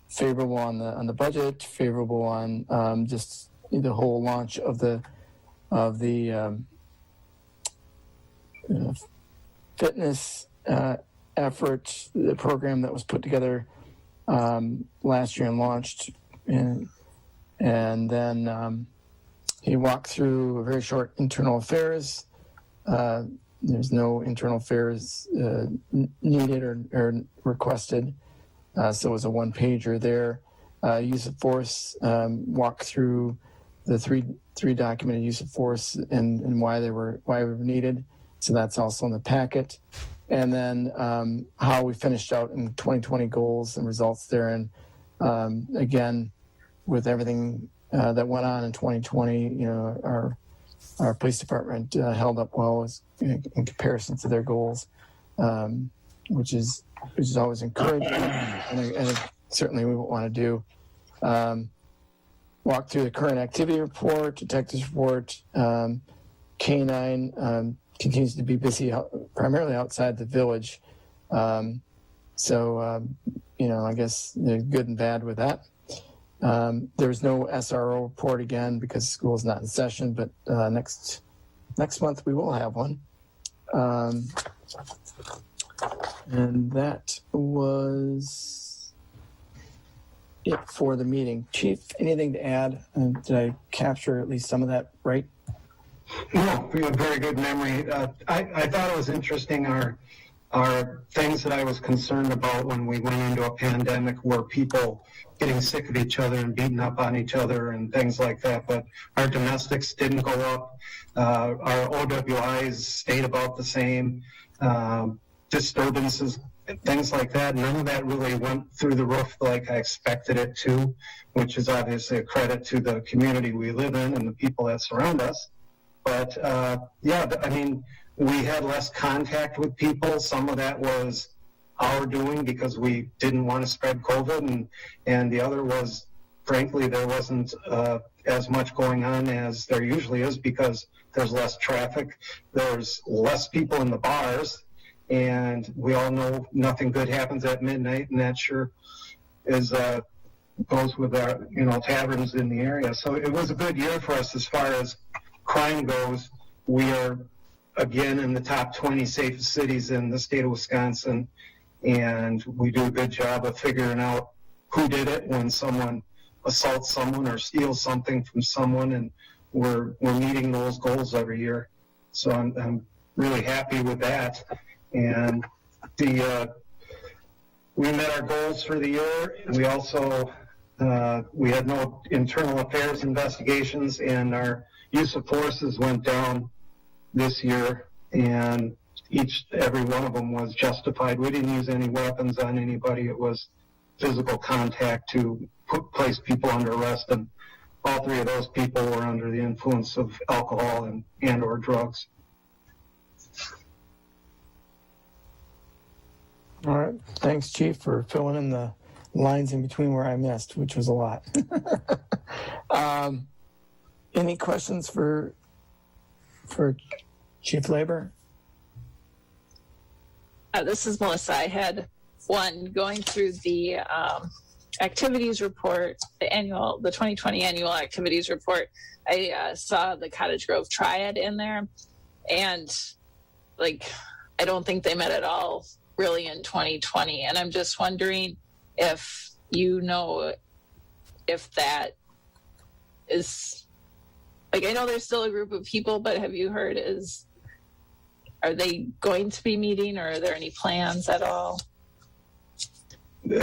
[SPEAKER 1] Favorable on the budget, favorable on just the whole launch of the fitness effort, the program that was put together last year and launched, and then he walked through a very short internal affairs. There's no internal affairs needed or requested, so it was a one-pager there. Use of force, walked through the three documented use of force and why they were needed. So that's also in the packet. And then how we finished out in 2020 goals and results there. And again, with everything that went on in 2020, our police department held up well in comparison to their goals, which is always encouraging, and certainly we want to do. Walk through the current activity report, detectives report. K9 continues to be busy primarily outside the village. I guess they're good and bad with that. There's no SRO report again because school is not in session, but next month we will have one. And that was it for the meeting. Chief, anything to add? Did I capture at least some of that right?
[SPEAKER 15] No, you have very good memory. I thought it was interesting. Our things that I was concerned about when we went into a pandemic were people getting sick of each other and beating up on each other and things like that. But our domestics didn't go up. Our OWIs stayed about the same. Disturbances, things like that. None of that really went through the roof like I expected it to, which is obviously a credit to the community we live in and the people that surround us. But we had less contact with people. Some of that was our doing because we didn't want to spread COVID, and the other was, frankly, there wasn't as much going on as there usually is because there's less traffic, there's less people in the bars, and we all know nothing good happens at midnight, and that sure is goes with our taverns in the area. So it was a good year for us as far as crime goes. We are again in the top 20 safest cities in the state of Wisconsin, and we do a good job of figuring out who did it when someone assaults someone or steals something from someone, and we're meeting those goals every year. So I'm really happy with that. And we met our goals for the year. We also we had no internal affairs investigations, and our use of forces went down this year, and every one of them was justified. We didn't use any weapons on anybody. It was physical contact to place people under arrest, and all three of those people were under the influence of alcohol and or drugs.
[SPEAKER 1] All right. Thanks, Chief, for filling in the lines in between where I missed, which was a lot. Any questions for Chief Labor?
[SPEAKER 8] This is Melissa. I had one going through the activities report, the 2020 annual activities report. I saw the Cottage Grove Triad in there, and I don't think they met at all really in 2020. And I'm just wondering if if that is, I know there's still a group of people, but have you heard, are they going to be meeting, or are there any plans at all?
[SPEAKER 15] The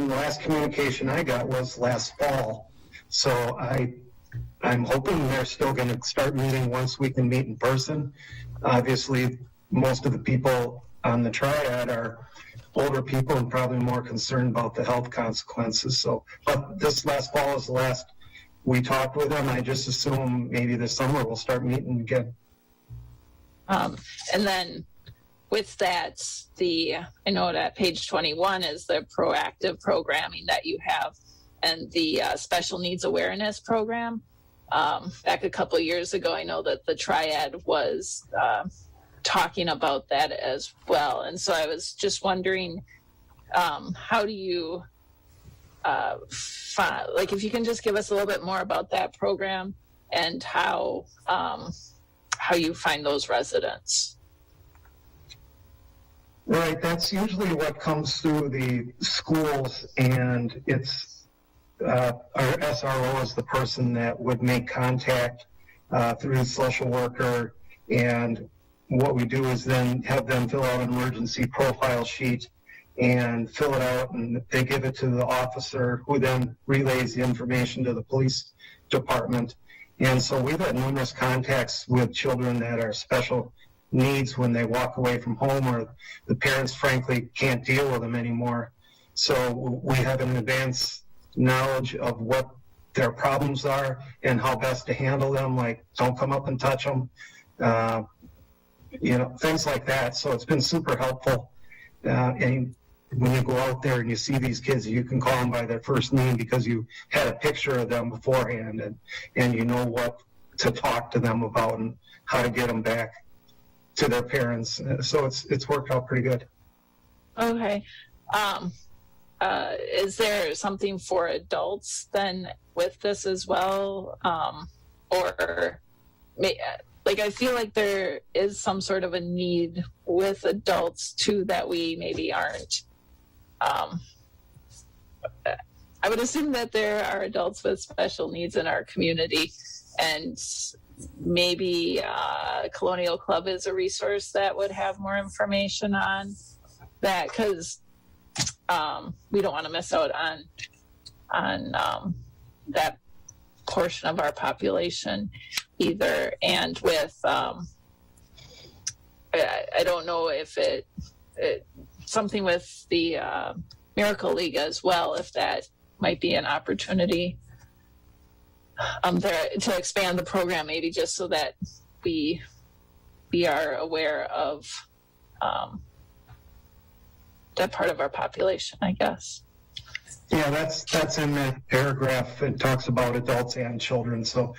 [SPEAKER 15] last communication I got was last fall. So I'm hoping they're still going to start meeting once we can meet in person. Obviously, most of the people on the triad are older people and probably more concerned about the health consequences. So, but this last fall is the last we talked with them. I just assume maybe this summer we'll start meeting again.
[SPEAKER 8] And then with that, I know that page 21 is the proactive programming that you have, and the special needs awareness program. Back a couple of years ago, I know that the triad was talking about that as well. And so I was just wondering, how do you, if you can just give us a little bit more about that program and how you find those residents.
[SPEAKER 15] Right, that's usually what comes through the schools, and it's our SRO is the person that would make contact through the social worker, and what we do is then have them fill out an emergency profile sheet and fill it out, and they give it to the officer, who then relays the information to the police department. And so we've had numerous contacts with children that are special needs when they walk away from home, or the parents frankly can't deal with them anymore. So we have an advanced knowledge of what their problems are and how best to handle them, like don't come up and touch them, things like that. So it's been super helpful. And when you go out there and you see these kids, you can call them by their first name because you had a picture of them beforehand, and you know what to talk to them about and how to get them back to their parents. So it's worked out pretty good.
[SPEAKER 8] Okay. Is there something for adults then with this as well? I feel like there is some sort of a need with adults too that we maybe aren't. I would assume that there are adults with special needs in our community, and maybe Colonial Club is a resource that would have more information on that, because we don't want to miss out on that portion of our population either. And with I don't know if it something with the Miracle League as well, if that might be an opportunity there to expand the program, maybe just so that we are aware of that part of our population, I guess.
[SPEAKER 15] Yeah, that's in that paragraph. It talks about adults and children. So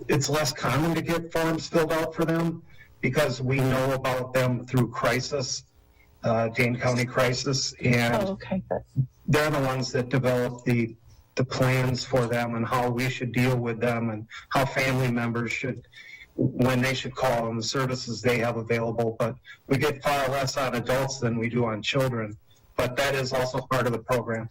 [SPEAKER 15] it's less common to get forms filled out for them because we know about them through crisis, Dane County Crisis, and they're the ones that develop the plans for them and how we should deal with them and how family members should, when they should call and the services they have available. But we get far less on adults than we do on children. But that is also part of the program.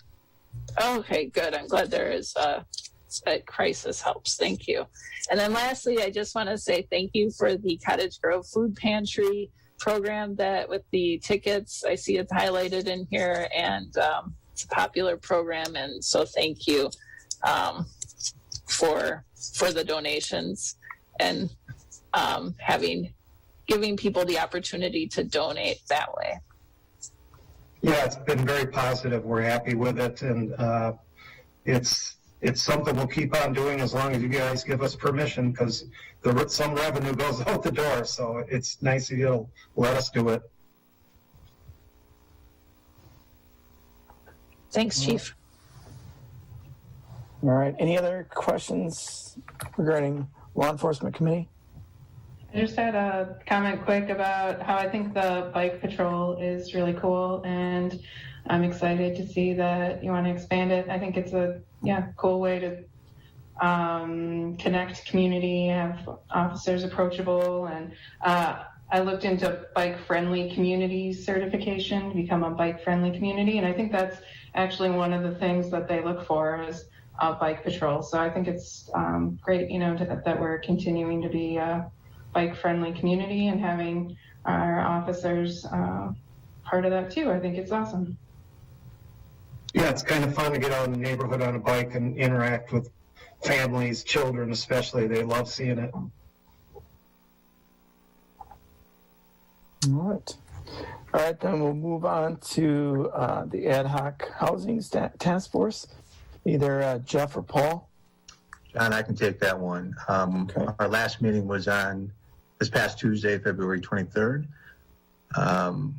[SPEAKER 8] Okay, good. I'm glad there is that crisis helps. Thank you. And then lastly, I just want to say thank you for the Cottage Grove Food Pantry program that with the tickets, I see it's highlighted in here, and it's a popular program. And so thank you for the donations and giving people the opportunity to donate that way.
[SPEAKER 15] Yeah, it's been very positive. We're happy with it, and it's something we'll keep on doing as long as you guys give us permission, because some revenue goes out the door, so it's nice of you to let us do it.
[SPEAKER 8] Thanks, Chief.
[SPEAKER 1] All right. Any other questions regarding Law Enforcement Committee?
[SPEAKER 11] I just had a comment quick about how I think the bike patrol is really cool, and I'm excited to see that you want to expand it. I think it's a cool way to connect community, have officers approachable, and I looked into bike-friendly community certification to become a bike-friendly community, and I think that's actually one of the things that they look for is bike patrol. So I think it's great, that we're continuing to be bike-friendly community and having our officers part of that too. I think it's awesome.
[SPEAKER 15] Yeah, it's kind of fun to get out in the neighborhood on a bike and interact with families, children especially. They love seeing it.
[SPEAKER 1] All right. All right, then we'll move on to the ad hoc housing task force. Either Jeff or Paul.
[SPEAKER 5] John, I can take that one. Our last meeting was on this past Tuesday, February 23rd.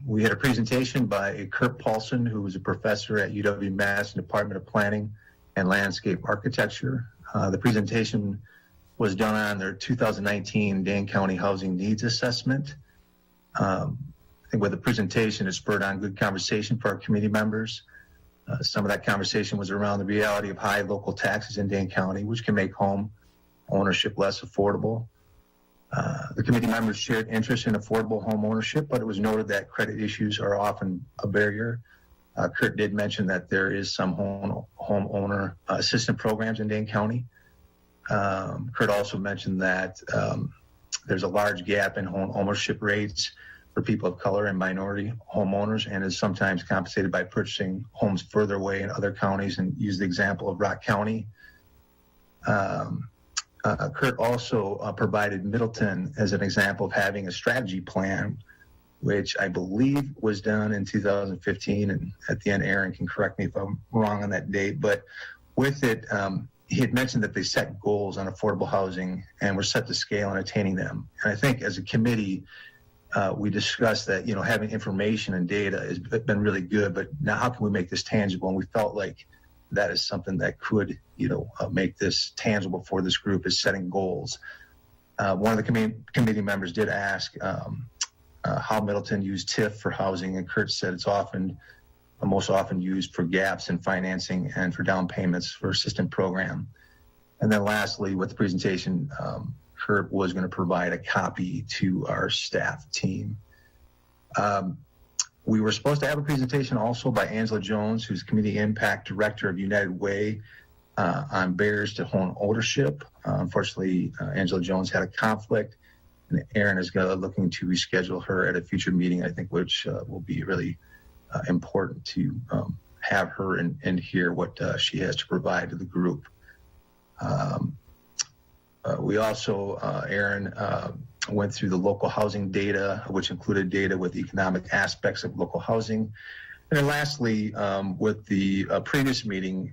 [SPEAKER 5] We had a presentation by Kurt Paulson, who was a professor at UW-Madison Department of Planning and Landscape Architecture. The presentation was done on their 2019 Dane County Housing Needs Assessment. I think with the presentation, it spurred on good conversation for our committee members. Some of that conversation was around the reality of high local taxes in Dane County, which can make home ownership less affordable. The committee members shared interest in affordable home ownership, but it was noted that credit issues are often a barrier. Kurt did mention that there is some homeowner assistance programs in Dane County. Kurt also mentioned that there's a large gap in home ownership rates for people of color and minority homeowners, and is sometimes compensated by purchasing homes further away in other counties, and used the example of Rock County. Kurt also provided Middleton as an example of having a strategy plan, which I believe was done in 2015. And at the end, Aaron can correct me if I'm wrong on that date. But with it, he had mentioned that they set goals on affordable housing and were set to scale in attaining them. And I think as a committee, we discussed that, having information and data has been really good, but now how can we make this tangible? And we felt like that is something that could, make this tangible for this group, is setting goals. One of the committee members did ask how Middleton used TIF for housing, and Kurt said it's most often used for gaps in financing and for down payments for assistance program. And then lastly, with the presentation, Kurt was going to provide a copy to our staff team. We were supposed to have a presentation also by Angela Jones, who's Community Impact Director of United Way, on barriers to home ownership. Unfortunately, Angela Jones had a conflict, and Aaron is looking to reschedule her at a future meeting, I think, which will be really important to have her and hear what she has to provide to the group. We also, Aaron, went through the local housing data, which included data with economic aspects of local housing. And then lastly, with the previous meeting,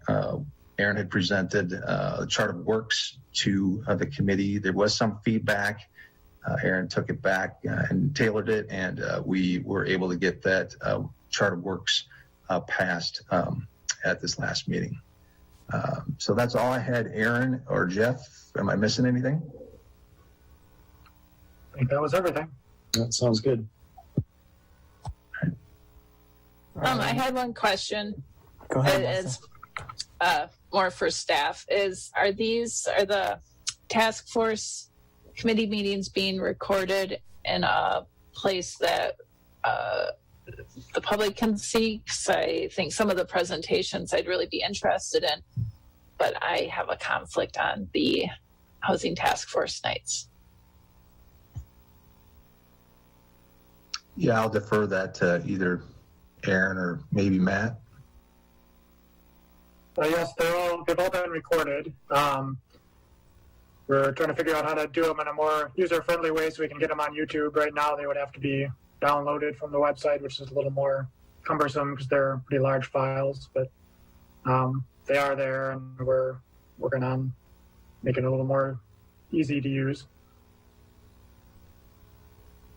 [SPEAKER 5] Aaron had presented a chart of works to the committee. There was some feedback. Aaron took it back and tailored it, and we were able to get that chart of works passed at this last meeting. So that's all I had. Aaron or Jeff, am I missing anything?
[SPEAKER 17] I think that was everything.
[SPEAKER 16] That sounds good.
[SPEAKER 8] I had one question.
[SPEAKER 1] Go ahead.
[SPEAKER 8] It's more for staff. Are the task force committee meetings being recorded in a place that the public can see? 'Cause I think some of the presentations I'd really be interested in, but I have a conflict on the housing task force nights.
[SPEAKER 5] Yeah, I'll defer that to either Aaron or maybe Matt.
[SPEAKER 17] Yes, they've all been recorded. We're trying to figure out how to do them in a more user-friendly way so we can get them on YouTube. Right now, they would have to be downloaded from the website, which is a little more cumbersome because they're pretty large files. But they are there, and we're working on making it a little more easy to use.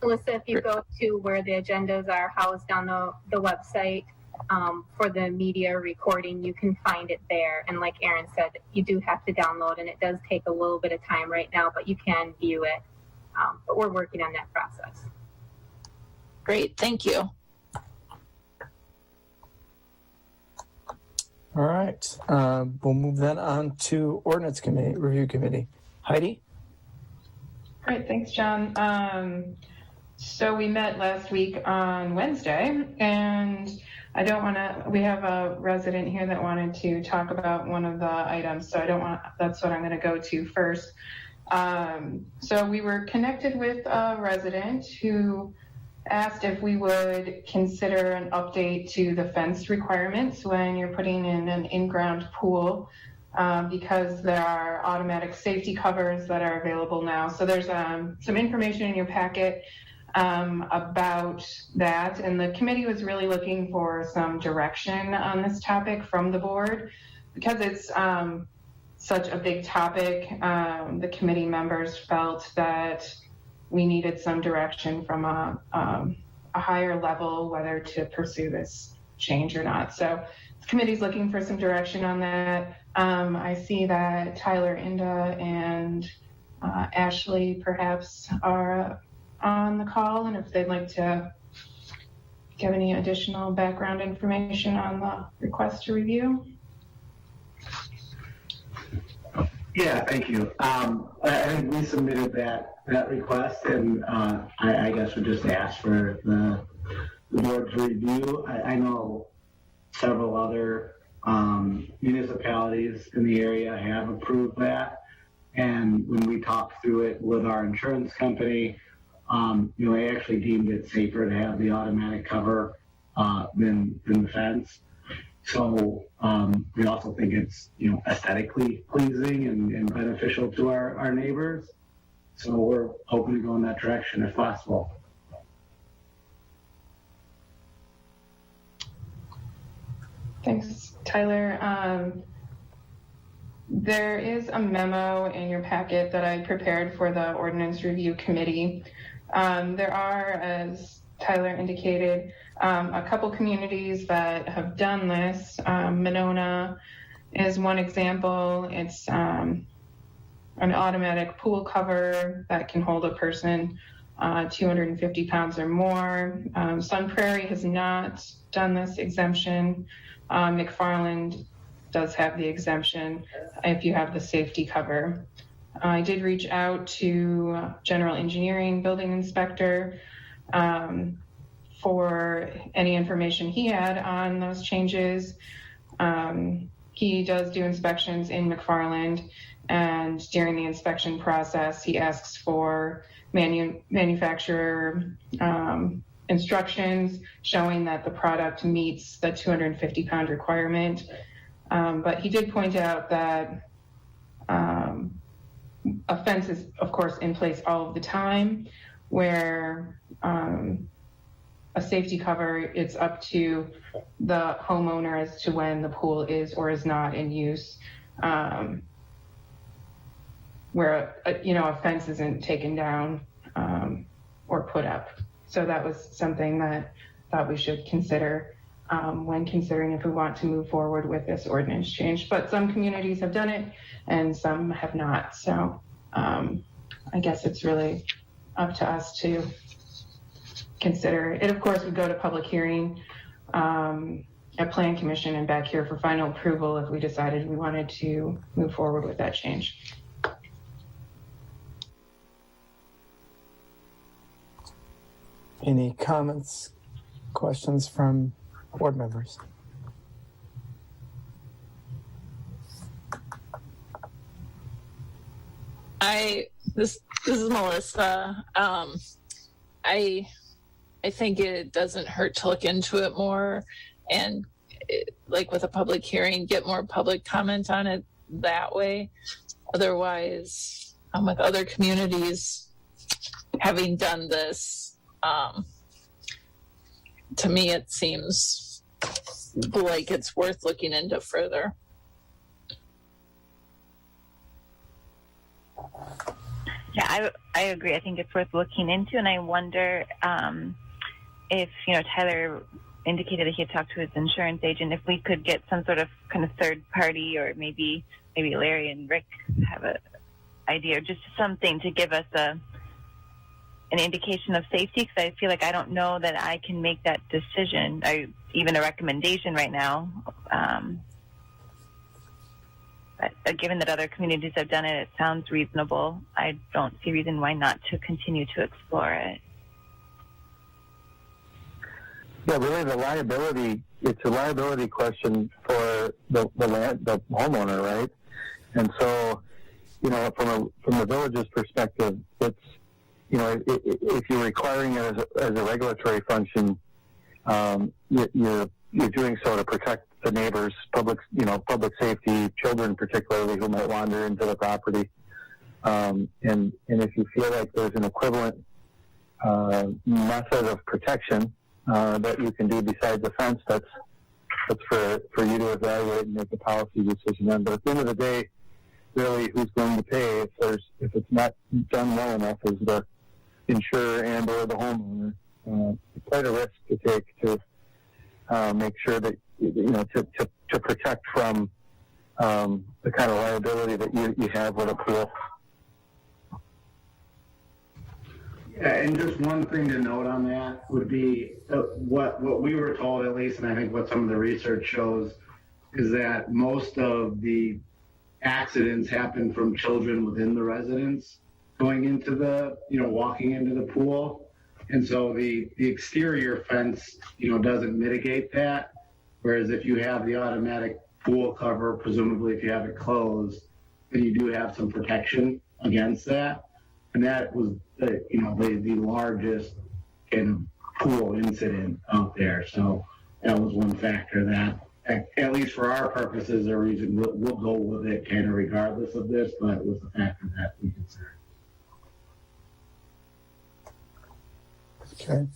[SPEAKER 2] Melissa, if you go to where the agendas are housed on the website for the media recording, you can find it there. And like Aaron said, you do have to download, and it does take a little bit of time right now, but you can view it. But we're working on that process.
[SPEAKER 8] Great, thank you.
[SPEAKER 1] All right, we'll move then on to Ordinance Committee, Review Committee. Heidi?
[SPEAKER 11] Great, thanks, John. So we met last week on Wednesday, and we have a resident here that wanted to talk about one of the items, so that's what I'm gonna go to first. So we were connected with a resident who asked if we would consider an update to the fence requirements when you're putting in an in-ground pool, because there are automatic safety covers that are available now. So there's some information in your packet about that. And the committee was really looking for some direction on this topic from the board because it's such a big topic. The committee members felt that we needed some direction from a higher level, whether to pursue this change or not. So the committee's looking for some direction on that. I see that Tyler, Inda, and Ashley perhaps are on the call, and if they'd like to give any additional background information on the request to review.
[SPEAKER 18] Yeah, thank you. I think we submitted that request, and I guess we just asked for the board to review. I know several other municipalities in the area have approved that, and when we talked through it with our insurance company, they actually deemed it safer to have the automatic cover than the fence. So we also think it's aesthetically pleasing and beneficial to our neighbors. So we're hoping to go in that direction if possible.
[SPEAKER 11] Thanks, Tyler. There is a memo in your packet that I prepared for the Ordinance Review Committee. There are, as Tyler indicated, a couple communities that have done this. Monona is one example. It's an automatic pool cover that can hold a person 250 pounds or more. Sun Prairie has not done this exemption. McFarland does have the exemption if you have the safety cover. I did reach out to General Engineering Building Inspector for any information he had on those changes. He does do inspections in McFarland, and during the inspection process, he asks for manufacturer instructions showing that the product meets the 250-pound requirement. But he did point out that a fence is, of course, in place all of the time, where a safety cover, it's up to the homeowner as to when the pool is or is not in use, where a fence isn't taken down or put up. So that was something that I thought we should consider when considering if we want to move forward with this ordinance change. But some communities have done it and some have not. So I guess it's really up to us to consider. It, of course, would go to public hearing at Plan Commission and back here for final approval if we decided we wanted to move forward with that change.
[SPEAKER 1] Any comments, questions from board members?
[SPEAKER 8] This is Melissa. I think it doesn't hurt to look into it more and like with a public hearing, get more public comment on it that way. Otherwise, with other communities having done this, to me, it seems like it's worth looking into further.
[SPEAKER 4] Yeah, I agree. I think it's worth looking into, and I wonder if, Tyler indicated that he had talked to his insurance agent, if we could get some sort of kind of third party, or maybe Larry and Rick have an idea, or just something to give us an indication of safety, because I feel like I don't know that I can make that decision, or even a recommendation right now. But given that other communities have done it, it sounds reasonable. I don't see a reason why not to continue to explore it.
[SPEAKER 3] Yeah, really it's a liability question for the homeowner, right? And so, from the village's perspective, it's, if you're requiring it as a regulatory function, you're doing so to protect the neighbors, public safety, children particularly who might wander into the property. And if you feel like there's an equivalent method of protection that you can do besides the fence. That's for you to evaluate and make a policy decision on. But at the end of the day, really, who's going to pay if it's not done well enough is the insurer and or the homeowner. It's quite a risk to take to make sure that to protect from the kind of liability that you have with a pool.
[SPEAKER 18] Yeah, and just one thing to note on that would be what we were told, at least, and I think what some of the research shows, is that most of the accidents happen from children within the residence going into the, walking into the pool. And so the exterior fence, doesn't mitigate that. Whereas if you have the automatic pool cover, presumably if you have it closed, then you do have some protection against that. And that was the largest kind of pool incident out there. So that was one factor that, at least for our purposes, or reason, we'll go with it kind of regardless of this, but it was a factor that we considered.
[SPEAKER 1] Okay.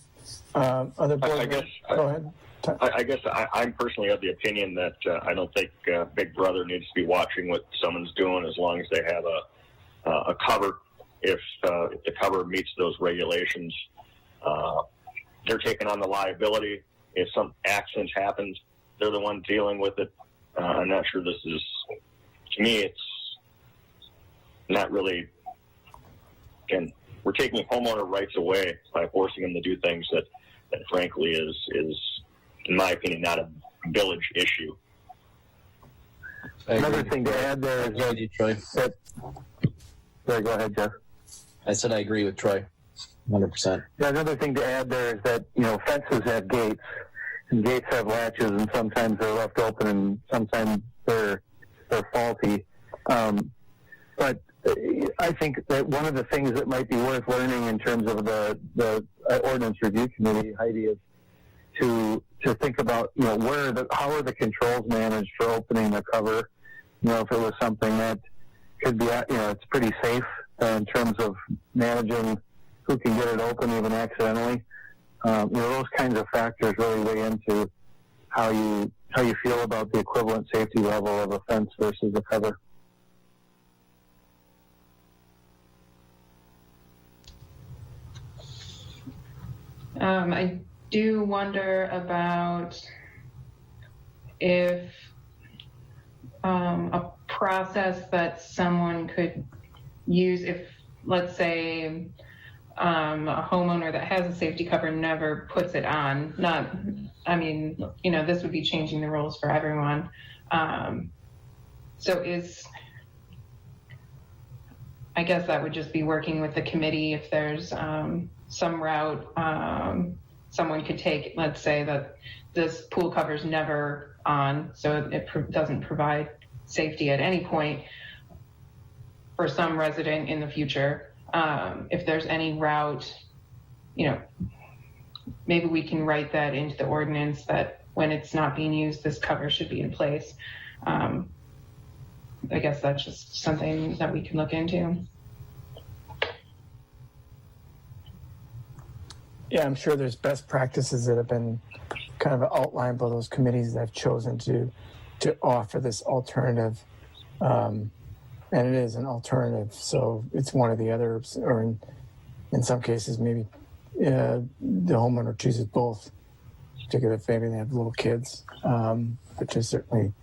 [SPEAKER 1] Other board members? Go ahead.
[SPEAKER 10] I guess I'm personally of the opinion that I don't think Big Brother needs to be watching what someone's doing as long as they have a cover. If the cover meets those regulations, they're taking on the liability. If some accident happens, they're the one dealing with it. I'm not sure this is, to me, it's not really, again, we're taking homeowner rights away by forcing them to do things that frankly is, in my opinion, not a village issue.
[SPEAKER 3] Another thing to add there is that sorry, go ahead, Jeff.
[SPEAKER 16] I said I agree with Troy, 100%.
[SPEAKER 3] Yeah, another thing to add there is that, fences have gates, and gates have latches, and sometimes they're left open, and sometimes they're faulty. But I think that one of the things that might be worth learning in terms of the ordinance review committee, Heidi, is to think about, how are the controls managed for opening the cover? If it was something that could be, it's pretty safe in terms of managing who can get it open even accidentally. Those kinds of factors really weigh into how you feel about the equivalent safety level of a fence versus a cover.
[SPEAKER 11] I do wonder about if a process that someone could use if, let's say, a homeowner that has a safety cover never puts it on. This would be changing the rules for everyone. I guess that would just be working with the committee if there's some route someone could take. Let's say that this pool cover is never on, so it doesn't provide safety at any point for some resident in the future. If there's any route, maybe we can write that into the ordinance that when it's not being used, this cover should be in place. I guess that's just something that we can look into.
[SPEAKER 1] Yeah, I'm sure there's best practices that have been kind of outlined by those committees that have chosen to offer this alternative. And it is an alternative, so it's one of the others, or in some cases, maybe the homeowner chooses both, particularly if maybe they have little kids, which is certainly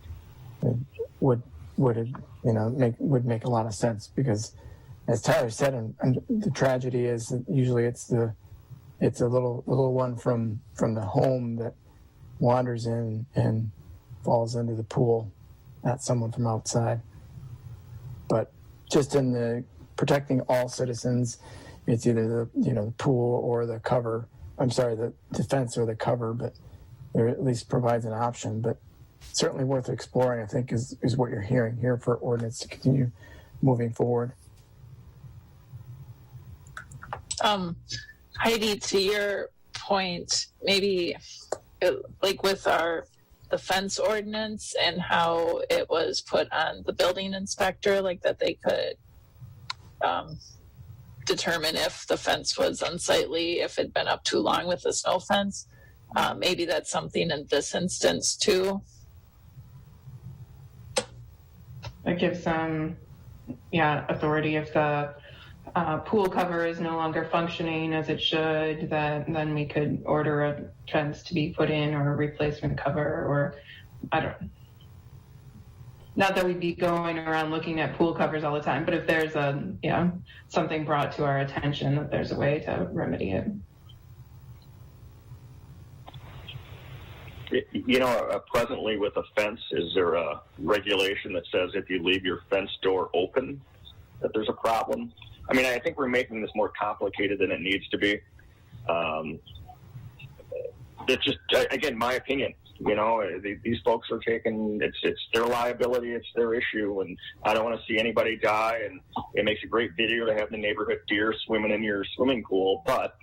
[SPEAKER 1] would make a lot of sense, because, as Tyler said, and the tragedy is that usually it's a little one from the home that wanders in and falls into the pool, not someone from outside. But just in the protecting all citizens, it's either the pool or the cover. I'm sorry, the fence or the cover, but there at least provides an option. But certainly worth exploring, I think, is what you're hearing here for ordinance to continue moving forward.
[SPEAKER 8] Heidi, to your point, maybe like with the fence ordinance and how it was put on the building inspector, like that they could determine if the fence was unsightly, if it'd been up too long with the snow fence. Maybe that's something in this instance too.
[SPEAKER 11] It gives some, authority if the pool cover is no longer functioning as it should, then we could order a fence to be put in or a replacement cover, or not that we'd be going around looking at pool covers all the time, but if there's something brought to our attention, that there's a way to remedy it.
[SPEAKER 10] Presently with a fence, is there a regulation that says if you leave your fence door open, that there's a problem? I mean, I think we're making this more complicated than it needs to be. It's just, again, my opinion. These folks are taking, it's their liability, it's their issue, and I don't want to see anybody die, and it makes a great video to have the neighborhood deer swimming in your swimming pool, but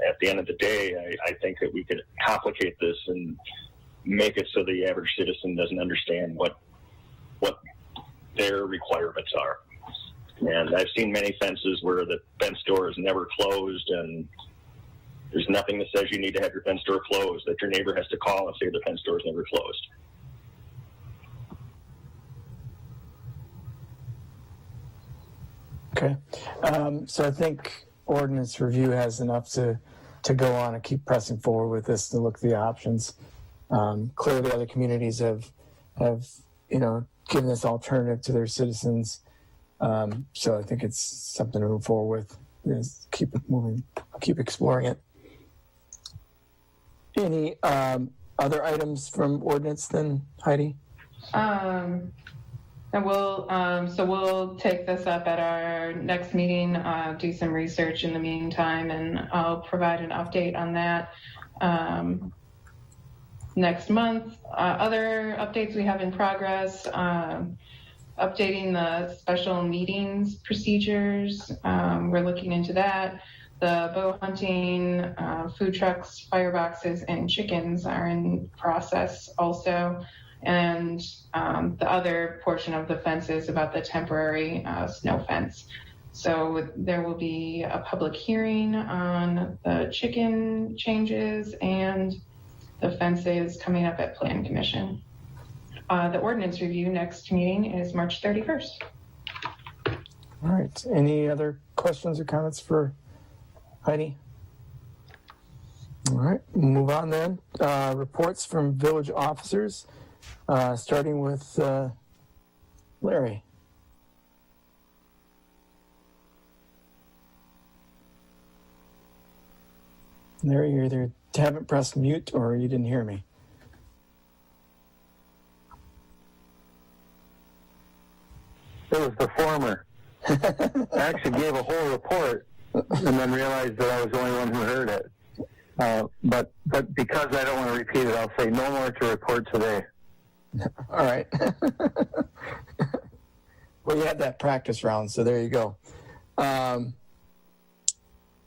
[SPEAKER 10] at the end of the day, I think that we could complicate this and make it so the average citizen doesn't understand what their requirements are. And I've seen many fences where the fence door is never closed, and there's nothing that says you need to have your fence door closed, that your neighbor has to call and say the fence door is never closed.
[SPEAKER 1] Okay. So I think ordinance review has enough to go on and keep pressing forward with this to look at the options. Clearly other communities have given this alternative to their citizens. So I think it's something to move forward with. Is keep it moving, keep exploring it. Any other items from ordinance then, Heidi?
[SPEAKER 11] And we'll take this up at our next meeting, do some research in the meantime, and I'll provide an update on that next month. Other updates we have in progress, updating the special meetings procedures. We're looking into that. The bow hunting, food trucks, fireboxes, and chickens are in process also. And the other portion of the fence is about the temporary snow fence. So there will be a public hearing on the chicken changes and the fences coming up at Plan Commission. The ordinance review next meeting is March 31st.
[SPEAKER 1] All right. Any other questions or comments for Heidi? All right. Move on then. Reports from village officers. Starting with Larry. Larry, you either haven't pressed mute or you didn't hear me.
[SPEAKER 3] It was the former. I actually gave a whole report and then realized that I was the only one who heard it. But because I don't want to repeat it, I'll say no more to report today.
[SPEAKER 1] All right. Well, you had that practice round, so there you go.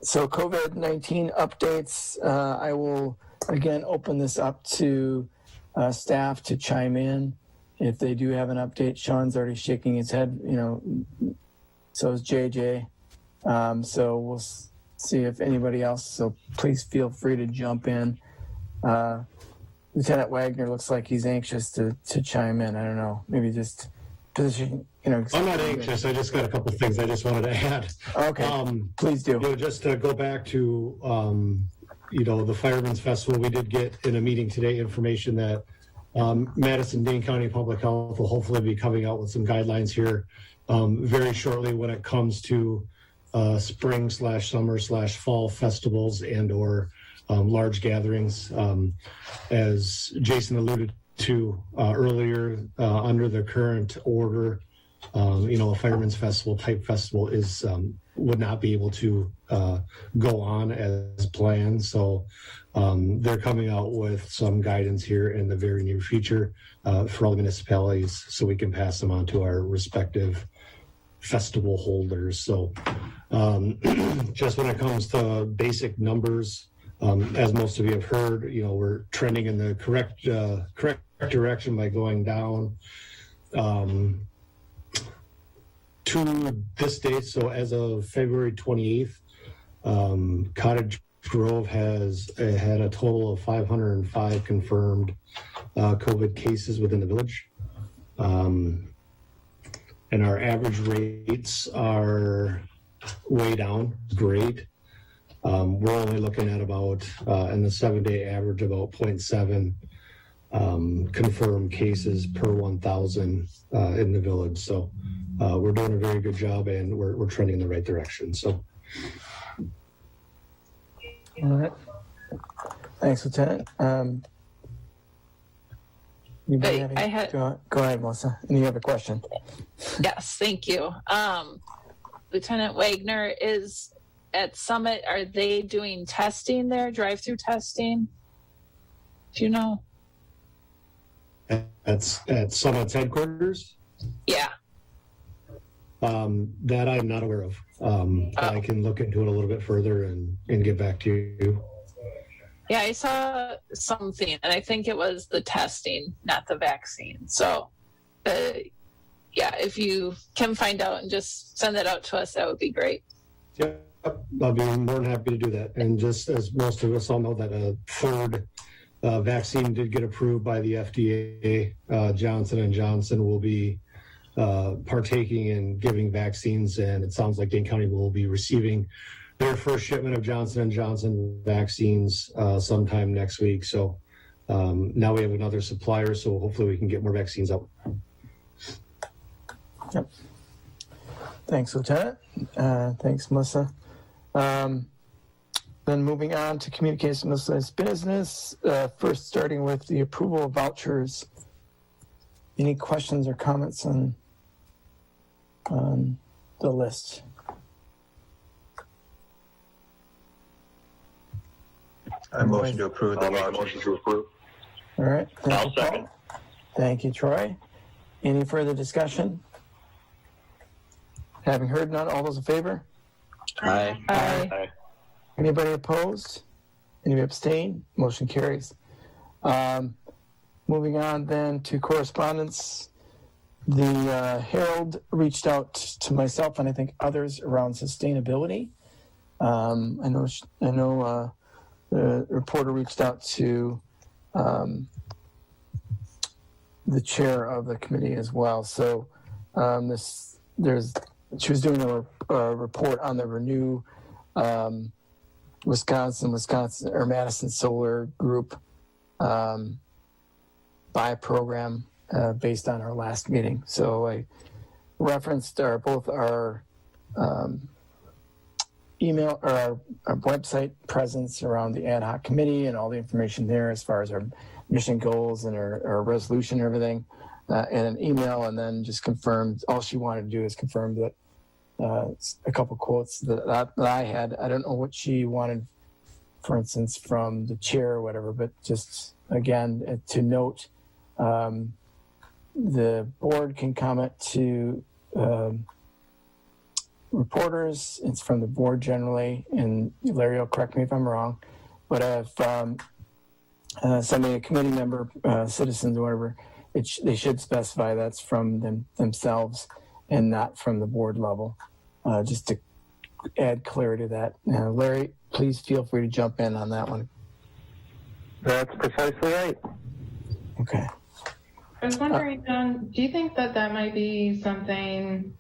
[SPEAKER 1] So COVID-19 updates. I will, again, open this up to staff to chime in if they do have an update. Sean's already shaking his head, so is JJ. So we'll see if anybody else, so please feel free to jump in. Lieutenant Wagner looks like he's anxious to chime in. I don't know, maybe just position, I'm
[SPEAKER 19] not anxious. I just got a couple of things I just wanted to add.
[SPEAKER 1] Okay, please do.
[SPEAKER 19] Just to go back to, the Firemen's Festival, we did get in a meeting today information that Madison-Dane County Public Health will hopefully be coming out with some guidelines here very shortly when it comes to spring/summer/fall festivals and or large gatherings. As Jason alluded to earlier, under the current order, a Firemen's Festival type festival would not be able to go on as planned. So they're coming out with some guidance here in the very near future for all the municipalities, so we can pass them on to our respective festival holders. So just when it comes to basic numbers, as most of you have heard, we're trending in the correct to this date, so as of February 28th, Cottage Grove has had a total of 505 confirmed COVID cases within the village. And our average rates are way down. Great. We're only looking at about, in the 7-day average, about 0.7 confirmed cases per 1,000 in the village. So we're doing a very good job, and we're trending in the right direction. So.
[SPEAKER 1] All right. Thanks, Lieutenant. Go ahead, Melissa. And you have a question?
[SPEAKER 8] Yes, thank you. Lieutenant Wagner, is at Summit, are they doing testing there, drive-through testing? Do you know?
[SPEAKER 19] At Summit's headquarters?
[SPEAKER 8] Yeah.
[SPEAKER 19] That I'm not aware of. I can look into it a little bit further and get back to you.
[SPEAKER 8] Yeah, I saw something, and I think it was the testing, not the vaccine. So, yeah, if you can find out and just send that out to us, that would be great.
[SPEAKER 19] Yep, I'll be more than happy to do that. And just as most of us all know, that a third vaccine did get approved by the FDA. Johnson & Johnson will be partaking in giving vaccines, and it sounds like Dane County will be receiving their first shipment of Johnson & Johnson vaccines sometime next week. So now we have another supplier, so hopefully we can get more vaccines out.
[SPEAKER 1] Yep. Thanks, Lieutenant. Thanks, Melissa. Then moving on to communication miscellaneous business, first starting with the approval of vouchers. Any questions or comments on the list?
[SPEAKER 5] I motion to approve the vouchers.
[SPEAKER 1] All right.
[SPEAKER 10] I'll second.
[SPEAKER 1] Thank you, Troy. Any further discussion? Having heard none, all those in favor?
[SPEAKER 16] Aye.
[SPEAKER 8] Aye.
[SPEAKER 1] Anybody opposed? Anybody abstain? Motion carries. Moving on then to correspondence. The Herald reached out to myself and I think others around sustainability. I know the reporter reached out to the chair of the committee as well. So she was doing a report on the Renew Wisconsin or Madison Solar Group buy program based on our last meeting. So I referenced both our email or our website presence around the ad hoc committee and all the information there as far as our mission goals and our resolution and everything, and an email, and then just confirmed. All she wanted to do is confirm that a couple quotes that I had. I don't know what she wanted, for instance, from the chair or whatever, but just again to note, the board can comment to reporters. It's from the board generally, and Larry will correct me if I'm wrong, but if somebody, a committee member, citizens or whatever, they should specify that's from themselves and not from the board level, just to add clarity to that. Larry, please feel free to jump in on that one.
[SPEAKER 3] That's precisely right.
[SPEAKER 1] Okay.
[SPEAKER 11] I was wondering, John, do you think that might be something,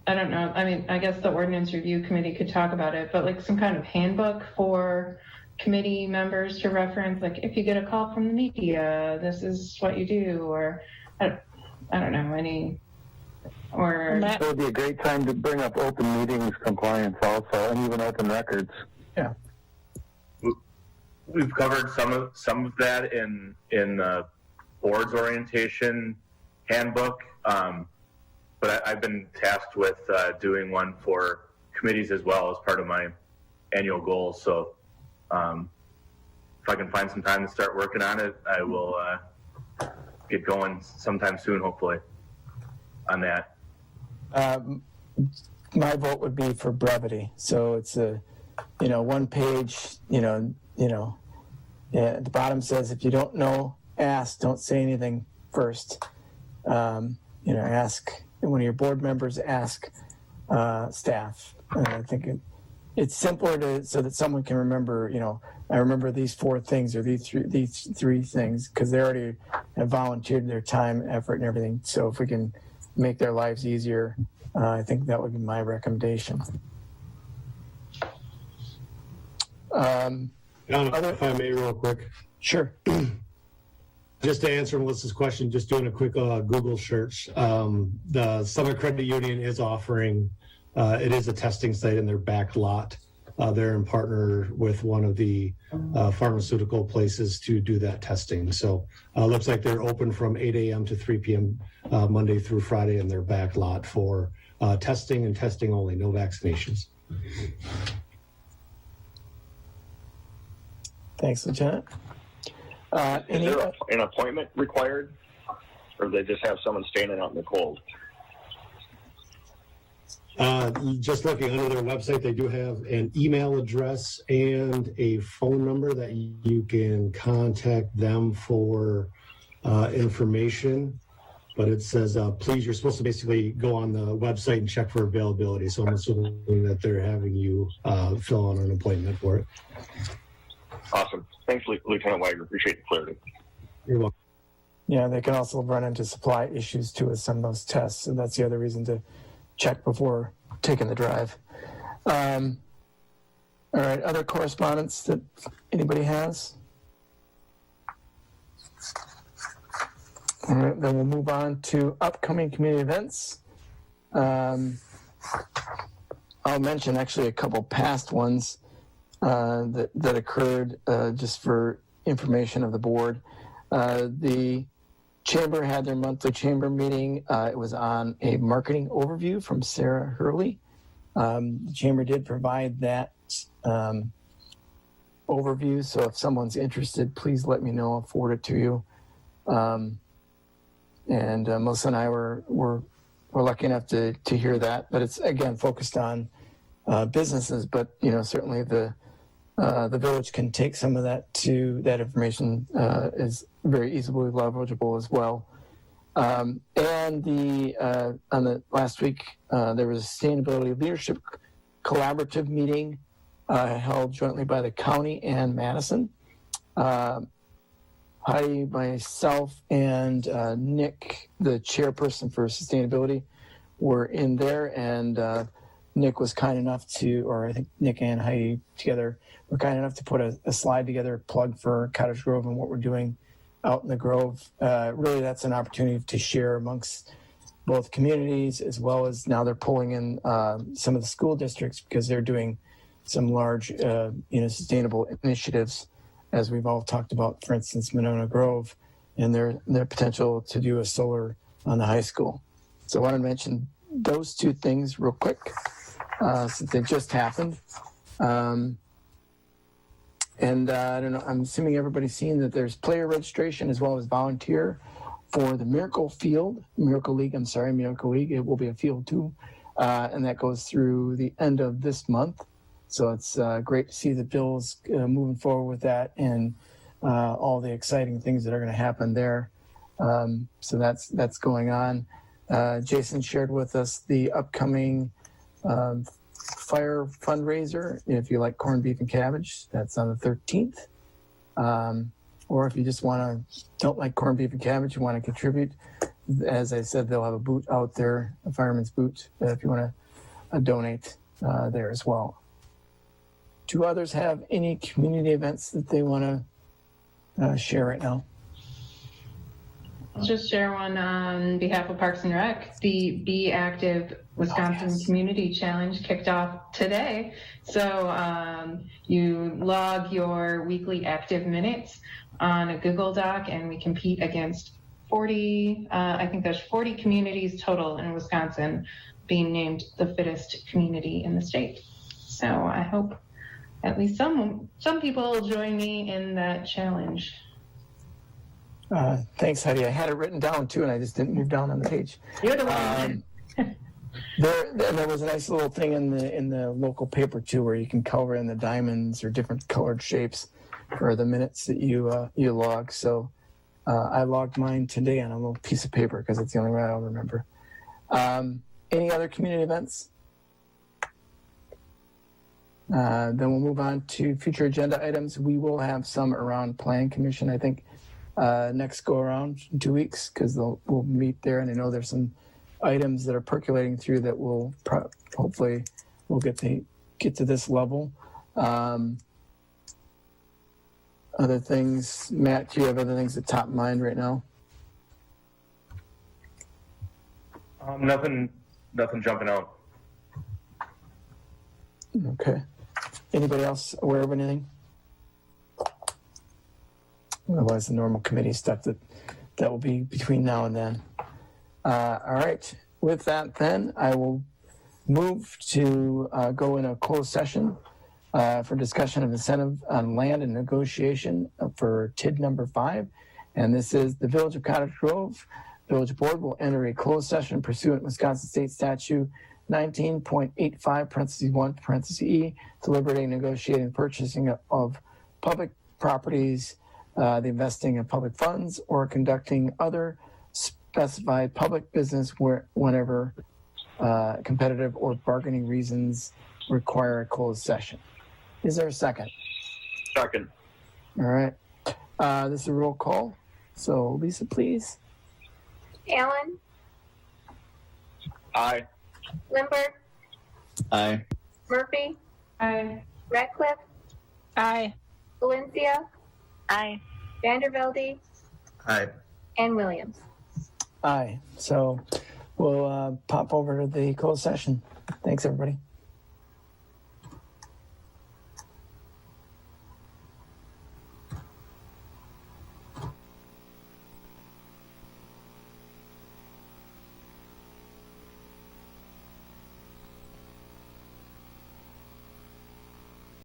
[SPEAKER 11] I don't know, I mean, I guess the ordinance review committee could talk about it, but like some kind of handbook for committee members to reference, like if you get a call from the media, this is what you do, or I don't know, or
[SPEAKER 3] it would be a great time to bring up open meetings compliance also, and even open records.
[SPEAKER 1] Yeah.
[SPEAKER 9] We've covered some of that in the board's orientation handbook, but I've been tasked with doing one for committees as well as part of my annual goals. So if I can find some time to start working on it, I will get going sometime soon, hopefully, on that.
[SPEAKER 1] My vote would be for brevity. So it's a, one page, at the bottom says, if you don't know, ask, don't say anything first. Ask one of your board members ask staff. And I think it's simpler so that someone can remember, I remember these 4 things or these 3 things, because they already have volunteered their time, effort, and everything. So if we can make their lives easier, I think that would be my recommendation.
[SPEAKER 19] John, if I may, real quick.
[SPEAKER 1] Sure.
[SPEAKER 19] Just to answer Melissa's question, just doing a quick Google search. The Summit Credit Union is offering, it is a testing site in their back lot. They're in partner with one of the pharmaceutical places to do that testing. So looks like they're open from 8 a.m. to 3 p.m. Monday through Friday in their back lot for testing and testing only, no vaccinations.
[SPEAKER 1] Thanks, Lieutenant.
[SPEAKER 10] Is there an appointment required, or do they just have someone standing out in the cold?
[SPEAKER 19] Just looking under their website, they do have an email address and a phone number that you can contact them for information. But it says, please, you're supposed to basically go on the website and check for availability. So I'm assuming that they're having you fill out an appointment for it.
[SPEAKER 10] Awesome. Thanks, Lieutenant Wagner. Appreciate the clarity.
[SPEAKER 19] You're welcome.
[SPEAKER 1] Yeah, they can also run into supply issues too with some of those tests. And that's the other reason to check before taking the drive. All right, other correspondence that anybody has? All right, then we'll move on to upcoming community events. I'll mention actually a couple past ones that occurred just for information of the board. The Chamber had their monthly chamber meeting. It was on a marketing overview from Sarah Hurley. The Chamber did provide that overview, so if someone's interested, please let me know. I'll forward it to you. And Melissa and I were lucky enough to hear that, but it's again focused on businesses, but certainly the village can take some of that information is very easily leverageable as well. And on the last week, there was a Sustainability Leadership Collaborative meeting held jointly by the county and Madison. Heidi, myself, and Nick, the chairperson for sustainability, were in there, and Nick was kind enough to, or I think Nick and Heidi together were kind enough to put a slide together, plug for Cottage Grove and what we're doing out in the Grove. Really, that's an opportunity to share amongst both communities, as well as now they're pulling in some of the school districts because they're doing some large, sustainable initiatives, as we've all talked about, for instance, Monona Grove and their potential to do a solar on the high school. So I want to mention those 2 things real quick since they just happened. And I don't know, I'm assuming everybody's seen that there's player registration as well as volunteer for the Miracle League. It will be a field too. And that goes through the end of this month. So it's great to see the Bills moving forward with that and all the exciting things that are going to happen there. So that's going on. Jason shared with us the upcoming fire fundraiser. If you like corned beef and cabbage, that's on the 13th. Or if you just don't like corned beef and cabbage, you want to contribute, as I said, they'll have a boot out there, a fireman's boot, if you want to donate there as well. Do others have any community events that they want to share right now?
[SPEAKER 11] I'll just share one on behalf of Parks and Rec. The Be Active Wisconsin Community Challenge kicked off today. So you log your weekly active minutes on a Google Doc, and we compete against 40, I think there's 40 communities total in Wisconsin being named the fittest community in the state. So I hope at least some people will join me in that challenge.
[SPEAKER 1] Thanks, Heidi. I had it written down too, and I just didn't move down on the page.
[SPEAKER 11] You're the one.
[SPEAKER 1] There was a nice little thing in the local paper too, where you can color in the diamonds or different colored shapes for the minutes that you log. So I logged mine today on a little piece of paper because it's the only way I'll remember. Any other community events? Then we'll move on to future agenda items. We will have some around Plan Commission, I think, next go around in 2 weeks, because we'll meet there, and I know there's some items that are percolating through that will hopefully we'll get to this level. Other things, Matt, do you have other things at top of mind right now?
[SPEAKER 9] Nothing jumping out.
[SPEAKER 1] Okay. Anybody else aware of anything? Otherwise, the normal committee stuff that will be between now and then. All right. With that, then, I will move to go in a closed session for discussion of incentive on land and negotiation for TID number 5. And this is the Village of Cottage Grove. Village Board will enter a closed session pursuant to Wisconsin State Statute 19.85, parentheses 1, parentheses E, deliberating, negotiating, purchasing of public properties, the investing of public funds, or conducting other specified public business whenever competitive or bargaining reasons require a closed session. Is there a second?
[SPEAKER 10] Second.
[SPEAKER 1] All right. This is a roll call. So, Lisa, please.
[SPEAKER 2] Allen,
[SPEAKER 10] Aye.
[SPEAKER 2] Lindbergh,
[SPEAKER 16] Aye.
[SPEAKER 2] Murphy,
[SPEAKER 11] Aye.
[SPEAKER 2] Ratcliffe,
[SPEAKER 8] Aye.
[SPEAKER 2] Valencia,
[SPEAKER 4] Aye.
[SPEAKER 2] Vandervelde,
[SPEAKER 5] Aye.
[SPEAKER 2] and Williams.
[SPEAKER 1] Aye. So we'll pop over to the closed session. Thanks, everybody.